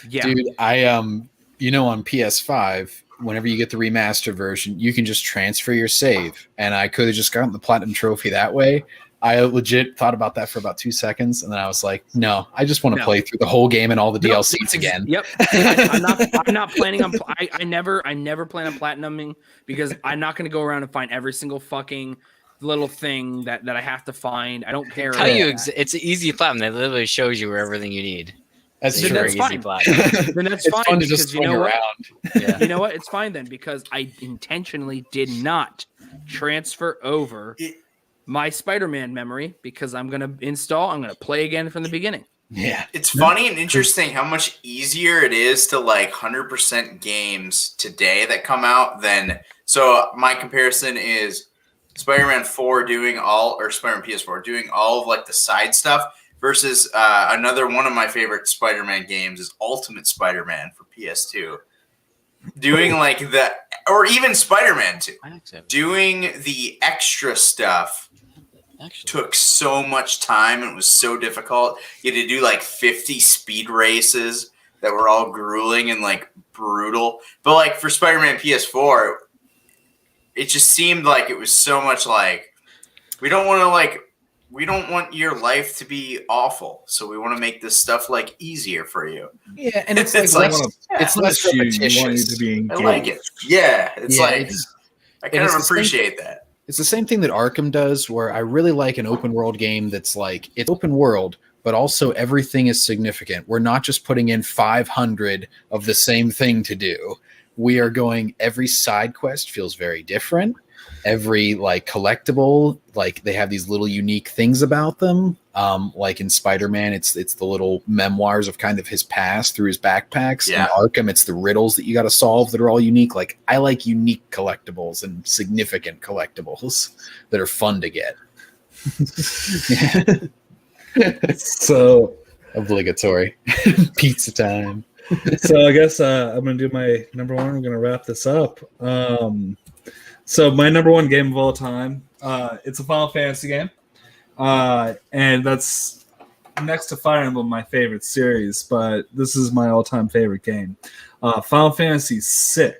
Yeah. Dude, I on PS5, whenever you get the remastered version, you can just transfer your save, and I could have just gotten the platinum trophy that way. I legit thought about that for about 2 seconds, and then I was like, no, I just want to play through the whole game and all the DLCs again. Yep. I'm not planning on I never plan on platinuming, because I'm not going to go around and find every single fucking little thing that I have to find. I don't care. It's an easy platinum that literally shows you where everything you need. That's true. That's fine. Then that's fine. Fun to just swing around. Yeah. You know what? It's fine then, because I intentionally did not transfer over my Spider-Man memory, because I'm going to play again from the beginning. Yeah. It's funny and interesting how much easier it is to 100% games today that come out than. So my comparison is Spider-Man 4 Spider-Man PS4 doing all of the side stuff versus another one of my favorite Spider-Man games is Ultimate Spider-Man for PS2. Doing or even Spider-Man 2. Doing the extra stuff took so much time and it was so difficult. You had to do 50 speed races that were all grueling and brutal. But for Spider-Man PS4, it just seemed like it was so much we don't want your life to be awful, so we want to make this stuff easier for you. Yeah, and it's it's less repetitious. You want you to be engaged. I like it. Yeah, I kind of appreciate that. It's the same thing that Arkham does, where I really like an open world game that's it's open world, but also everything is significant. We're not just putting in 500 of the same thing to do. We are going, every side quest feels very different. Every collectible, they have these little unique things about them. In Spider-Man, it's the little memoirs of kind of his past through his backpacks. Yeah. In Arkham, it's the riddles that you got to solve that are all unique. I like unique collectibles and significant collectibles that are fun to get. So obligatory pizza time. So I guess I'm gonna do my number one. I'm gonna wrap this up. So my number one game of all time, it's a Final Fantasy game, and that's next to Fire Emblem, my favorite series. But this is my all-time favorite game, Final Fantasy VI,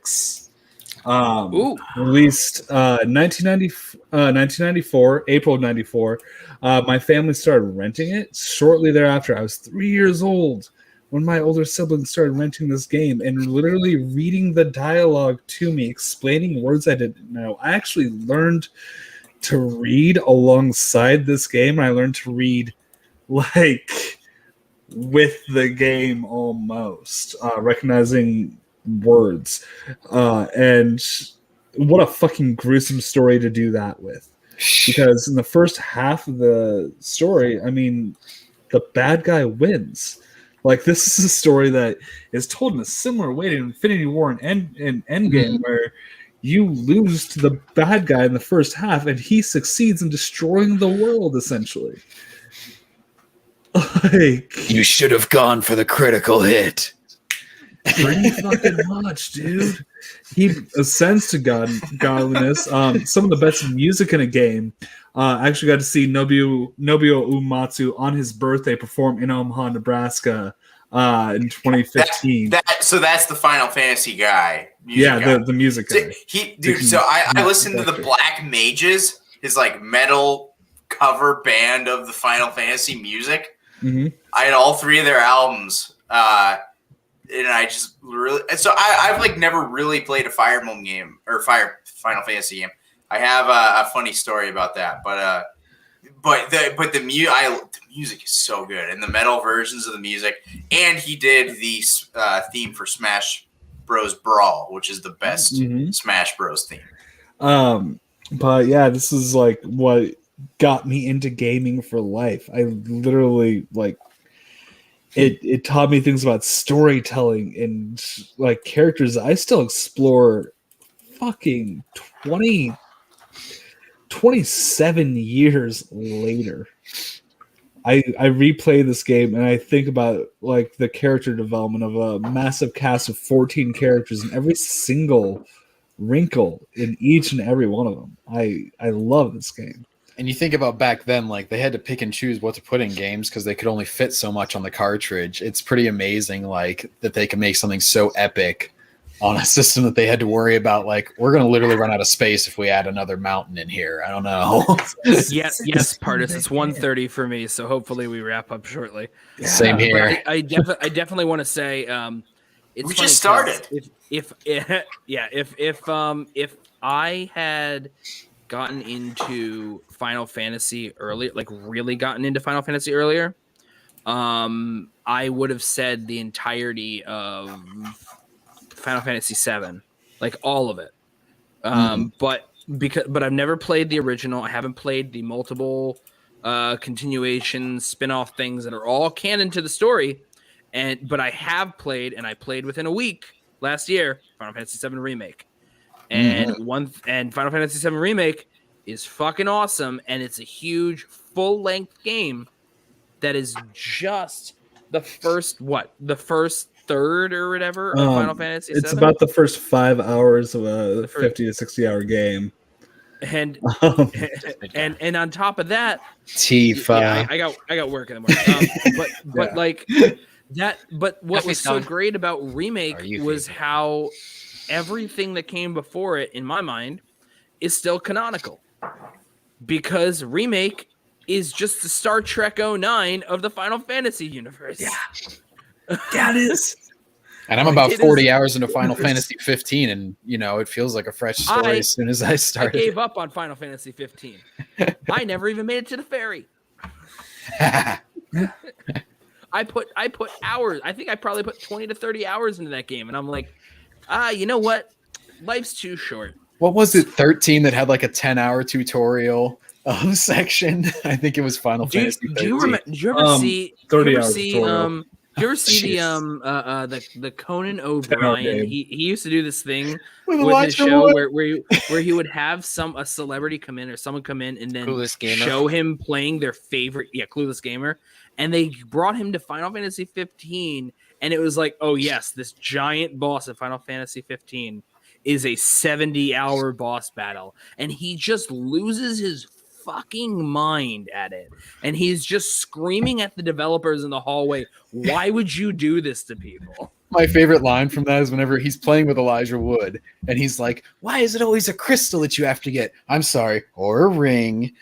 released 1994, April of '94. My family started renting it shortly thereafter. I was 3 years old when my older siblings started renting this game and literally reading the dialogue to me, explaining words I didn't know. I actually learned to read alongside this game. I learned to read with the game almost, recognizing words. And what a fucking gruesome story to do that with. Because in the first half of the story, the bad guy wins. This is a story that is told in a similar way to Infinity War and Endgame, where you lose to the bad guy in the first half, and he succeeds in destroying the world, essentially. You should have gone for the critical hit. Pretty fucking much, dude. he ascends to godliness. Some of the best music in a game. I actually got to see Nobuo Uematsu on his birthday perform in Omaha, Nebraska in 2015. So that's the Final Fantasy guy. The music guy. So I listened to the Black Mages, his like metal cover band of the Final Fantasy music. Mm-hmm. I had all 3 of their albums. And I just really, so I've like never really played a Fire Emblem game or Final Fantasy game. I have a funny story about that, but the music is so good, and the metal versions of the music, and he did the theme for Smash Bros. Brawl, which is the best Smash Bros. Theme. But yeah, this is like what got me into gaming for life. I literally like. It taught me things about storytelling and like characters. I still explore fucking 27 years later. I replay this game and I think about like the character development of a massive cast of 14 characters and every single wrinkle in each and every one of them. I love this game. And you think about back then, like they had to pick and choose what to put in games because they could only fit so much on the cartridge. It's pretty amazing, like that they can make something so epic on a system that they had to worry about. Like we're going to literally run out of space if we add another mountain in here. I don't know. yes, Pardis. It's 1:30 for me, so hopefully we wrap up shortly. Yeah. Same here. I definitely want to say it's we just started. If I had gotten into Final Fantasy earlier, like really gotten into Final Fantasy earlier, I would have said the entirety of Final Fantasy VII, like all of it. But I've never played the original. I haven't played the multiple continuation spin-off things that are all canon to the story. But I have played, and I played within a week last year, Final Fantasy VII Remake. And Final Fantasy VII Remake is fucking awesome, and it's a huge full-length game that is just the first third or whatever of Final Fantasy VII. It's about the first 5 hours of a 50 to 60 hour game. And and on top of that, Tifa. I got work in the morning. But like that. But what was so great about Remake was how everything that came before it, in my mind, is still canonical, because Remake is just the Star Trek 09 of the Final Fantasy universe. Yeah, that is. And I'm about 40 hours into Final Fantasy 15, and it feels like a fresh story as soon as I started. I gave up on Final Fantasy 15. I never even made it to the ferry. I put hours. I think I probably put 20 to 30 hours into that game, and I'm like, you know what? Life's too short. What was it? 13 that had like a 10-hour tutorial section. I think it was Final Fantasy 13. Do you ever see? 30 hours tutorial. Do you ever see the Conan O'Brien? He used to do this thing with his show where he would have a celebrity come in or someone come in and then show him playing their favorite Clueless Gamer, and they brought him to Final Fantasy 15, and it was like, oh yes, this giant boss of Final Fantasy 15 is a 70-hour boss battle, and he just loses his fucking mind at it, and he's just screaming at the developers in the hallway, why would you do this to people? My favorite line from that is whenever he's playing with Elijah Wood and he's like, why is it always a crystal that you have to get? I'm sorry, or a ring.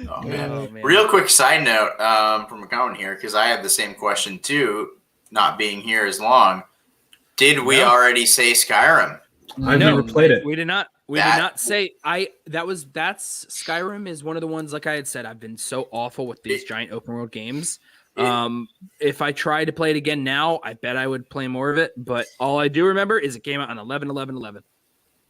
Oh, man. Real quick side note from McCowan here, because I have the same question too, not being here as long. Did we already say Skyrim? I've never played it. We did not. We did not say. That's Skyrim is one of the ones, like I had said, I've been so awful with these giant open world games. If I tried to play it again now, I bet I would play more of it. But all I do remember is it came out on 11/11/11.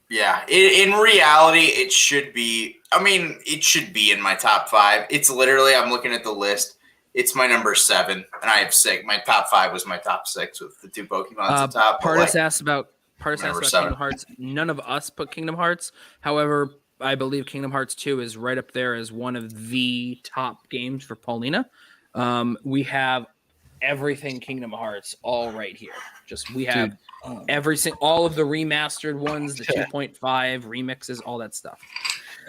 Yeah, in reality, it should be. I mean, it should be in my top 5. It's literally, I'm looking at the list. It's my number 7, and I have 6. My top 5 was my top 6 with the 2 Pokemon at the top. Pardis asked about Kingdom Hearts. None of us put Kingdom Hearts. However, I believe Kingdom Hearts 2 is right up there as one of the top games for Paulina. We have everything Kingdom Hearts all right here. Just we have all of the remastered ones, the 2.5 remixes, all that stuff.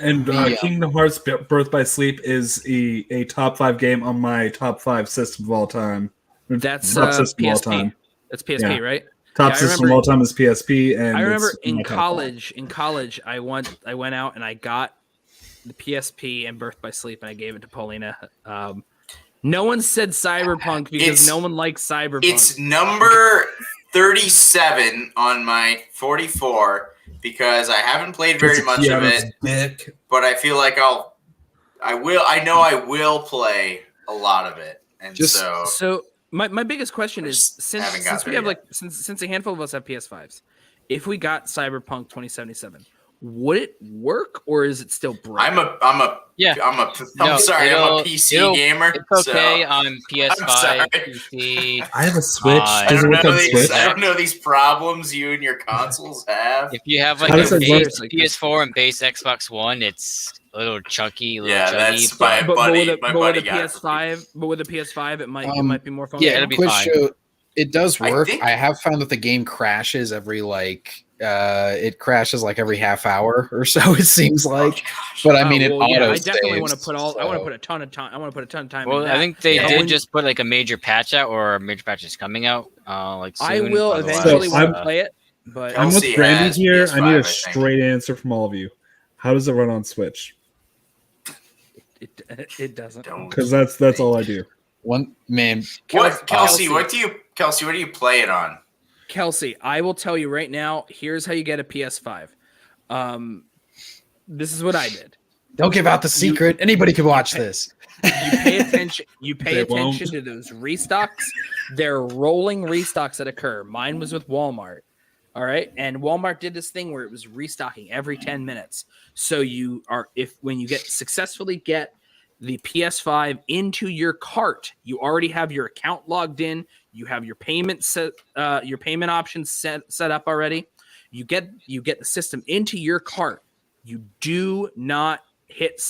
And Kingdom Hearts Birth by Sleep is a top 5 game on my top 5 system of all time. That's top system PSP. of all time. That's PSP, right? Top system of all time is PSP. And I remember in college, I went out and I got the PSP and Birth by Sleep, and I gave it to Paulina. No one said Cyberpunk because no one likes Cyberpunk. It's number 37 on my 44 because I haven't played very much of it, but I feel like I will play a lot of it, and so my biggest question is since we have since a handful of us have PS5s, if we got Cyberpunk 2077. Would it work, or is it still broken? I'm a PC gamer. It's okay so. on PS5, PC. I have a Switch. I don't know these problems you and your consoles have. If you have like a base PS4 and base Xbox One, it's a little chunky. That's my buddy. With the PS5, it might be more fun. Yeah, it'll be fine. It does work. I have found that the game crashes every it crashes like every half hour or so. It seems like, but I mean, I definitely want to put I want to put a ton of time. I want to put a ton of time. Well, in that. I think they did just put like a major patch out, or a major patch is coming out. Soon, I will eventually want to play it, but I'm with Brandon here. I need a straight answer from all of you. How does it run on Switch? It doesn't, because that's all I do. One man. Kelsey, what do you play it on? Kelsey, I will tell you right now, here's how you get a PS5. This is what I did. Don't give out the secret. Anybody can watch this. You pay attention. You pay attention to those restocks. They're rolling restocks that occur. Mine was with Walmart. All right. And Walmart did this thing where it was restocking every 10 minutes. So when you successfully get the PS5 into your cart, you already have your account logged in. You have your payment your payment options set up already. You get the system into your cart. You do not hit